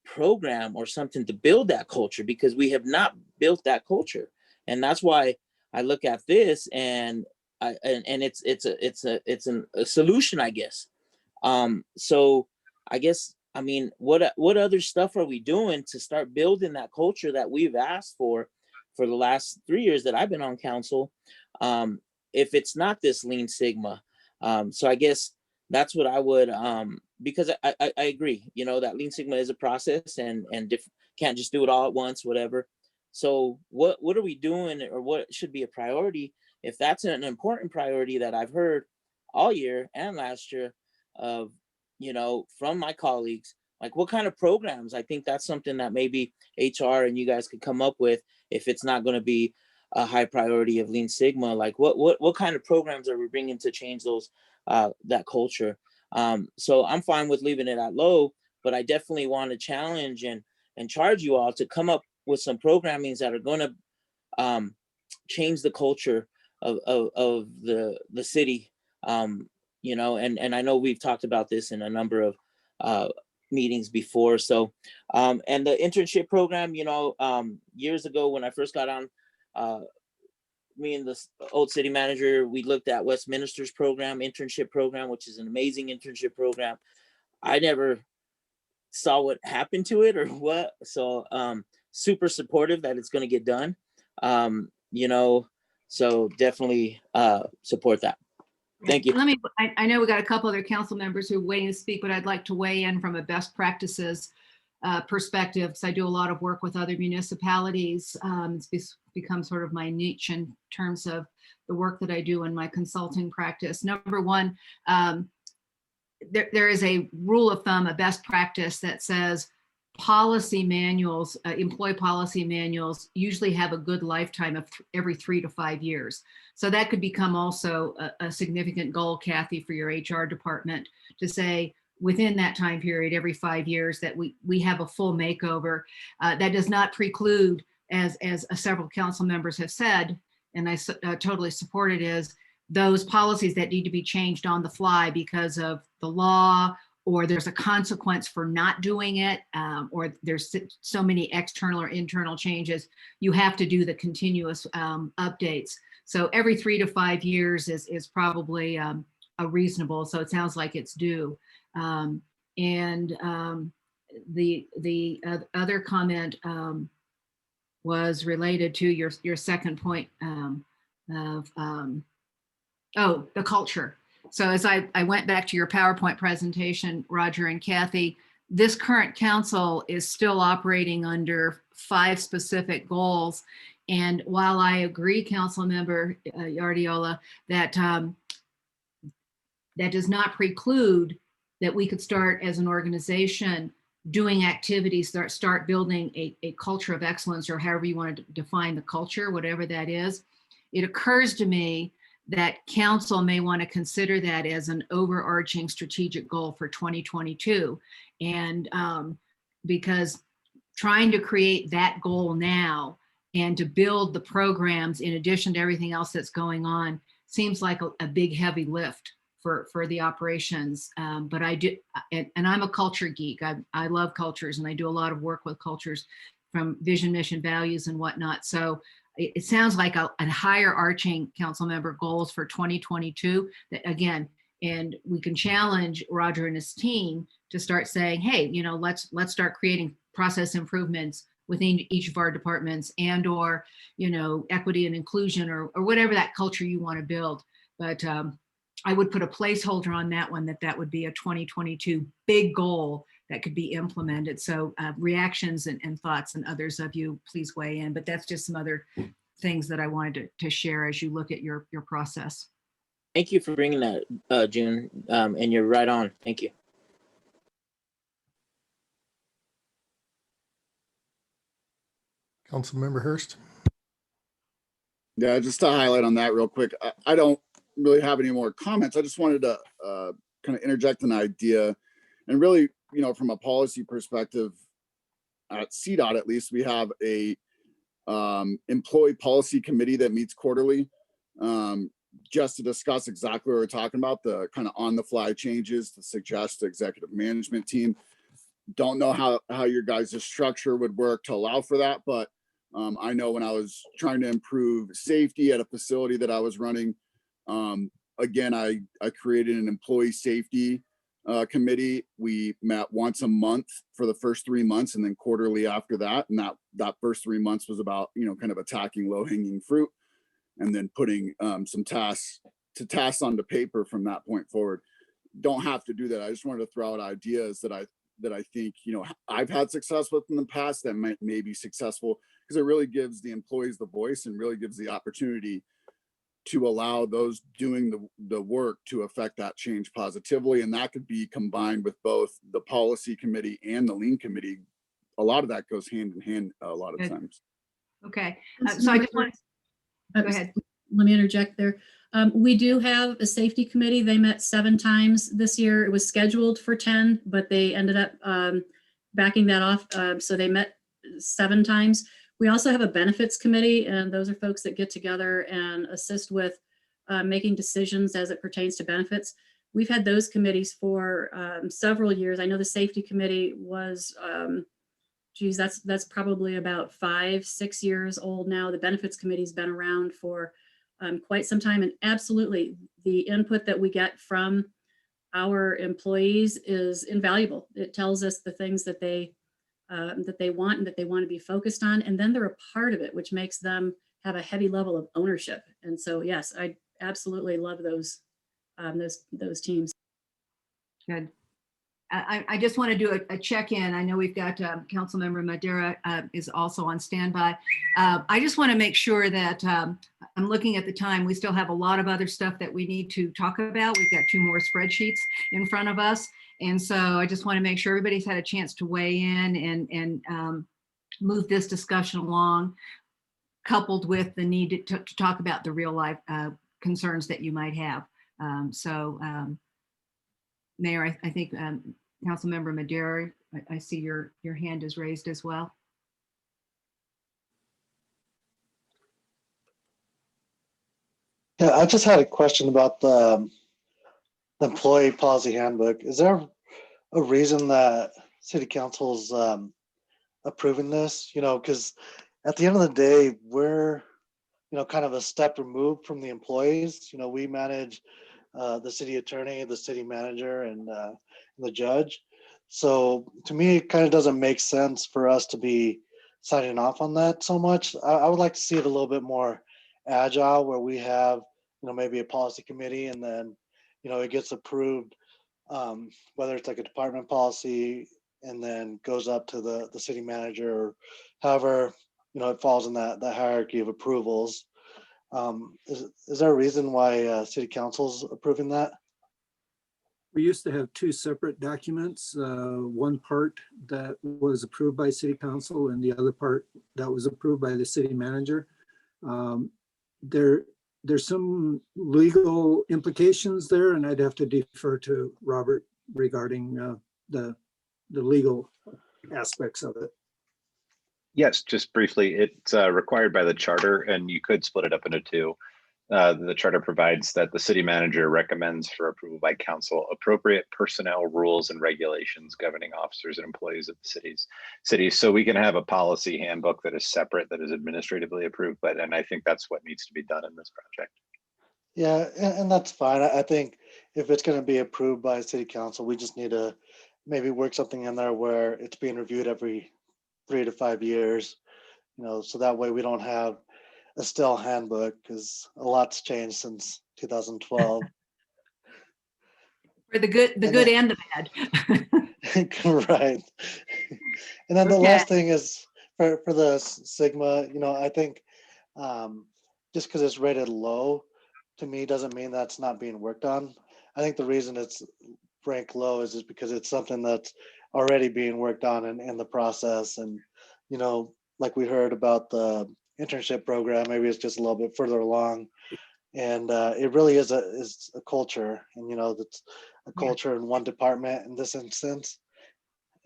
program or something to build that culture, because we have not built that culture. And that's why I look at this and it's a solution, I guess. So I guess, what other stuff are we doing to start building that culture that we've asked for the last 3 years that I've been on council, if it's not this Lean Sigma? So I guess that's what I would, because I agree, that Lean Sigma is a process and can't just do it all at once, whatever. So what are we doing, or what should be a priority, if that's an important priority that I've heard all year and last year of, from my colleagues, like what kind of programs? I think that's something that maybe HR and you guys could come up with, if it's not going to be a high priority of Lean Sigma. Like what kind of programs are we bringing to change those, that culture? So I'm fine with leaving it at low, but I definitely want to challenge and charge you all to come up with some programmings that are going to change the culture of the city. And I know we've talked about this in a number of meetings before. So, and the internship program, years ago when I first got on, me and the old city manager, we looked at Westminster's internship program, which is an amazing internship program. I never saw what happened to it or what. So, super supportive that it's going to get done. So definitely support that. Thank you. I know we got a couple other council members who are waiting to speak, but I'd like to weigh in from a best practices perspective, because I do a lot of work with other municipalities. It's become sort of my niche in terms of the work that I do in my consulting practice. Number one, there is a rule of thumb, a best practice that says policy manuals, employee policy manuals usually have a good lifetime of every 3 to 5 years. So that could become also a significant goal, Kathy, for your HR department, to say, within that time period, every 5 years, that we have a full makeover. That does not preclude, as several council members have said, and I totally support it, is those policies that need to be changed on the fly because of the law, or there's a consequence for not doing it, or there's so many external or internal changes, you have to do the continuous updates. So every 3 to 5 years is probably a reasonable. So it sounds like it's due. The other comment was related to your second point of the culture. So as I went back to your PowerPoint presentation, Roger and Kathy, this current council is still operating under 5 specific goals. And while I agree, Council Member Yardiola, that that does not preclude that we could start as an organization doing activities that start building a culture of excellence, or however you want to define the culture, whatever that is. It occurs to me that council may want to consider that as an overarching strategic goal for 2022. And because trying to create that goal now and to build the programs in addition to everything else that's going on seems like a big heavy lift for the operations. But I do, and I'm a culture geek. I love cultures, and I do a lot of work with cultures, from vision, mission, values, and whatnot. So it sounds like a higher arching council member goals for 2022 that, again, and we can challenge Roger and his team to start saying, hey, let's start creating process improvements within each of our departments, and or equity and inclusion, or whatever that culture you want to build. But I would put a placeholder on that one, that would be a 2022 big goal that could be implemented. So reactions and thoughts, and others of you, please weigh in. But that's just some other things that I wanted to share as you look at your process. Thank you for bringing that, June, and you're right on. Thank you. Councilmember Hurst. Yeah, just to highlight on that real quick, I don't really have any more comments. I just wanted to kind of interject an idea, and really, from a policy perspective, at CDOT at least, we have a employee policy committee that meets quarterly, just to discuss exactly what we're talking about, the kind of on the fly changes to suggest the executive management team. Don't know how your guys' structure would work to allow for that, but I know when I was trying to improve safety at a facility that I was running, again, I created an employee safety committee. We met once a month for the first 3 months, and then quarterly after that. And that first 3 months was about, kind of attacking low hanging fruit, and then putting some tasks onto paper from that point forward. Don't have to do that. I just wanted to throw out ideas that I think, I've had success with in the past that may be successful, because it really gives the employees the voice, and really gives the opportunity to allow those doing the work to affect that change positively. And that could be combined with both the policy committee and the lean committee. A lot of that goes hand in hand a lot of times. Okay, so I just want to go ahead. Let me interject there. We do have a safety committee. They met 7 times this year. It was scheduled for 10, but they ended up backing that off. So they met 7 times. We also have a benefits committee, and those are folks that get together and assist with making decisions as it pertains to benefits. We've had those committees for several years. I know the safety committee was, that's probably about 5-6 years old now. The benefits committee's been around for quite some time, and absolutely the input that we get from our employees is invaluable. It tells us the things that they want and that they want to be focused on, and then they're a part of it, which makes them have a heavy level of ownership. And so, yes, I absolutely love those teams. Good. I just want to do a check-in. I know we've got Councilmember Madera is also on standby. I just want to make sure that I'm looking at the time. We still have a lot of other stuff that we need to talk about. We've got 2 more spreadsheets in front of us. And so I just want to make sure everybody's had a chance to weigh in and move this discussion along, coupled with the need to talk about the real life concerns that you might have. Mayor, I think Councilmember Madera, I see your hand is raised as well. Yeah, I just had a question about the employee policy handbook. Is there a reason that city council's approving this? You know, because at the end of the day, we're, you know, kind of a step removed from the employees. You know, we manage the city attorney, the city manager, and the judge. So to me, it kind of doesn't make sense for us to be signing off on that so much. I would like to see it a little bit more agile, where we have, you know, maybe a policy committee, and then, you know, it gets approved, whether it's like a department policy, and then goes up to the city manager, or however, you know, it falls in that hierarchy of approvals. Is there a reason why city council's approving that? We used to have two separate documents, one part that was approved by city council and the other part that was approved by the city manager. There's some legal implications there, and I'd have to defer to Robert regarding the legal aspects of it. Yes, just briefly, it's required by the charter, and you could split it up into two. The charter provides that the city manager recommends for approval by council appropriate personnel rules and regulations governing officers and employees of the cities. So we can have a policy handbook that is separate, that is administratively approved, and I think that's what needs to be done in this project. Yeah, and that's fine. I think if it's going to be approved by city council, we just need to maybe work something in there where it's being reviewed every 3 to 5 years, you know, so that way we don't have a stale handbook, because a lot's changed since 2012. For the good and the bad. Right. And then the last thing is for the Sigma, you know, I think just because it's rated low, to me, doesn't mean that's not being worked on. I think the reason it's ranked low is just because it's something that's already being worked on in the process. And, you know, like we heard about the internship program, maybe it's just a little bit further along. And it really is a culture, and, you know, that's a culture in one department in this instance.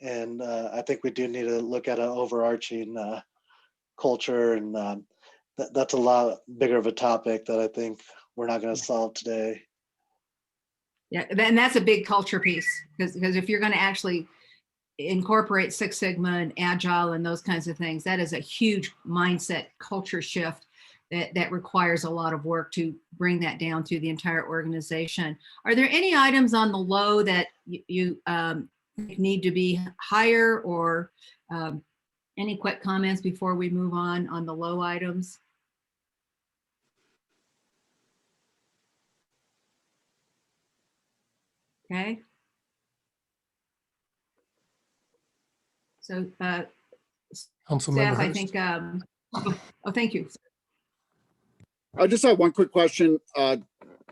And I think we do need to look at an overarching culture, and that's a lot bigger of a topic that I think we're not going to solve today. Yeah, and that's a big culture piece, because if you're going to actually incorporate Six Sigma and Agile and those kinds of things, that is a huge mindset culture shift that requires a lot of work to bring that down through the entire organization. Are there any items on the low that you need to be higher, or any quick comments before we move on the low items? Okay. So Councilmember Steph, I Hurst. think, oh, thank you. I just have one quick question.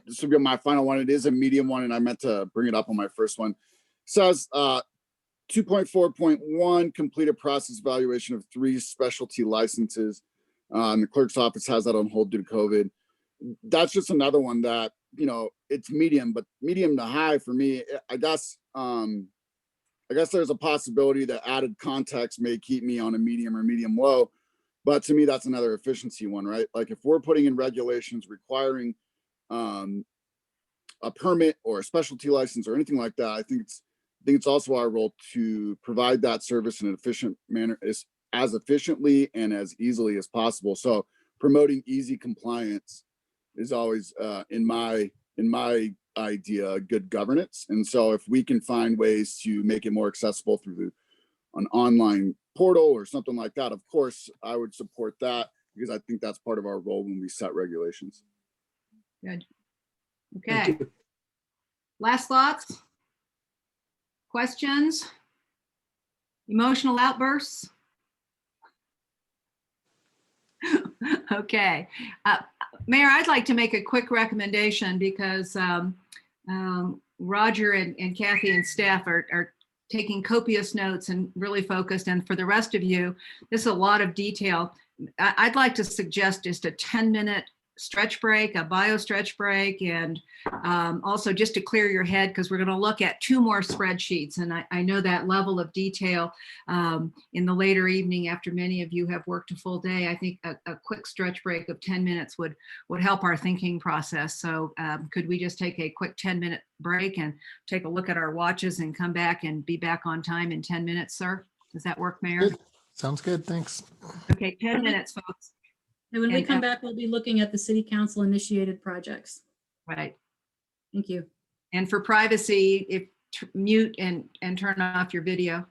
This will be my final one. It is a medium one, and I meant to bring it up on my first one. It says 2.4.1 completed process evaluation of 3 specialty licenses. And the clerk's office has that on hold due to COVID. That's just another one that, you know, it's medium, but medium to high for me, I guess there's a possibility that added context may keep me on a medium or medium low. But to me, that's another efficiency one, right? Like if we're putting in regulations requiring a permit or a specialty license or anything like that, I think it's also our role to provide that service in an efficient manner, as efficiently and as easily as possible. So promoting easy compliance is always in my idea good governance. And so if we can find ways to make it more accessible through an online portal or something like that, of course I would support that, because I think that's part of our role when we set regulations. Good. Okay. Last thoughts? Questions? Emotional outbursts? Okay. Mayor, I'd like to make a quick recommendation, because Roger and Kathy and staff are taking copious notes and really focused. And for the rest of you, this is a lot of detail. I'd like to suggest just a 10-minute stretch break, a bio stretch break, and also just to clear your head, because we're going to look at 2 more spreadsheets. And I know that level of detail in the later evening, after many of you have worked a full day, I think a quick stretch break of 10 minutes would help our thinking process. So could we just take a quick 10-minute break and take a look at our watches and come back and be back on time in 10 minutes, sir? Does that work, Mayor? Good. Sounds good. Thanks. Okay, 10 minutes, folks. And when we And, come back, we'll be looking at the city council initiated projects. Right. Thank you. And for privacy, mute and turn off your video.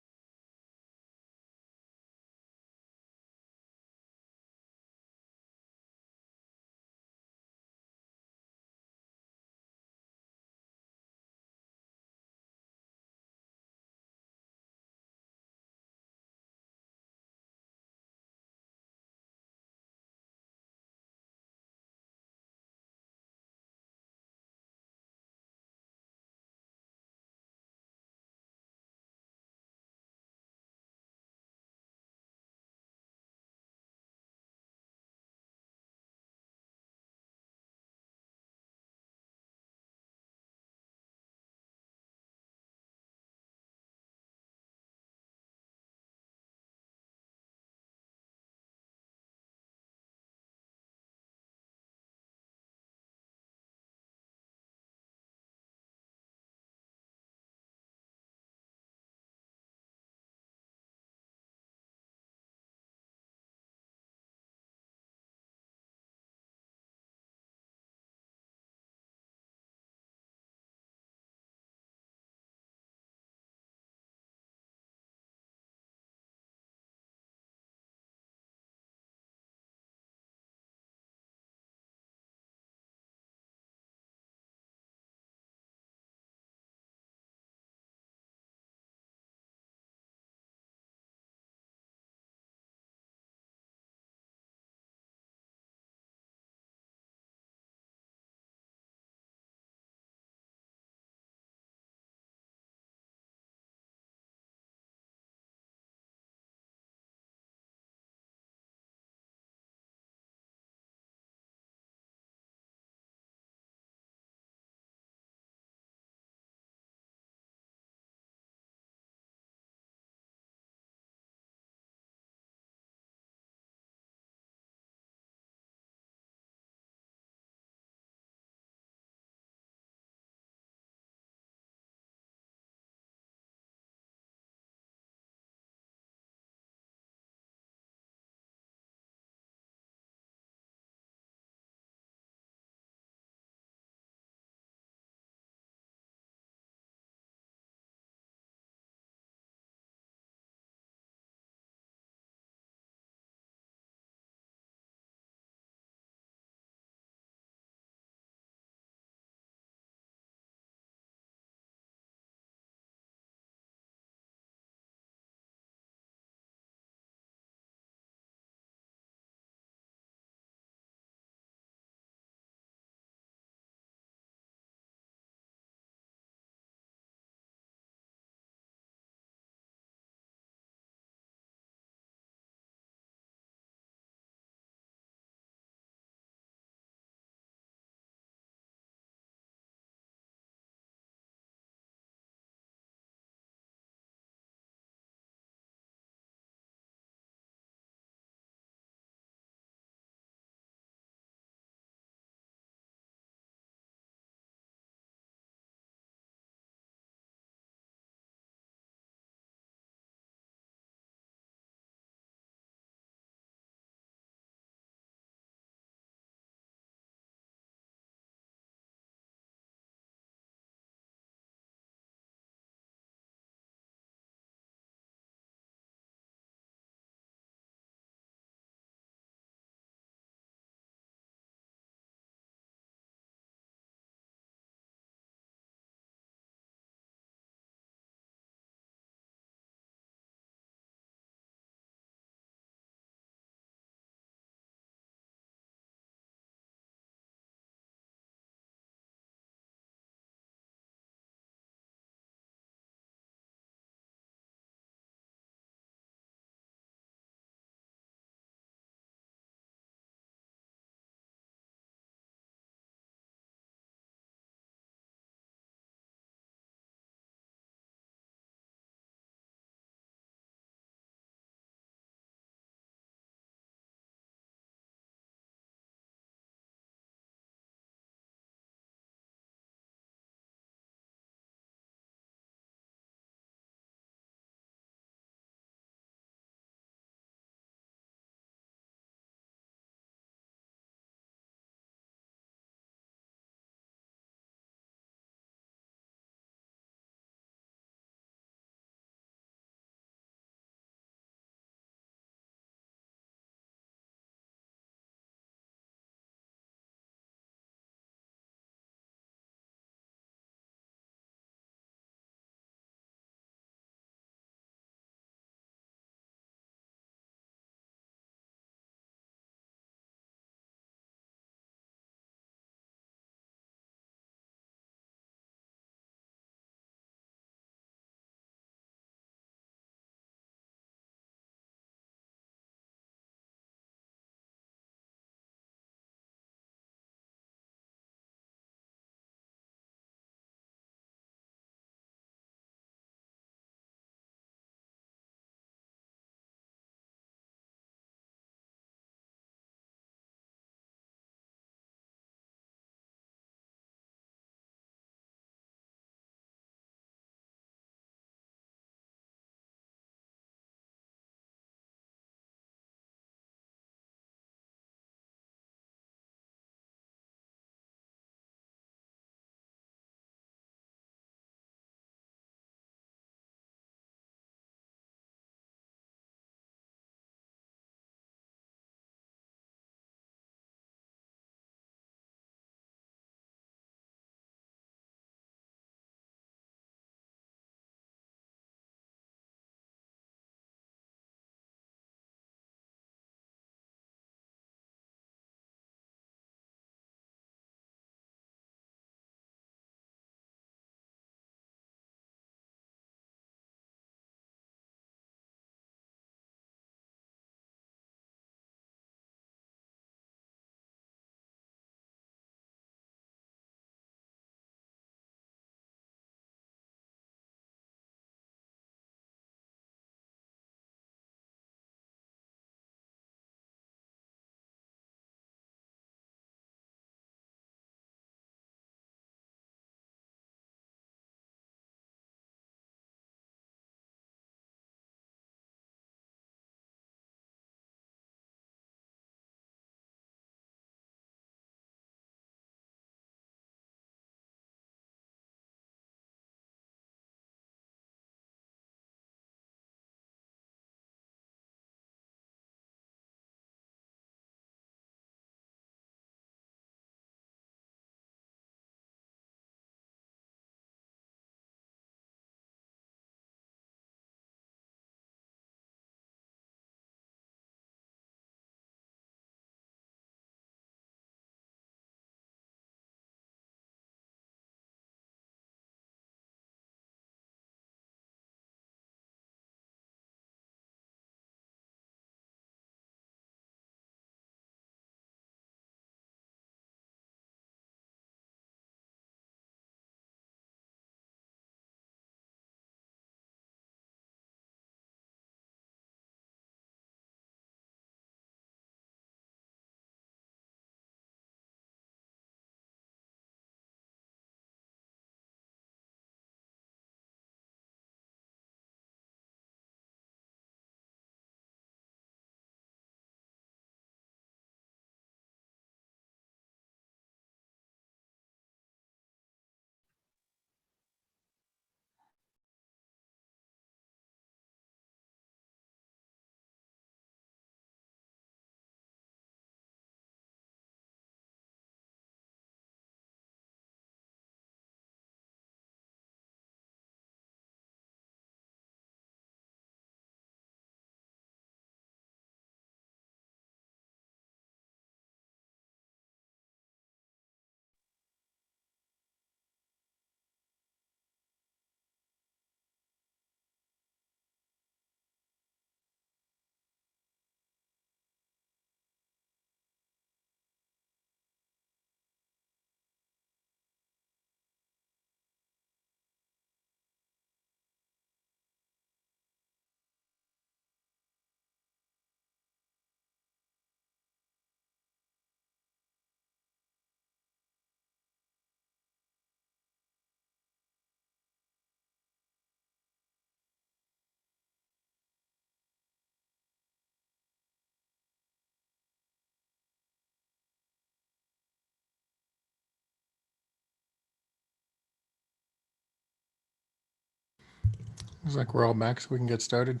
Looks like we're all back, so we can get started.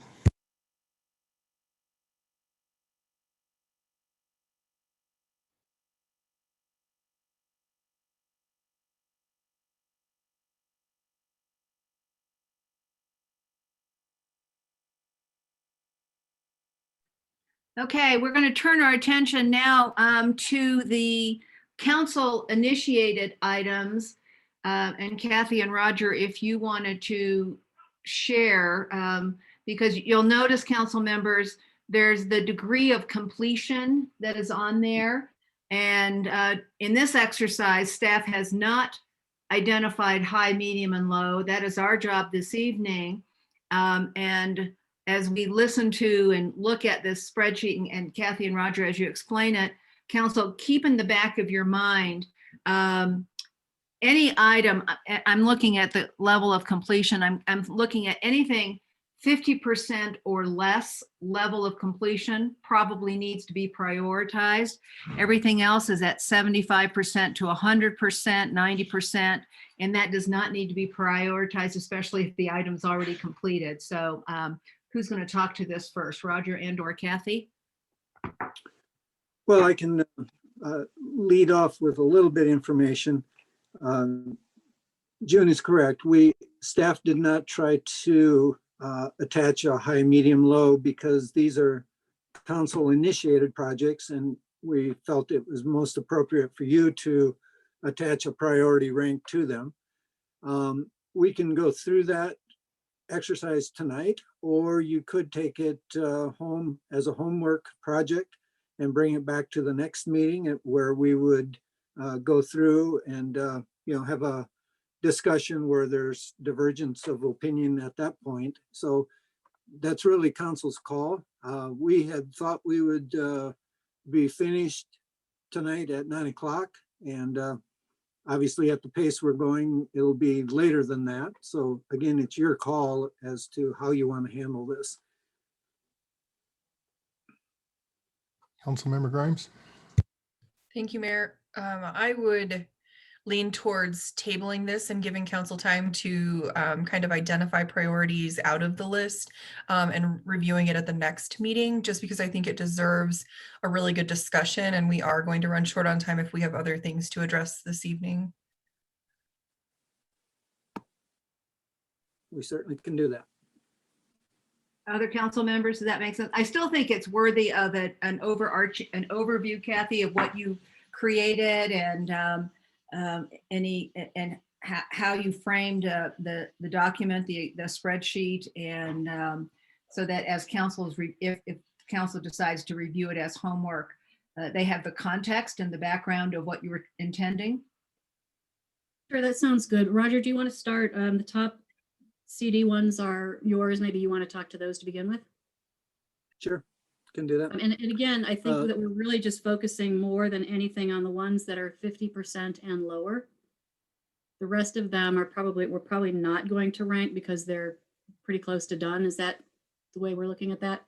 Okay, we're going to turn our attention now to the council initiated items. And Kathy and Roger, if you wanted to share, because you'll notice, council members, there's the degree of completion that is on there. And in this exercise, staff has not identified high, medium, and low. That is our job this evening. And as we listen to and look at this spreadsheet, and Kathy and Roger, as you explain it, council, keep in the back of your mind, any item, I'm looking at the level of completion, I'm looking at anything 50% or less level of completion probably needs to be prioritized. Everything else is at 75% to 100%, 90%, and that does not need to be prioritized, especially if the item's already completed. So who's going to talk to this first, Roger and or Kathy? Well, I can lead off with a little bit of information. June is correct. Staff did not try to attach a high, medium, low because these are council initiated projects, and we felt it was most appropriate for you to attach a priority rank to them. We can go through that exercise tonight, or you could take it home as a homework project and bring it back to the next meeting where we would go through and have a discussion where there's divergence of opinion at that point. So that's really council's call. We had thought we would be finished tonight at 9 o'clock, and obviously at the pace we're going, it'll be later than that. So again, it's your call as to how you want to handle this. Councilmember Grimes. Thank you, Mayor. I would lean towards tabling this and giving council time to kind of identify priorities out of the list and reviewing it at the next meeting, just because I think it deserves a really good discussion, and we are going to run short on time if we have other things to address this evening. We certainly can do that. Other council members, does that make sense? I still think it's worthy of an overview, Kathy, of what you created and how you framed the document, the spreadsheet, and so that as council if council decides to review it as homework, they have the context and the background of what you were intending. Sure, that sounds good. Roger, do you want to start? The top CD ones are yours. Maybe you want to talk to those to begin with? Sure, can do that. And again, I think that we're really just focusing more than anything on the ones that are 50% and lower. The rest of them are we're probably not going to rank because they're pretty close to done. Is that the way we're looking at that?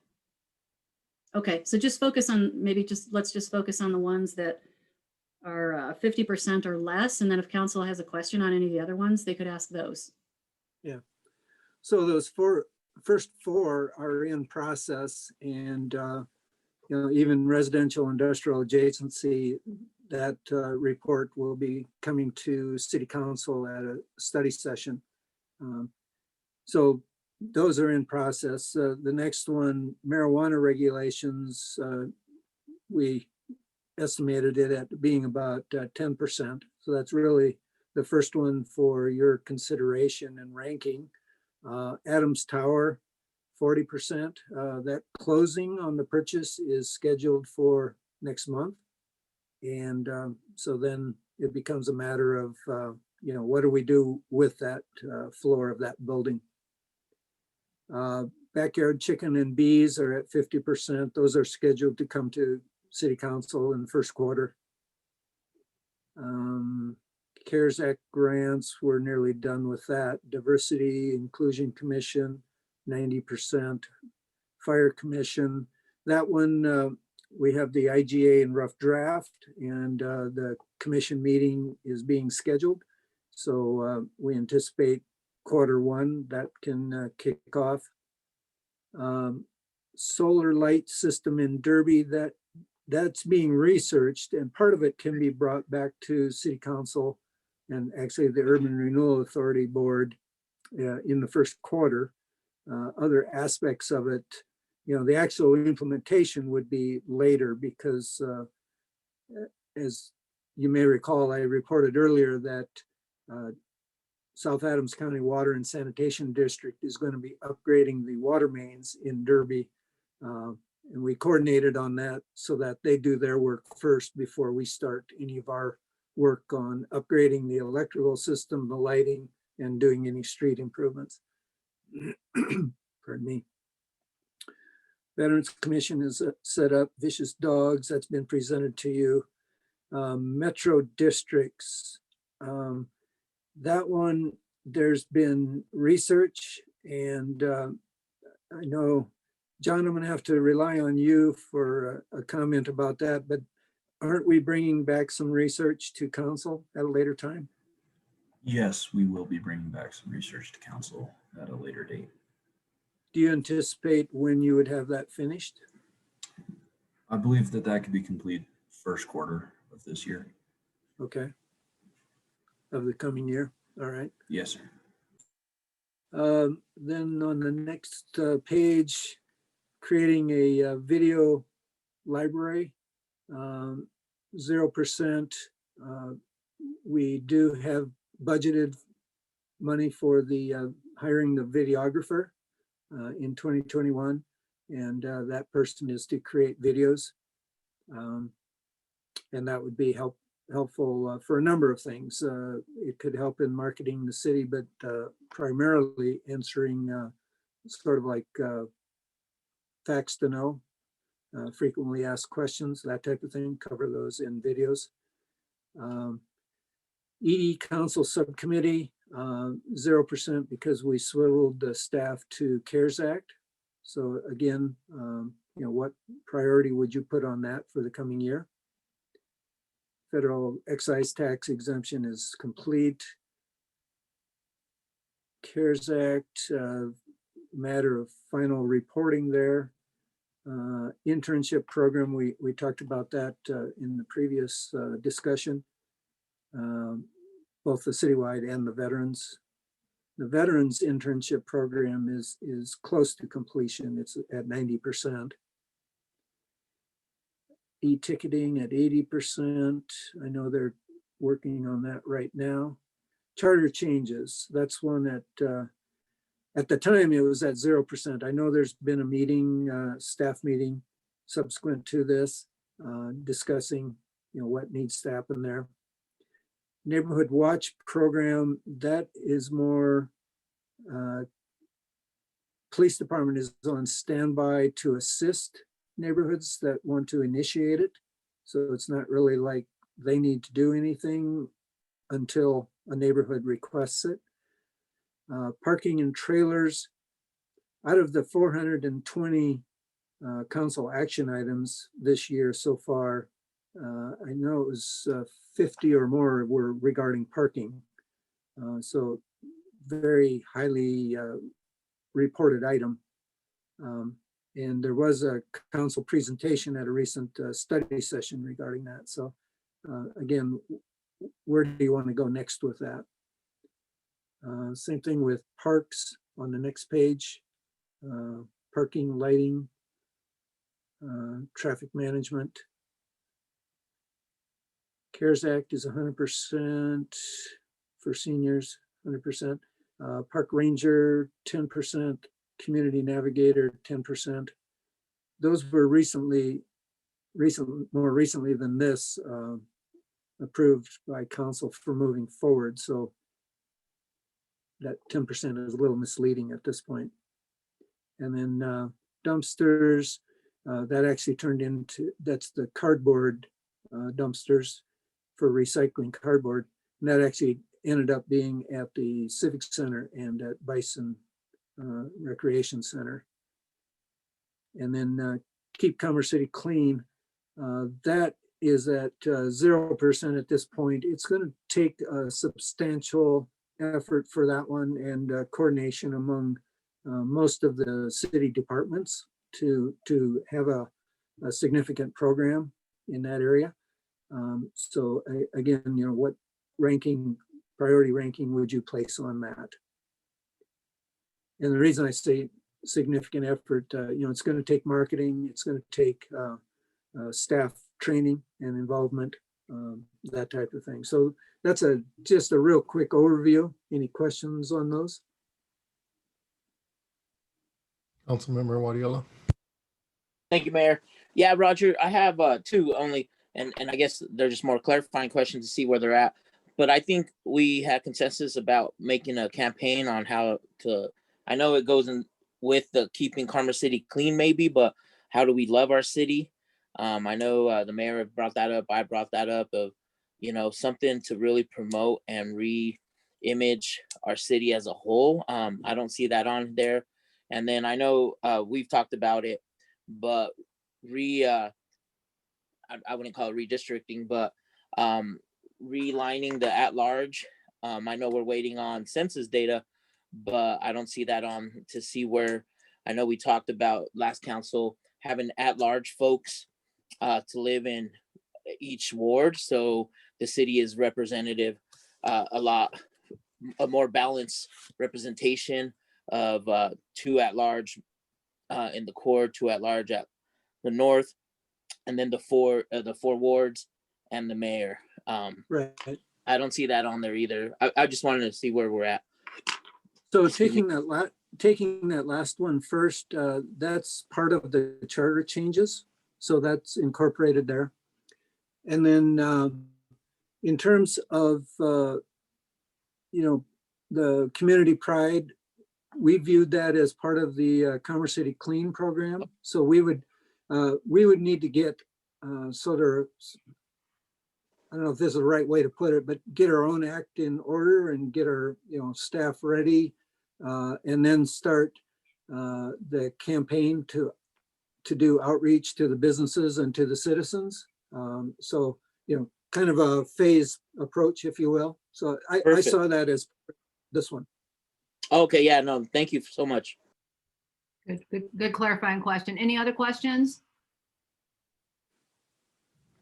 Okay, so just focus on, let's just focus on the ones that are 50% or less. And then if council has a question on any of the other ones, they could ask those. Yeah. So those first four are in process, and even residential industrial adjacency, that report will be coming to city council at a study session. So those are in process. The next one, marijuana regulations, we estimated it at being about 10%. So that's really the first one for your consideration and ranking. Adams Tower, 40%. That closing on the purchase is scheduled for next month. And so then it becomes a matter of, what do we do with that floor of that building? Backyard chicken and bees are at 50%. Those are scheduled to come to city council in the first quarter. CARES Act grants, we're nearly done with that. Diversity Inclusion Commission, 90%. Fire Commission, that one, we have the IGA in rough draft, and the commission meeting is being scheduled. So we anticipate Q1 that can kick off. Solar light system in Derby, that's being researched, and part of it can be brought back to City Council and actually the Urban Renewal Authority Board in the first quarter. Other aspects of it, the actual implementation would be later because as you may recall, I reported earlier that South Adams County Water and Sanitation District is going to be upgrading the water mains in Derby. And we coordinated on that so that they do their work first before we start any of our work on upgrading the electrical system, the lighting, and doing any street improvements. Pardon me. Veterans Commission is set up. Vicious Dogs, that's been presented to you. Metro districts, that one, there's been research, and I know, John, I'm going to have to rely on you for a comment about that, but aren't we bringing back some research to council at a later time? Yes, we will be bringing back some research to council at a later date. Do you anticipate when you would have that finished? I believe that that could be complete first quarter of this year. Okay. Of the coming year. All right. Yes, sir. Then on the next page, creating a video library, 0%. We do have budgeted money for the hiring the videographer in 2021, and that person is to create videos, and that would be helpful for a number of things. It could help in marketing the city, but primarily answering sort of like facts to know, frequently asked questions, that type of thing, cover those in videos. ED Council Subcommittee, 0% because we swiveled the staff to CARES Act. So again, what priority would you put on that for the coming year? Federal excise tax exemption is complete. CARES Act, matter of final reporting there. Internship program, we talked about that in the previous discussion, both the citywide and the veterans. The veterans internship program is close to completion. It's at 90%. E-ticketing at 80%. I know they're working on that right now. Charter changes, that's one that at the time it was at 0%. I know there's been a meeting, staff meeting subsequent to this, discussing what needs to happen there. Neighborhood Watch program, that is more, police department is on standby to assist neighborhoods that want to initiate it. So it's not really like they need to do anything until a neighborhood requests it. Parking and trailers, out of the 420 council action items this year so far, I know it was 50 or more were regarding parking. So very highly reported item. And there was a council presentation at a recent study session regarding that. So again, where do you want to go next with that? Same thing with parks on the next page, parking, lighting, traffic management. CARES Act is 100% for seniors, 100%. Park ranger, 10%. Community navigator, 10%. Those were more recently than this, approved by council for moving forward. So that 10% is a little misleading at this point. And then dumpsters, that actually turned into, that's the cardboard dumpsters for recycling cardboard. And that actually ended up being at the Civic Center and at Bison Recreation Center. And then keep Commerce City clean. That is at 0% at this point. It's going to take a substantial effort for that one and coordination among most of the city departments to have a significant program in that area. So again, what priority ranking would you place on that? And the reason I say significant effort, it's going to take marketing, it's going to take staff training and involvement, that type of thing. So that's just a real quick overview. Any questions on those? Councilmember Waddiela. Thank you, Mayor. Yeah, Roger, I have two only, and I guess they're just more clarifying questions to see where they're at. But I think we had consensus about making a campaign on how to, I know it goes in with the keeping Karma City clean maybe, but how do we love our city? I know the mayor brought that up. I brought that up of, something to really promote and re-image our city as a whole. I don't see that on there. And then I know we've talked about it, but I wouldn't call it redistricting, but relining the at-large. I know we're waiting on census data, but I don't see that on to see where, I know we talked about last council having at-large folks to live in each ward. So the city is representative, a more balanced representation of 2 at-large in the core, 2 at-large at the north, and then the four wards and the mayor. Right. I don't see that on there either. I just wanted to see where we're at. So taking that last one first, that's part of the charter changes. So that's incorporated there. And then in terms of, the community pride, we viewed that as part of the Commerce City Clean program. So we would need to get sort of, I don't know if this is the right way to put it, but get our own act in order and get our staff ready, and then start the campaign to do outreach to the businesses and to the citizens. So kind of a phased approach, if you will. So I saw that as this one. Okay, yeah, no, thank you so much. Good clarifying question. Any other questions?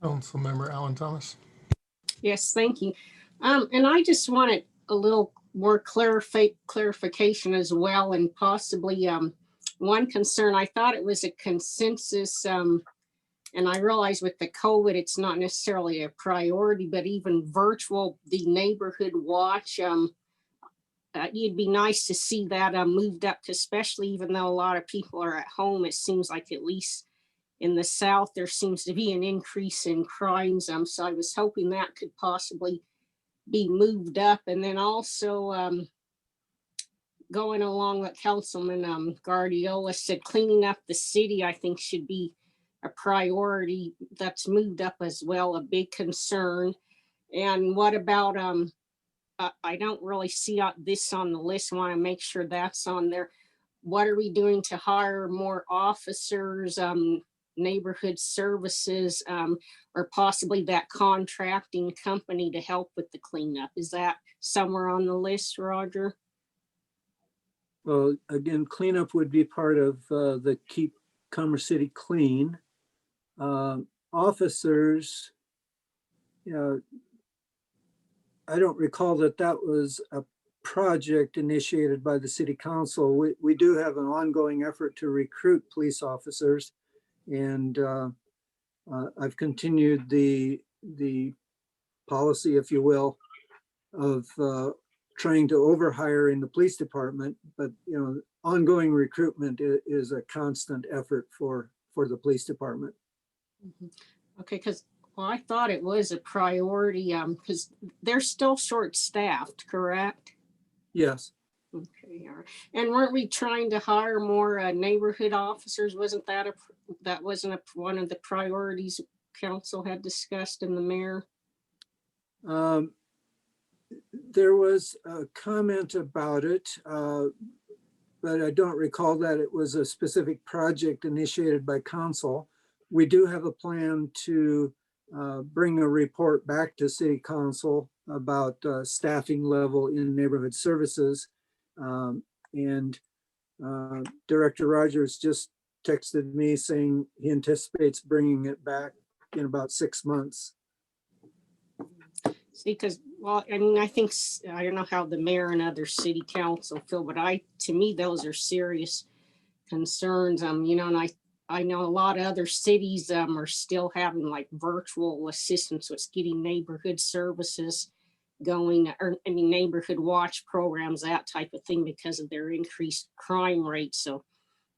Councilmember Alan Thomas. Yes, thank you. And I just wanted a little more clarification as well, and possibly one concern. I thought it was a consensus, and I realize with the COVID, it's not necessarily a priority, but even virtual, the neighborhood watch, it'd be nice to see that moved up, especially even though a lot of people are at home. It seems like at least in the South, there seems to be an increase in crimes. So I was hoping that could possibly be moved up. And then also going along with Councilman Guardiola said, cleaning up the city, I think should be a priority. That's moved up as well, a big concern. And what about, I don't really see this on the list. I want to make sure that's on there. What are we doing to hire more officers, neighborhood services, or possibly that contracting company to help with the cleanup? Is that somewhere on the list, Roger? Well, again, cleanup would be part of the Keep Commerce City Clean. Officers, I don't recall that was a project initiated by the city council. We do have an ongoing effort to recruit police officers, and I've continued the policy, if you will, of trying to overhire in the police department. But ongoing recruitment is a constant effort for the police department. Okay, because I thought it was a priority because they're still short-staffed, correct? Yes. Okay, all right. And weren't we trying to hire more neighborhood officers? Wasn't that one of the priorities council had discussed in the mayor? There was a comment about it, but I don't recall that it was a specific project initiated by council. We do have a plan to bring a report back to city council about staffing level in neighborhood services. And Director Rogers just texted me saying he anticipates bringing it back in about 6 months. See, because, well, I mean, I think, I don't know how the mayor and other city council feel, but to me, those are serious concerns. You know, and I know a lot of other cities are still having like virtual assistance with getting neighborhood services going, or I mean, neighborhood watch programs, that type of thing, because of their increased crime rate. So,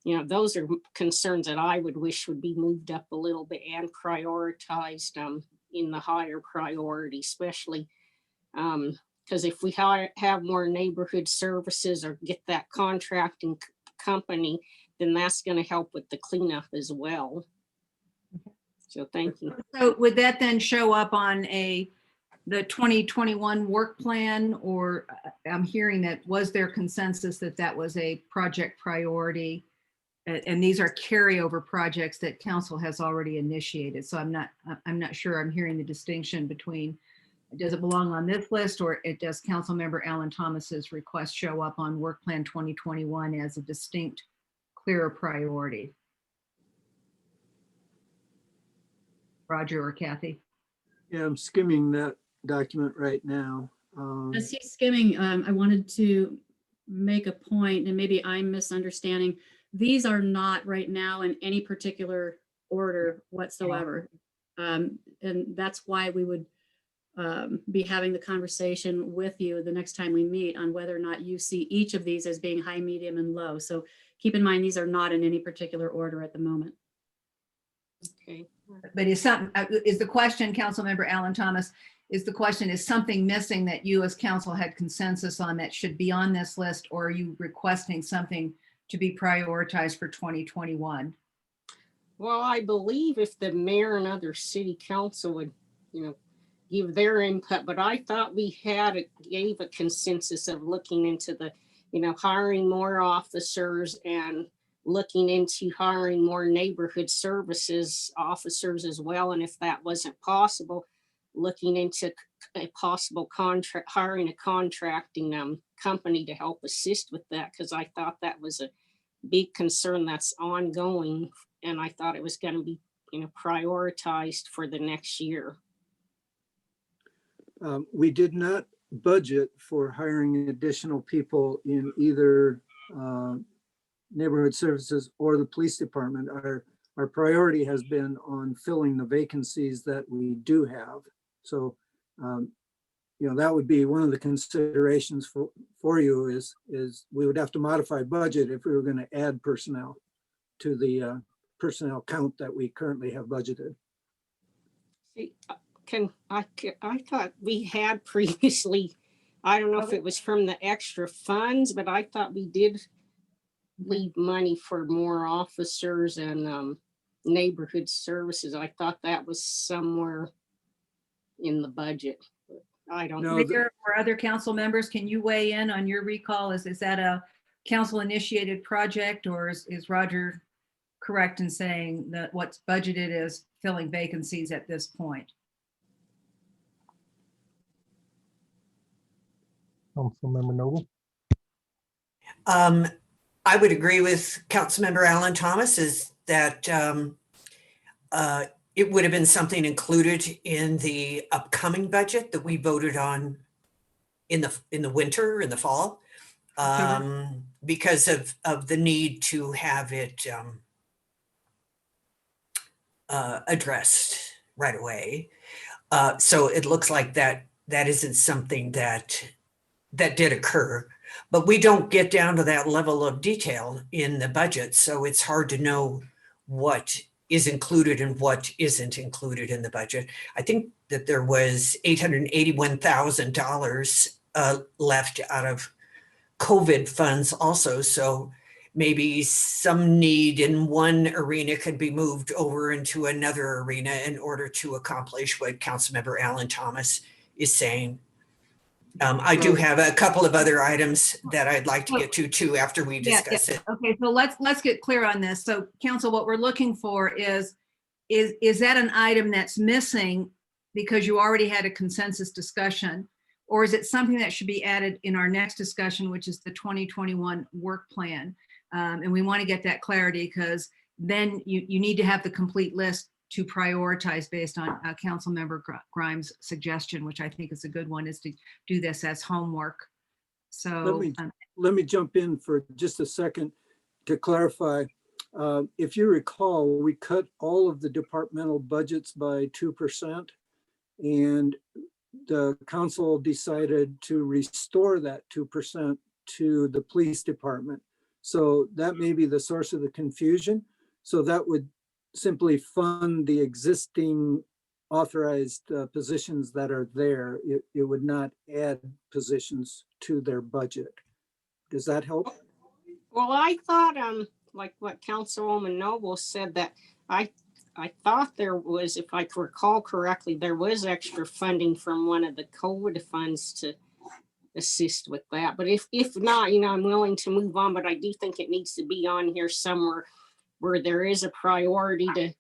you know, those are concerns that I would wish would be moved up a little bit and prioritized in the higher priority, especially because if we have more neighborhood services or get that contracting company, then that's going to help with the cleanup as well. So thank you. So would that then show up on the 2021 work plan, or I'm hearing that was there consensus that that was a project priority? And these are carryover projects that council has already initiated. So I'm not sure I'm hearing the distinction between, does it belong on this list, or does Councilmember Alan Thomas's request show up on Work Plan 2021 as a distinct, clearer priority? Roger or Kathy? Yeah, I'm skimming that document right now. As he's skimming, I wanted to make a point, and maybe I'm misunderstanding. These are not right now in any particular order whatsoever. And that's why we would be having the conversation with you the next time we meet on whether or not you see each of these as being high, medium, and low. So keep in mind, these are not in any particular order at the moment. Okay. But is the question, Councilmember Alan Thomas, is something missing that you as council had consensus on that should be on this list, or are you requesting something to be prioritized for 2021? Well, I believe if the mayor and other city council would, you know, give their input, but I thought we gave a consensus of looking into the, you know, hiring more officers and looking into hiring more neighborhood services officers as well. And if that wasn't possible, looking into a possible hiring a contracting company to help assist with that, because I thought that was a big concern that's ongoing, and I thought it was going to be, you know, prioritized for the next year. We did not budget for hiring additional people in either neighborhood services or the police department. Our priority has been on filling the vacancies that we do have. So, you know, that would be one of the considerations for you is we would have to modify budget if we were going to add personnel to the personnel count that we currently have budgeted. See, I thought we had previously, I don't know if it was from the extra funds, but I thought we did leave money for more officers and neighborhood services. I thought that was somewhere in the budget. I don't know. Mayor or other council members, can you weigh in on your recall? Is that a council initiated project, or is Roger correct in saying that what's budgeted is filling vacancies at this point? Councilmember Noble. I would agree with Councilmember Alan Thomas is that it would have been something included in the upcoming budget that we voted on in the winter, in the fall, because of the need to have it addressed right away. So it looks like that isn't something that did occur, but we don't get down to that level of detail in the budget. So it's hard to know what is included and what isn't included in the budget. I think that there was $881,000 left out of COVID funds also. So maybe some need in one arena could be moved over into another arena in order to accomplish what Councilmember Alan Thomas is saying. I do have a couple of other items that I'd like to get to too after we discuss it. Okay, so let's get clear on this. So council, what we're looking for is that an item that's missing because you already had a consensus discussion? Or is it something that should be added in our next discussion, which is the 2021 work plan? And we want to get that clarity because then you need to have the complete list to prioritize based on Councilmember Grimes' suggestion, which I think is a good one, is to do this as homework. So Let me jump in for just a second to clarify. If you recall, we cut all of the departmental budgets by 2%, and the council decided to restore that 2% to the police department. So that may be the source of the confusion. So that would simply fund the existing authorized positions that are there. It would not add positions to their budget. Does that help? Well, I thought, like what Councilwoman Noble said, that I thought there was, if I recall correctly, there was extra funding from one of the COVID funds to assist with that. But if not, I'm willing to move on, but I do think it needs to be on here somewhere where there is a priority to,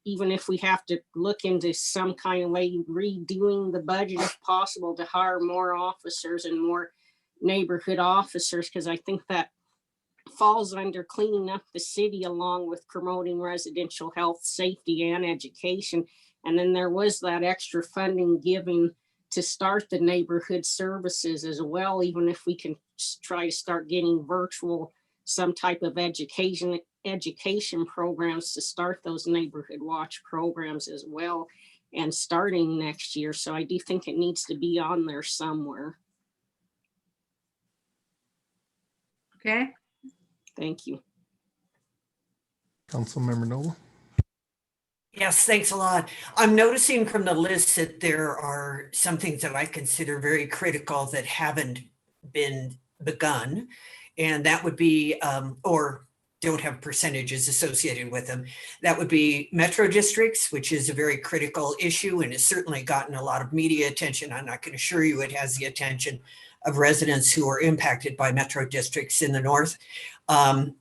even if we have to look into some kind of way redoing the budget if possible, to hire more officers and more neighborhood officers, because I think that falls under cleaning up the city along with promoting residential health, safety, and education. And then there was that extra funding given to start the neighborhood services as well, even if we can try to start getting virtual, some type of education programs to start those neighborhood watch programs as well, and starting next year. So I do think it needs to be on there somewhere. okay. Thank you. Councilmember Noble. Yes, thanks a lot. I'm noticing from the list that there are some things that I consider very critical that haven't been begun. And that would be, or don't have percentages associated with them. That would be metro districts, which is a very critical issue and has certainly gotten a lot of media attention. I'm not going to assure you it has the attention of residents who are impacted by metro districts in the north.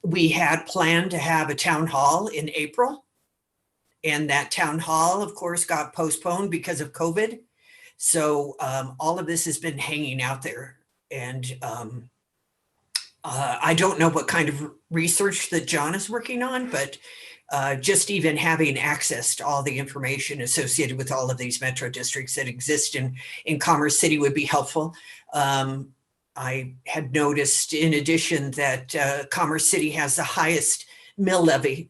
We had planned to have a town hall in April, and that town hall, of course, got postponed because of COVID. So all of this has been hanging out there. And I don't know what kind of research that John is working on, but just even having access to all the information associated with all of these metro districts that exist in Commerce City would be helpful. I had noticed in addition that Commerce City has the highest mill levy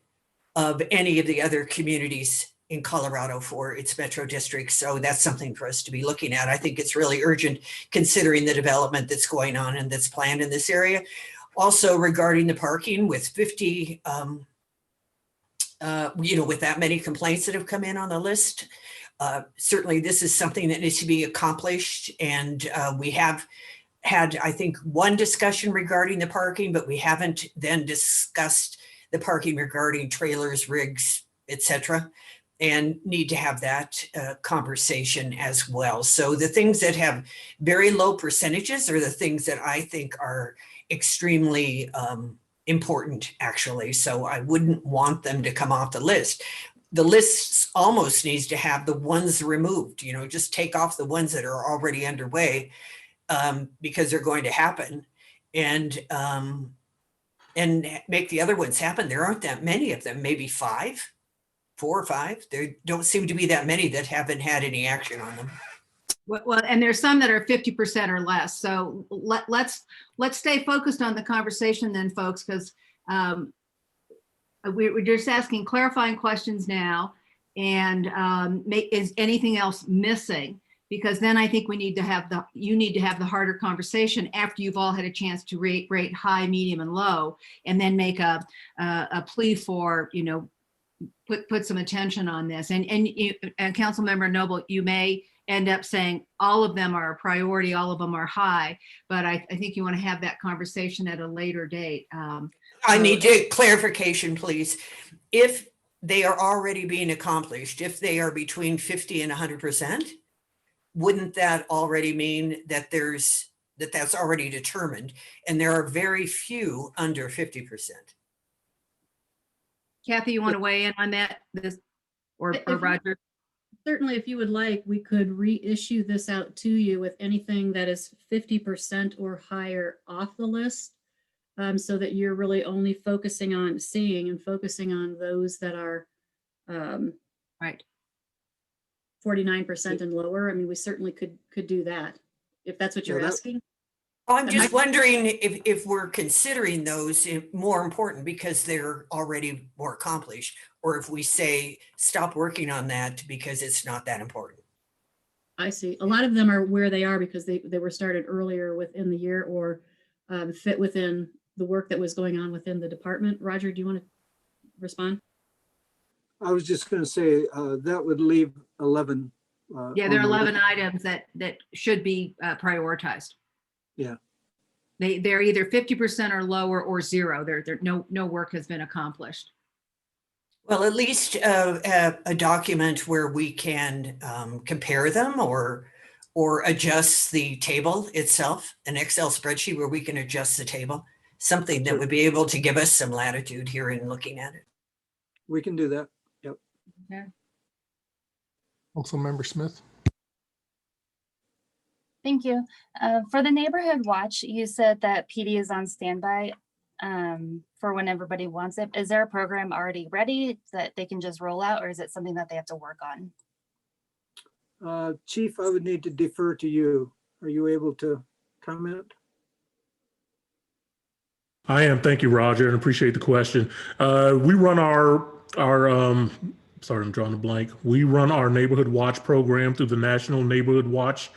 of any of the other communities in Colorado for its metro district. So that's something for us to be looking at. I think it's really urgent considering the development that's going on and that's planned in this area. Also regarding the parking with 50, with that many complaints that have come in on the list, certainly this is something that needs to be accomplished. And we have had, I think, one discussion regarding the parking, but we haven't then discussed the parking regarding trailers, rigs, etc., and need to have that conversation as well. So the things that have very low percentages are the things that I think are extremely important, actually. So I wouldn't want them to come off the list. The list almost needs to have the ones removed, just take off the ones that are already underway because they're going to happen, and make the other ones happen. There aren't that many of them, maybe 4 or 5. There don't seem to be that many that haven't had any action on them. Well, and there's some that are 50% or less. So let's stay focused on the conversation then, folks, because we're just asking clarifying questions now. And is anything else missing? Because then I think you need to have the harder conversation after you've all had a chance to rate high, medium, and low, and then make a plea for, put some attention on this. And Councilmember Noble, you may end up saying all of them are a priority, all of them are high, but I think you want to have that conversation at a later date. I need clarification, please. If they are already being accomplished, if they are between 50 and 100%, wouldn't that already mean that that's already determined? And there are very few under 50%. Kathy, you want to weigh in on that? Or Roger? Certainly, if you would like, we could reissue this out to you with anything that is 50% or higher off the list, so that you're really only focusing on seeing and focusing on those that are Right. 49% and lower. I mean, we certainly could do that, if that's what Yeah, you're that- asking. I'm That just might- wondering if we're considering those more important because they're already more accomplished, or if we say, stop working on that because it's not that important. I see. A lot of them are where they are because they were started earlier within the year or fit within the work that was going on within the department. Roger, do you want to respond? I was just going to say that would leave 11. Yeah, there are on the 11 list. items that should be prioritized. Yeah. They're either 50% or lower or zero. There no work has been accomplished. Well, at least a document where we can compare them or adjust the table itself, an Excel spreadsheet where we can adjust the table, something that would be able to give us some latitude here in looking at it. We can do that. Yep. Okay. Councilmember Smith. Thank you. For the neighborhood watch, you said that PD is on standby for when everybody wants it. Is there a program already ready that they can just roll out, or is it something that they have to work on? Chief, I would need to defer to you. Are you able to comment? I am. Thank you, Roger, and appreciate the question. We run our sorry, I'm drawing a blank. We run our Neighborhood Watch program through the National Neighborhood Watch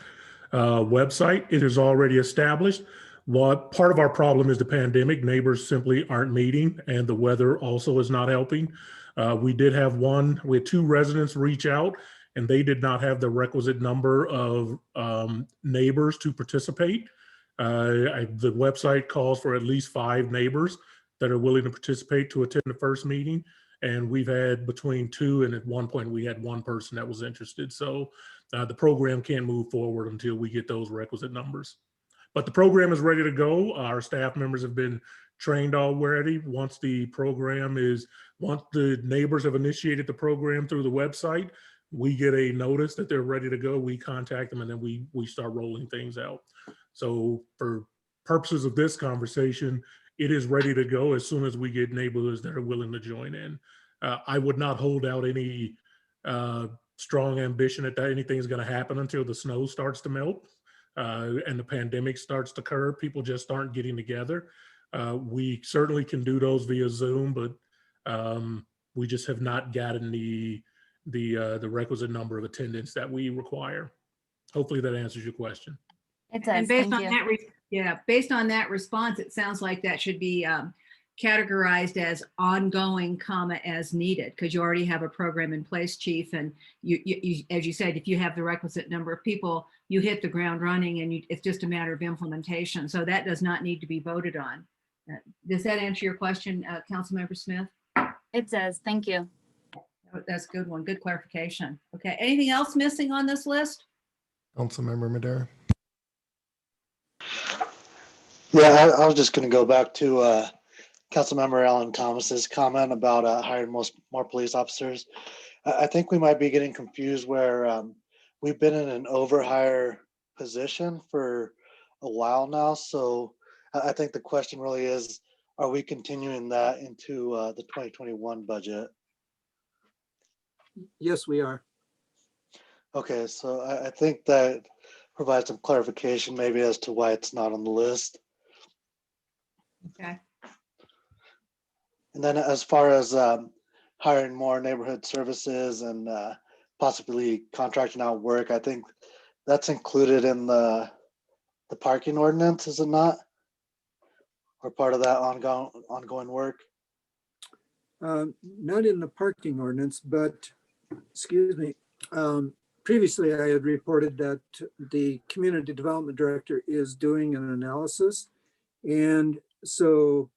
website. It is already established. What part of our problem is the pandemic. Neighbors simply aren't meeting, and the weather also is not helping. We had two residents reach out, and they did not have the requisite number of neighbors to participate. The website calls for at least 5 neighbors that are willing to participate to attend the first meeting. And we've had between 2 and at one point we had 1 person that was interested. So the program can't move forward until we get those requisite numbers. But the program is ready to go. Our staff members have been trained already. Once the neighbors have initiated the program through the website, we get a notice that they're ready to go. We contact them and then we start rolling things out. So for purposes of this conversation, it is ready to go as soon as we get neighborhoods that are willing to join in. I would not hold out any strong ambition that anything's going to happen until the snow starts to melt and the pandemic starts to curb. People just aren't getting together. We certainly can do those via Zoom, but we just have not gotten the requisite number of attendance that we require. Hopefully that answers your question. It does. And based Thank on you. based on that response, it sounds like that should be categorized as ongoing, as needed, because you already have a program in place, Chief. And you, as you said, if you have the requisite number of people, you hit the ground running, and it's just a matter of implementation. So that does not need to be voted on. Does that answer your question, Councilmember Smith? It does. Thank you. That's a good one. Good clarification. Okay. Anything else missing on this list? Councilmember Madera. Yeah, I was just going to go back to Councilmember Alan Thomas's comment about hiring more police officers. I think we might be getting confused where we've been in an overhire position for a while now. So I think the question really is, are we continuing that into the 2021 budget? Yes, we are. Okay, so I think that provides some clarification maybe as to why it's not on the list. Okay. And then as far as hiring more neighborhood services and possibly contracting out work, I think that's included in the parking ordinance, is it not? Or part of that ongoing work? Not in the parking ordinance, but, excuse me, previously I had reported that the community development director is doing an analysis. And so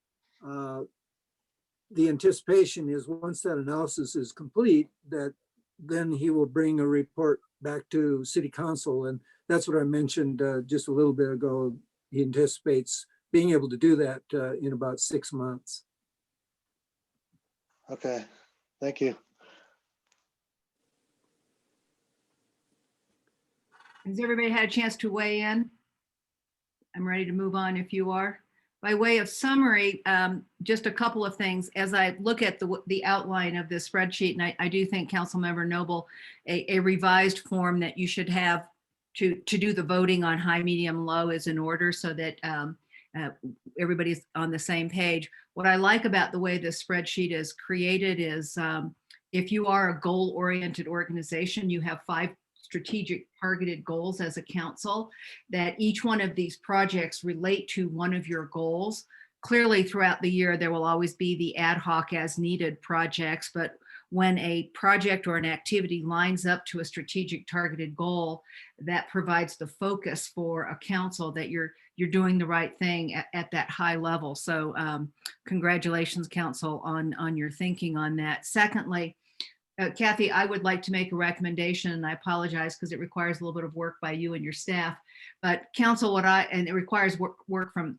the anticipation is once that analysis is complete, that then he will bring a report back to city council. And that's what I mentioned just a little bit ago. He anticipates being able to do that in about 6 months. Okay, thank you. Has everybody had a chance to weigh in? I'm ready to move on if you are. By way of summary, just a couple of things. As I look at the outline of this spreadsheet, and I do think Councilmember Noble, a revised form that you should have to do the voting on high, medium, low is in order so that everybody's on the same page. What I like about the way this spreadsheet is created is if you are a goal-oriented organization, you have 5 strategic targeted goals as a council, that each one of these projects relate to one of your goals. Clearly throughout the year, there will always be the ad hoc as needed projects, but when a project or an activity lines up to a strategic targeted goal, that provides the focus for a council that you're doing the right thing at that high level. So congratulations, council, on your thinking on that. Secondly, Kathy, I would like to make a recommendation, and I apologize because it requires a little bit of work by you and your staff, but council, and it requires work from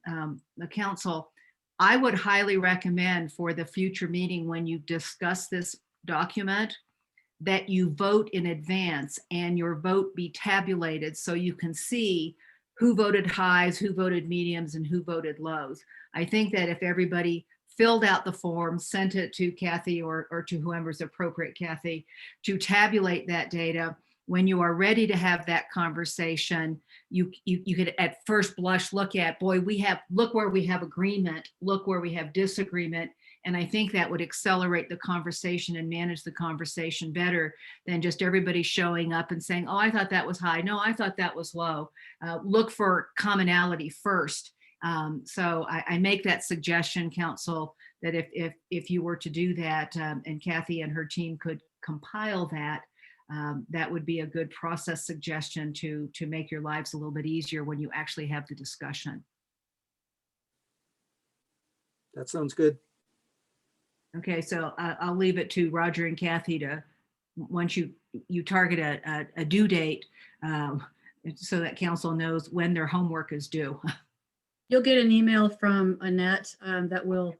the council, I would highly recommend for the future meeting when you discuss this document that you vote in advance and your vote be tabulated so you can see who voted highs, who voted mediums, and who voted lows. I think that if everybody filled out the form, sent it to Kathy or to whoever's appropriate, Kathy, to tabulate that data, when you are ready to have that conversation, you could at first blush look at, boy, look where we have agreement, look where we have disagreement. And I think that would accelerate the conversation and manage the conversation better than just everybody showing up and saying, oh, I thought that was high. No, I thought that was low. Look for commonality first. So I make that suggestion, council, that if you were to do that and Kathy and her team could compile that, that would be a good process suggestion to make your lives a little bit easier when you actually have the discussion. That sounds good. Okay, so I'll leave it to Roger and Kathy to, once you target a due date, so that council knows when their homework is due. You'll get an email from Annette that will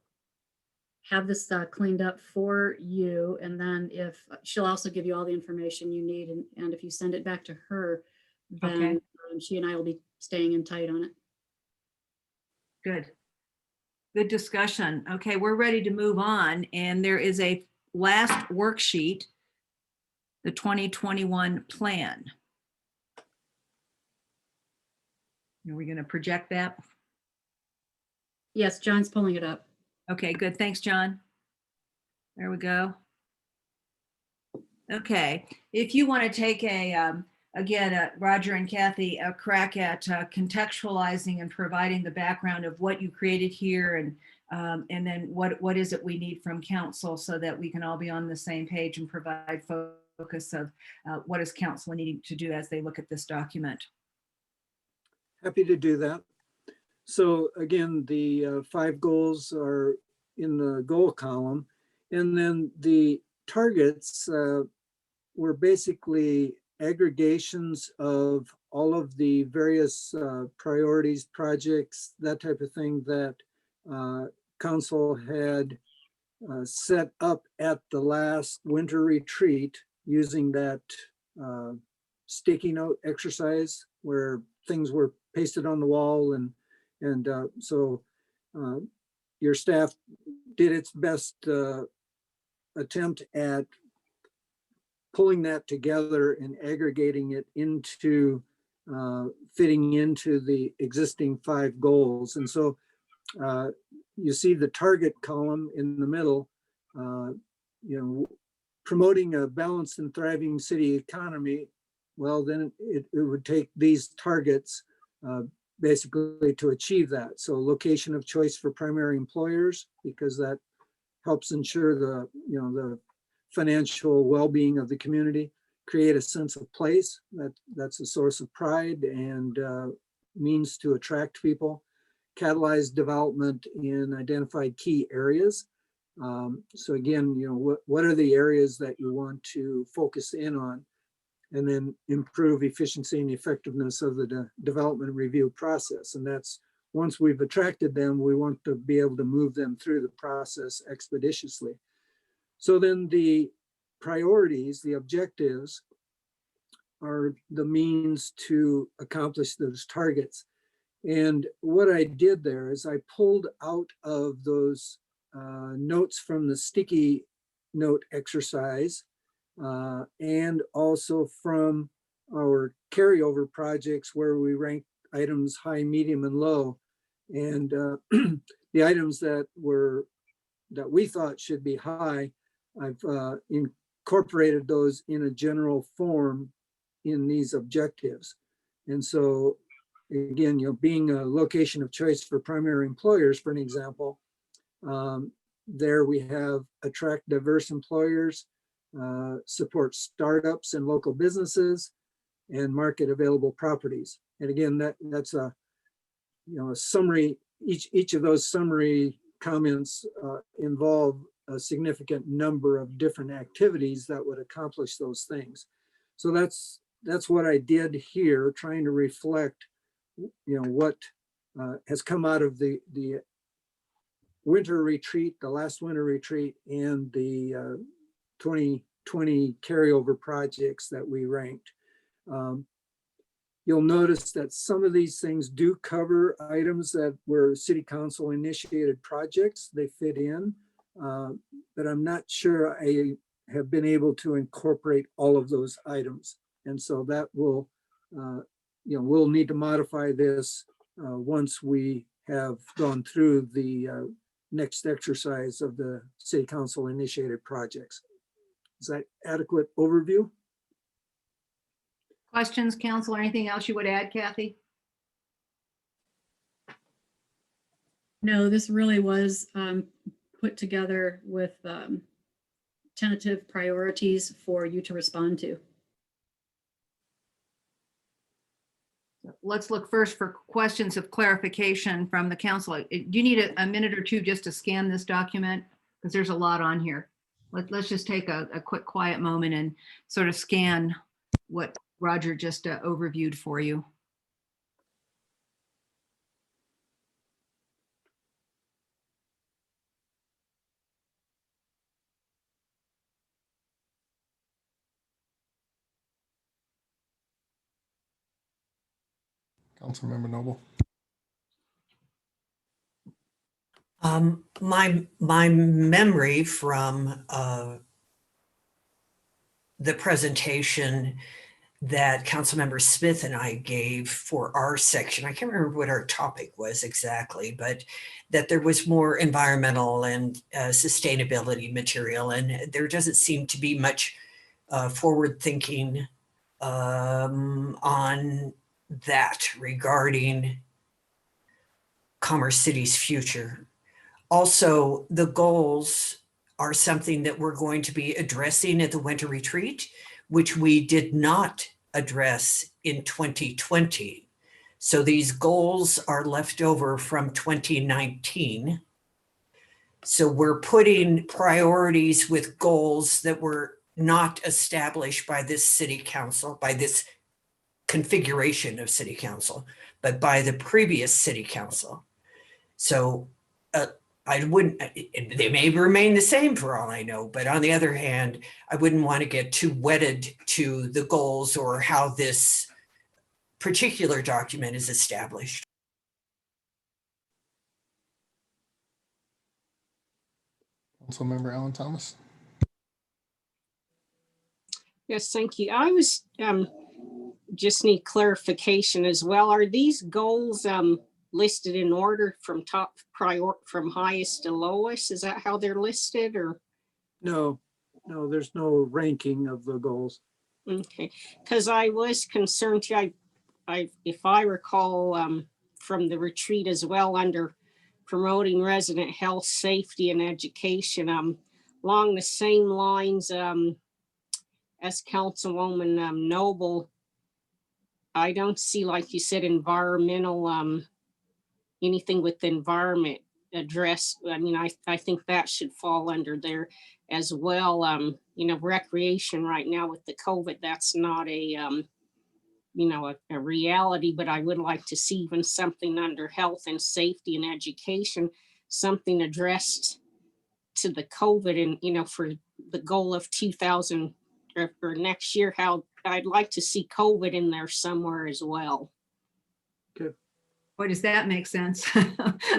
have this cleaned up for you. And then if she'll also give you all the information you need. And if you send it back to her, then she and I will be staying in tight on it. Good discussion. Okay, we're ready to move on. And there is a last worksheet, the 2021 plan. Are we going to project that? Yes, John's pulling it up. Okay, good. Thanks, John. There we go. Okay, if you want to take again, Roger and Kathy, a crack at contextualizing and providing the background of what you created here and then what is it we need from council so that we can all be on the same page and provide focus of what is council needing to do as they look at this document. Happy to do that. So again, the 5 goals are in the goal column, and then the targets were basically aggregations of all of the various priorities, projects, that type of thing that council had set up at the last winter retreat using that sticky note exercise where things were pasted on the wall, and so your staff did its best attempt at pulling that together and aggregating it into fitting into the existing 5 goals. And so you see the target column in the middle, promoting a balanced and thriving city economy. Well, then it would take these targets basically to achieve that. So location of choice for primary employers, because that helps ensure the financial well-being of the community. Create a sense of place, that's a source of pride and means to attract people. Catalyze development in identified key areas. So again, what are the areas that you want to focus in on? And then improve efficiency and effectiveness of the development review process. And that's, once we've attracted them, we want to be able to move them through the process expeditiously. So then the priorities, the objectives are the means to accomplish those targets. And what I did there is I pulled out of those notes from the sticky note exercise and also from our carryover projects where we rank items high, medium, and low. And the items that we thought should be high, I've incorporated those in a general form in these objectives. And so again, being a location of choice for primary employers, for an example, there we have attract diverse employers, support startups and local businesses, and market available properties. And again, that's a summary. Each of those summary comments involve a significant number of different activities that would accomplish those things. So that's what I did here, trying to reflect what has come out of the winter retreat, the last winter retreat, and the 2020 carryover projects that we ranked. You'll notice that some of these things do cover items that were city council initiated projects. They fit in, but I'm not sure I have been able to incorporate all of those items. And so that will, we'll need to modify this once we have gone through the next exercise of the city council initiated projects. Is that adequate overview? Questions, council, or anything else you would add, Kathy? No, this really was put together with tentative priorities for you to respond to. Let's look first for questions of clarification from the council. Do you need a minute or two just to scan this document? Because there's a lot on here. Let's just take a quick quiet moment and sort of scan what Roger just overviewed for you. Councilmember Noble. My memory from the presentation that Councilmember Smith and I gave for our section, I can't remember what our topic was exactly, but that there was more environmental and sustainability material, and there doesn't seem to be much forward thinking on that regarding Commerce City's future. Also, the goals are something that we're going to be addressing at the winter retreat, which we did not address in 2020. So these goals are left over from 2019. So we're putting priorities with goals that were not established by this city council, by this configuration of city council, but by the previous city council. So I wouldn't, they may remain the same for all I know, but on the other hand, I wouldn't want to get too wedded to the goals or how this particular document is established. Councilmember Alan Thomas. Yes, thank you. I was just need clarification as well. Are these goals listed in order from from highest to lowest? Is that how they're listed, or? No, there's no ranking of the goals. Okay, because I was concerned too. If I recall from the retreat as well, under promoting resident health, safety, and education, along the same lines as Councilwoman Noble, I don't see, like you said, environmental, anything with the environment addressed. I mean, I think that should fall under there as well. Recreation right now with the COVID, that's not a reality, but I would like to see even something under health and safety and education, something addressed to the COVID and, for the goal of 2000 or next year, how I'd like to see COVID in there somewhere as well. Boy, does that make sense?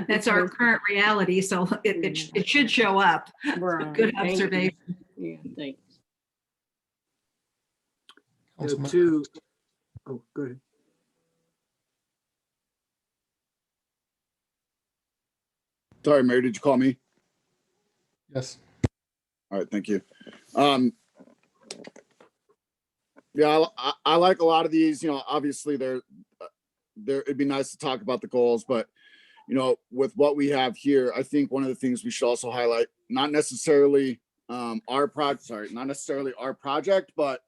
That's our current reality, so it should show up. Right. Good Thank you. observation. Yeah, thanks. Councilmember- Oh, go ahead. Sorry, Mayor, did you call me? Yes. All right, thank you. Yeah, I like a lot of these, you know, obviously there, it'd be nice to talk about the goals, but you know, with what we have here, I think one of the things we should also highlight, not necessarily our project, but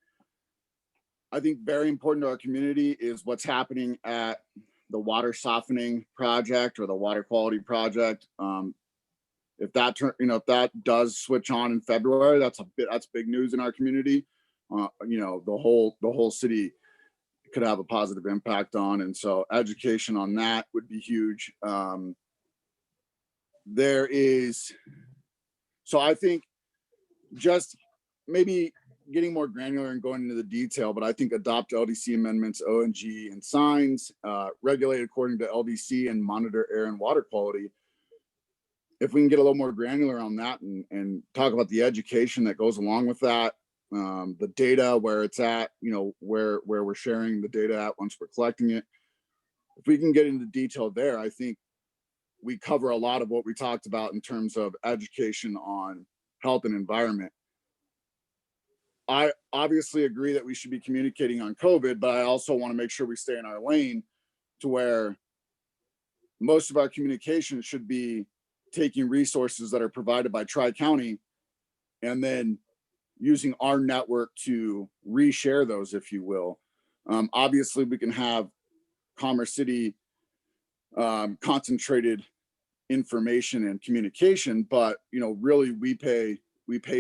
I think very important to our community is what's happening at the water softening project or the water quality project. If that if that does switch on in February, that's big news in our community. You know, the whole city could have a positive impact on, and so education on that would be huge. So I think just maybe getting more granular and going into the detail, but I think adopt LDC amendments, O&G and signs, regulate according to LDC and monitor air and water quality. If we can get a little more granular on that and talk about the education that goes along with that, the data, where it's at, you know, where we're sharing the data at once we're collecting it. If we can get into detail there, I think we cover a lot of what we talked about in terms of education on health and environment. I obviously agree that we should be communicating on COVID, but I also want to make sure we stay in our lane to where most of our communication should be taking resources that are provided by Tri-County and then using our network to reshare those, if you will. Obviously, we can have Commerce City concentrated information and communication, but you know, really we pay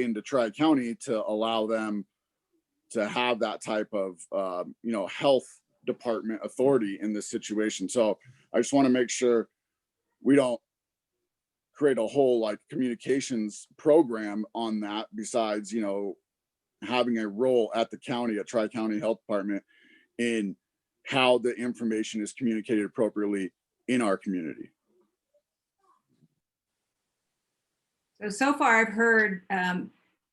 into Tri-County to allow them to have that type of you know, health department authority in this situation. So I just want to make sure we don't create a whole like communications program on that, besides, you know, having a role at the county, a Tri-County Health Department, in how the information is communicated appropriately in our community. So far I've heard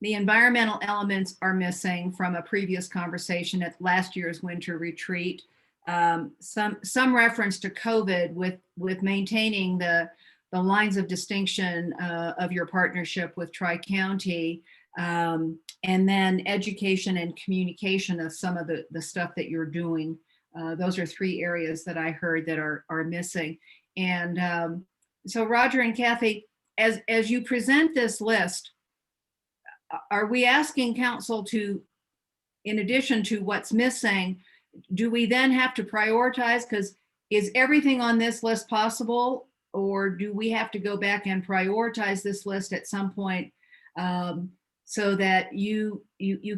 the environmental elements are missing from a previous conversation at last year's winter retreat. Some reference to COVID with maintaining the lines of distinction of your partnership with Tri-County, and then education and communication of some of the stuff that you're doing. Those are three areas that I heard that are missing. And so Roger and Kathy, as you present this list, are we asking council to, in addition to what's missing, do we then have to prioritize? Because is everything on this list possible, or do we have to go back and prioritize this list at some point, so that you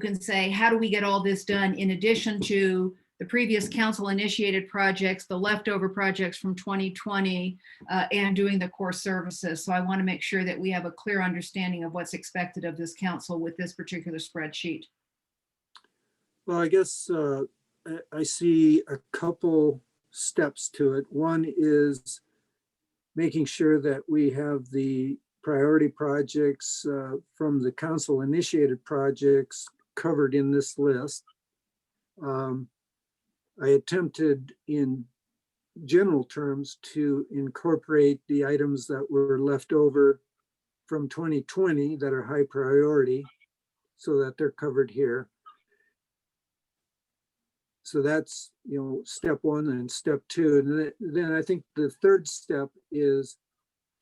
can say, how do we get all this done in addition to the previous council initiated projects, the leftover projects from 2020, and doing the core services? So I want to make sure that we have a clear understanding of what's expected of this council with this particular spreadsheet. Well, I guess I see a couple steps to it. One is making sure that we have the priority projects from the council initiated projects covered in this list. I attempted in general terms to incorporate the items that were left over from 2020 that are high priority so that they're covered here. So that's, you know, step one and step two. And then I think the third step is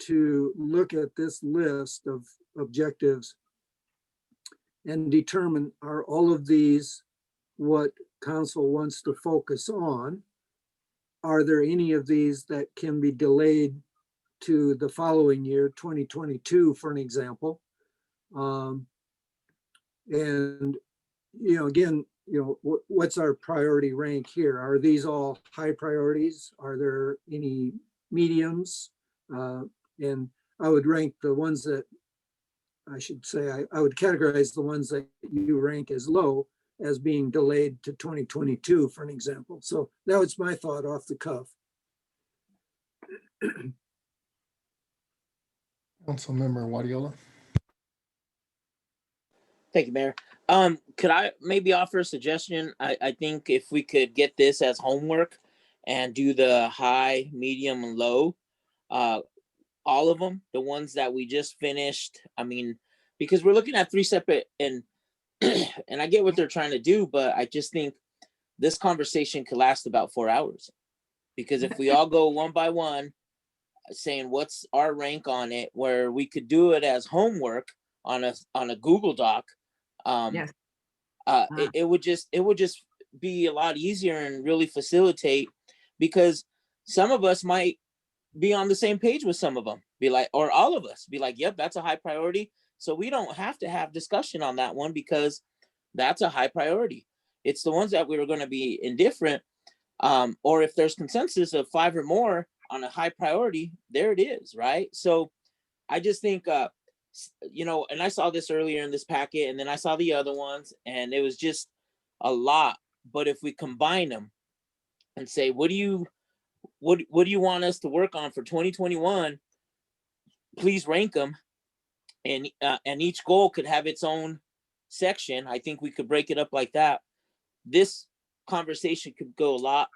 to look at this list of objectives and determine, are all of these what council wants to focus on? Are there any of these that can be delayed to the following year, 2022, for an example? And, you know, again, you know, what's our priority rank here? Are these all high priorities? Are there any mediums? And I would rank the ones that I should say, I would categorize the ones that you rank as low as being delayed to 2022, for an example. So that was my thought off the cuff. Councilmember Wadiola. Thank you, Mayor. Could I maybe offer a suggestion? I think if we could get this as homework and do the high, medium, and low, all of them, the ones that we just finished. I mean, because we're looking at 3 separate, and and I get what they're trying to do, but I just think this conversation could last about 4 hours. Because if we all go one by one, saying what's our rank on it, where we could do it as homework on a Google Doc, Yes. it would just be a lot easier and really facilitate, because some of us might be on the same page with some of them, be like, or all of us be like, yep, that's a high priority. So we don't have to have discussion on that one because that's a high priority. It's the ones that we were going to be indifferent, or if there's consensus of 5 or more on a high priority, there it is, right? So I just think, and I saw this earlier in this packet, and then I saw the other ones, and it was just a lot. But if we combine them and say, what do you want us to work on for 2021? Please rank them, and each goal could have its own section. I think we could break it up like that. This conversation could go a lot,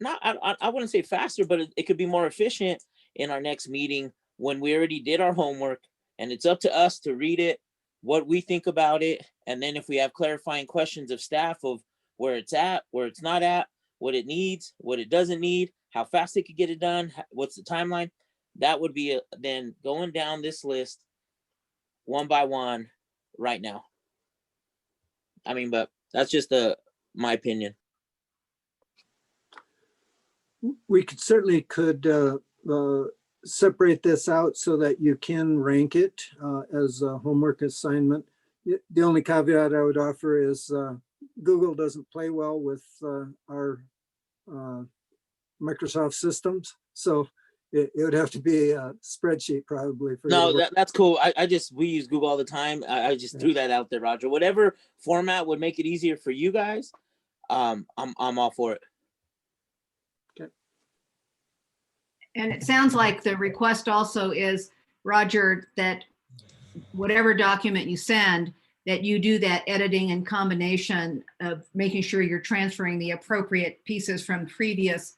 I wouldn't say faster, but it could be more efficient in our next meeting when we already did our homework, and it's up to us to read it, what we think about it, and then if we have clarifying questions of staff of where it's at, where it's not at, what it needs, what it doesn't need, how fast it could get it done, what's the timeline, that would be then going down this list one by one right now. I mean, but that's just my opinion. We certainly could separate this out so that you can rank it as a homework assignment. The only caveat I would offer is Google doesn't play well with our Microsoft systems. So it would have to be a spreadsheet probably. No, that's cool. We use Google all the time. I just threw that out there, Roger. Whatever format would make it easier for you guys, I'm all for it. And it sounds like the request also is, Roger, that whatever document you send, that you do that editing and combination of making sure you're transferring the appropriate pieces from previous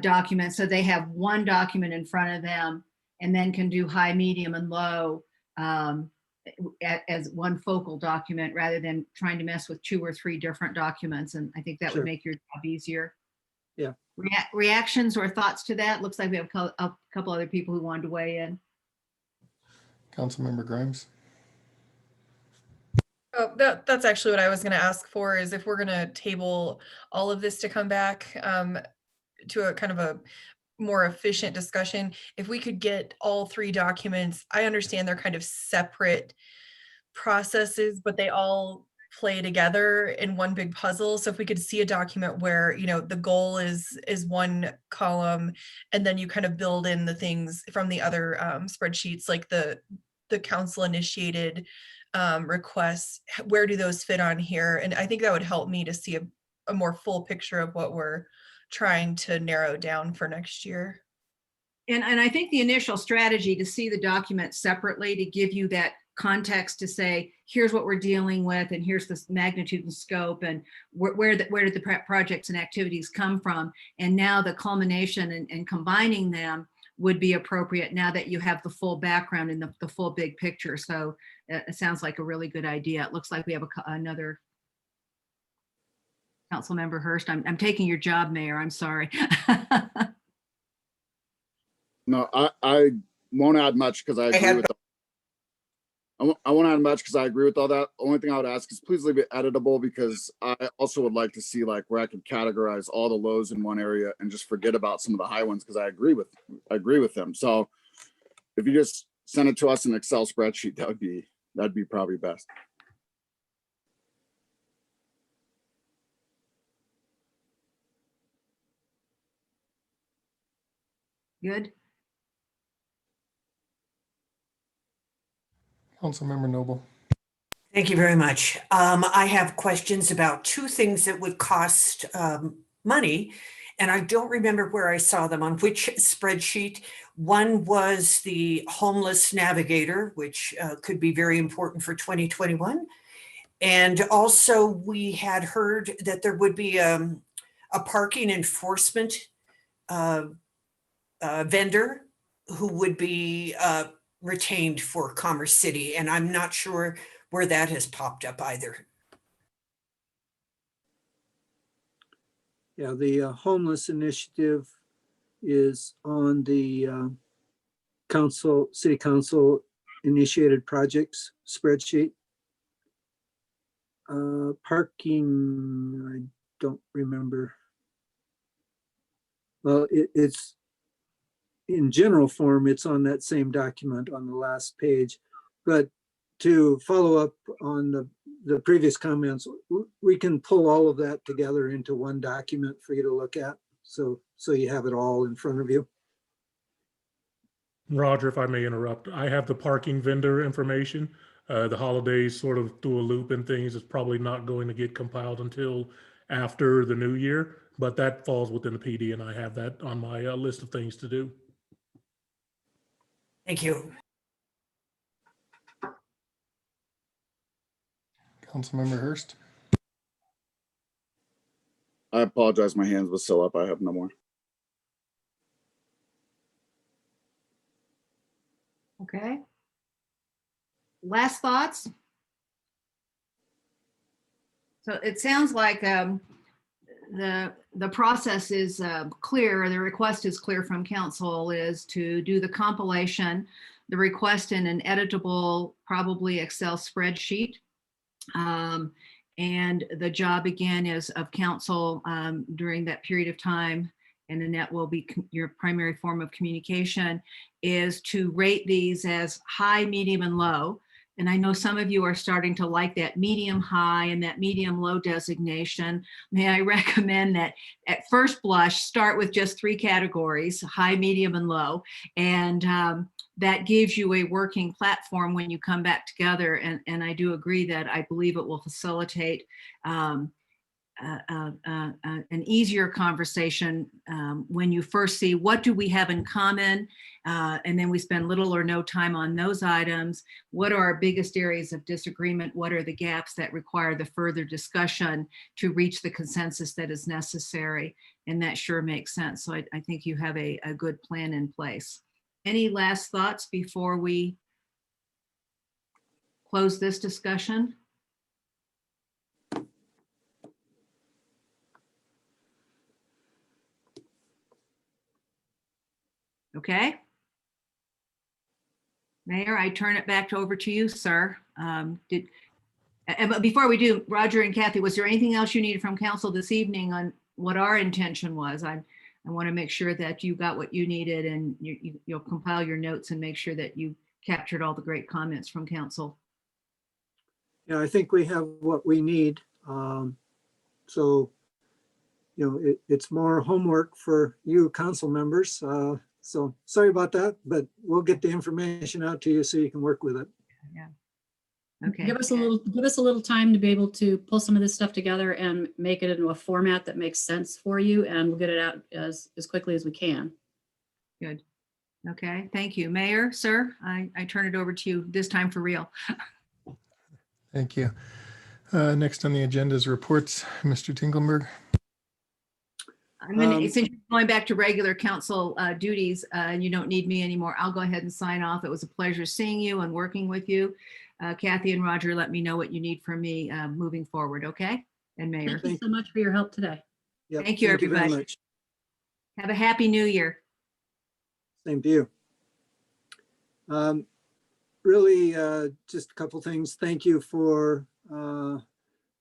documents, so they have one document in front of them and then can do high, medium, and low as one focal document, rather than trying to mess with 2 or 3 different documents. And I think that would make your job easier. Yeah. Reactions or thoughts to that? Looks like we have a couple other people who wanted to weigh in. Councilmember Grimes. Oh, that's actually what I was going to ask for, is if we're going to table all of this to come back to a kind of a more efficient discussion, if we could get all 3 documents. I understand they're kind of separate processes, but they all play together in one big puzzle. So if we could see a document where, the goal is one column, and then you kind of build in the things from the other spreadsheets, like the council initiated requests, where do those fit on here? And I think that would help me to see a more full picture of what we're trying to narrow down for next year. And I think the initial strategy to see the document separately, to give you that context, to say, here's what we're dealing with, and here's the magnitude and scope, and where did the projects and activities come from, and now the culmination and combining them would be appropriate now that you have the full background and the full big picture. So it sounds like a really good idea. It looks like we have another Councilmember Hurst. I'm taking your job, Mayor. I'm sorry. No, I won't add much because I agree with. I won't add much because I agree with all that. Only thing I would ask is please leave it editable, because I also would like to see where I could categorize all the lows in one area and just forget about some of the high ones, because I agree with them. So if you just send it to us in an Excel spreadsheet, that'd be probably best. Good. Councilmember Noble. Thank you very much. I have questions about two things that would cost money, and I don't remember where I saw them, on which spreadsheet. One was the homeless navigator, which could be very important for 2021. And also we had heard that there would be a parking enforcement vendor who would be retained for Commerce City, and I'm not sure where that has popped up either. Yeah, the homeless initiative is on the city council initiated projects spreadsheet. Parking, I don't remember. Well, it's in general form, it's on that same document on the last page. But to follow up on the previous comments, we can pull all of that together into one document for you to look at. So you have it all in front of you. Roger, if I may interrupt, I have the parking vendor information. The holidays sort of threw a loop and things. It's probably not going to get compiled until after the new year, but that falls within the PD, and I have that on my list of things to do. Thank you. Councilmember Hurst. I apologize. My hands was still up. I have no more. Okay. Last thoughts? So it sounds like the process is clear, the request is clear from council, is to do the compilation, the request in an editable, probably Excel spreadsheet. And the job again is of council during that period of time, and Annette will be your primary form of communication, is to rate these as high, medium, and low. And I know some of you are starting to like that medium high and that medium low designation. May I recommend that at first blush, start with just 3 categories, high, medium, and low. And that gives you a working platform when you come back together. And I do agree that I believe it will facilitate an easier conversation when you first see what do we have in common, and then we spend little or no time on those items. What are our biggest areas of disagreement? What are the gaps that require the further discussion to reach the consensus that is necessary? And that sure makes sense. So I think you have a good plan in place. Any last thoughts before we close this discussion? Okay. Mayor, I turn it back over to you, sir. But before we do, Roger and Kathy, was there anything else you needed from council this evening on what our intention was? I want to make sure that you got what you needed, and you'll compile your notes and make sure that you captured all the great comments from council. Yeah, I think we have what we need. So, you know, it's more homework for you council members. So sorry about that, but we'll get the information out to you so you can work with it. Yeah. Okay. Give us a little time to be able to pull some of this stuff together and make it into a format that makes sense for you, and we'll get it out as quickly as we can. Good. Okay. Thank you, Mayor, sir. I turn it over to you this time for real. Thank you. Next on the agenda is reports. Mr. Tingelberg. I'm gonna, since you're going back to regular council duties and you don't need me anymore, I'll go ahead and sign off. It was a pleasure seeing you and working with you. Kathy and Roger, let me know what you need from me moving forward, okay? And Mayor. Thank you so much for your help today. Yep, Thank you, everybody. very much. Have a happy new year. Same to you. Really, just a couple things. Thank you for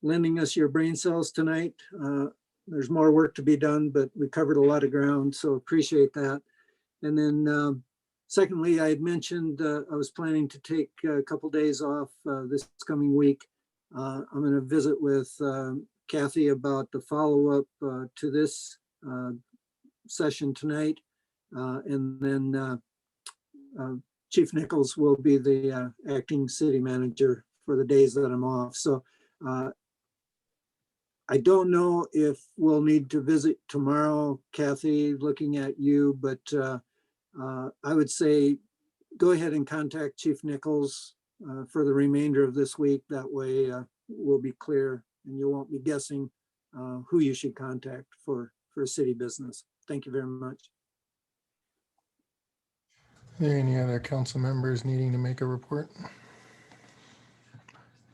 lending us your brain cells tonight. There's more work to be done, but we covered a lot of ground, so appreciate that. And then secondly, I had mentioned I was planning to take a couple days off this coming week. I'm going to visit with Kathy about the follow-up to this session tonight, and then Chief Nichols will be the acting city manager for the days that I'm off. So I don't know if we'll need to visit tomorrow, Kathy, looking at you, but I would say go ahead and contact Chief Nichols for the remainder of this week. That way we'll be clear and you won't be guessing who you should contact for city business. Thank you very much. Are there any other council members needing to make a report?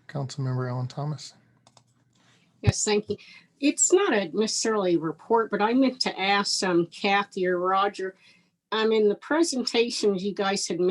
Councilmember Alan Thomas. Yes, thank you. It's not necessarily a report, but I meant to ask Kathy or Roger, in the presentations you guys had made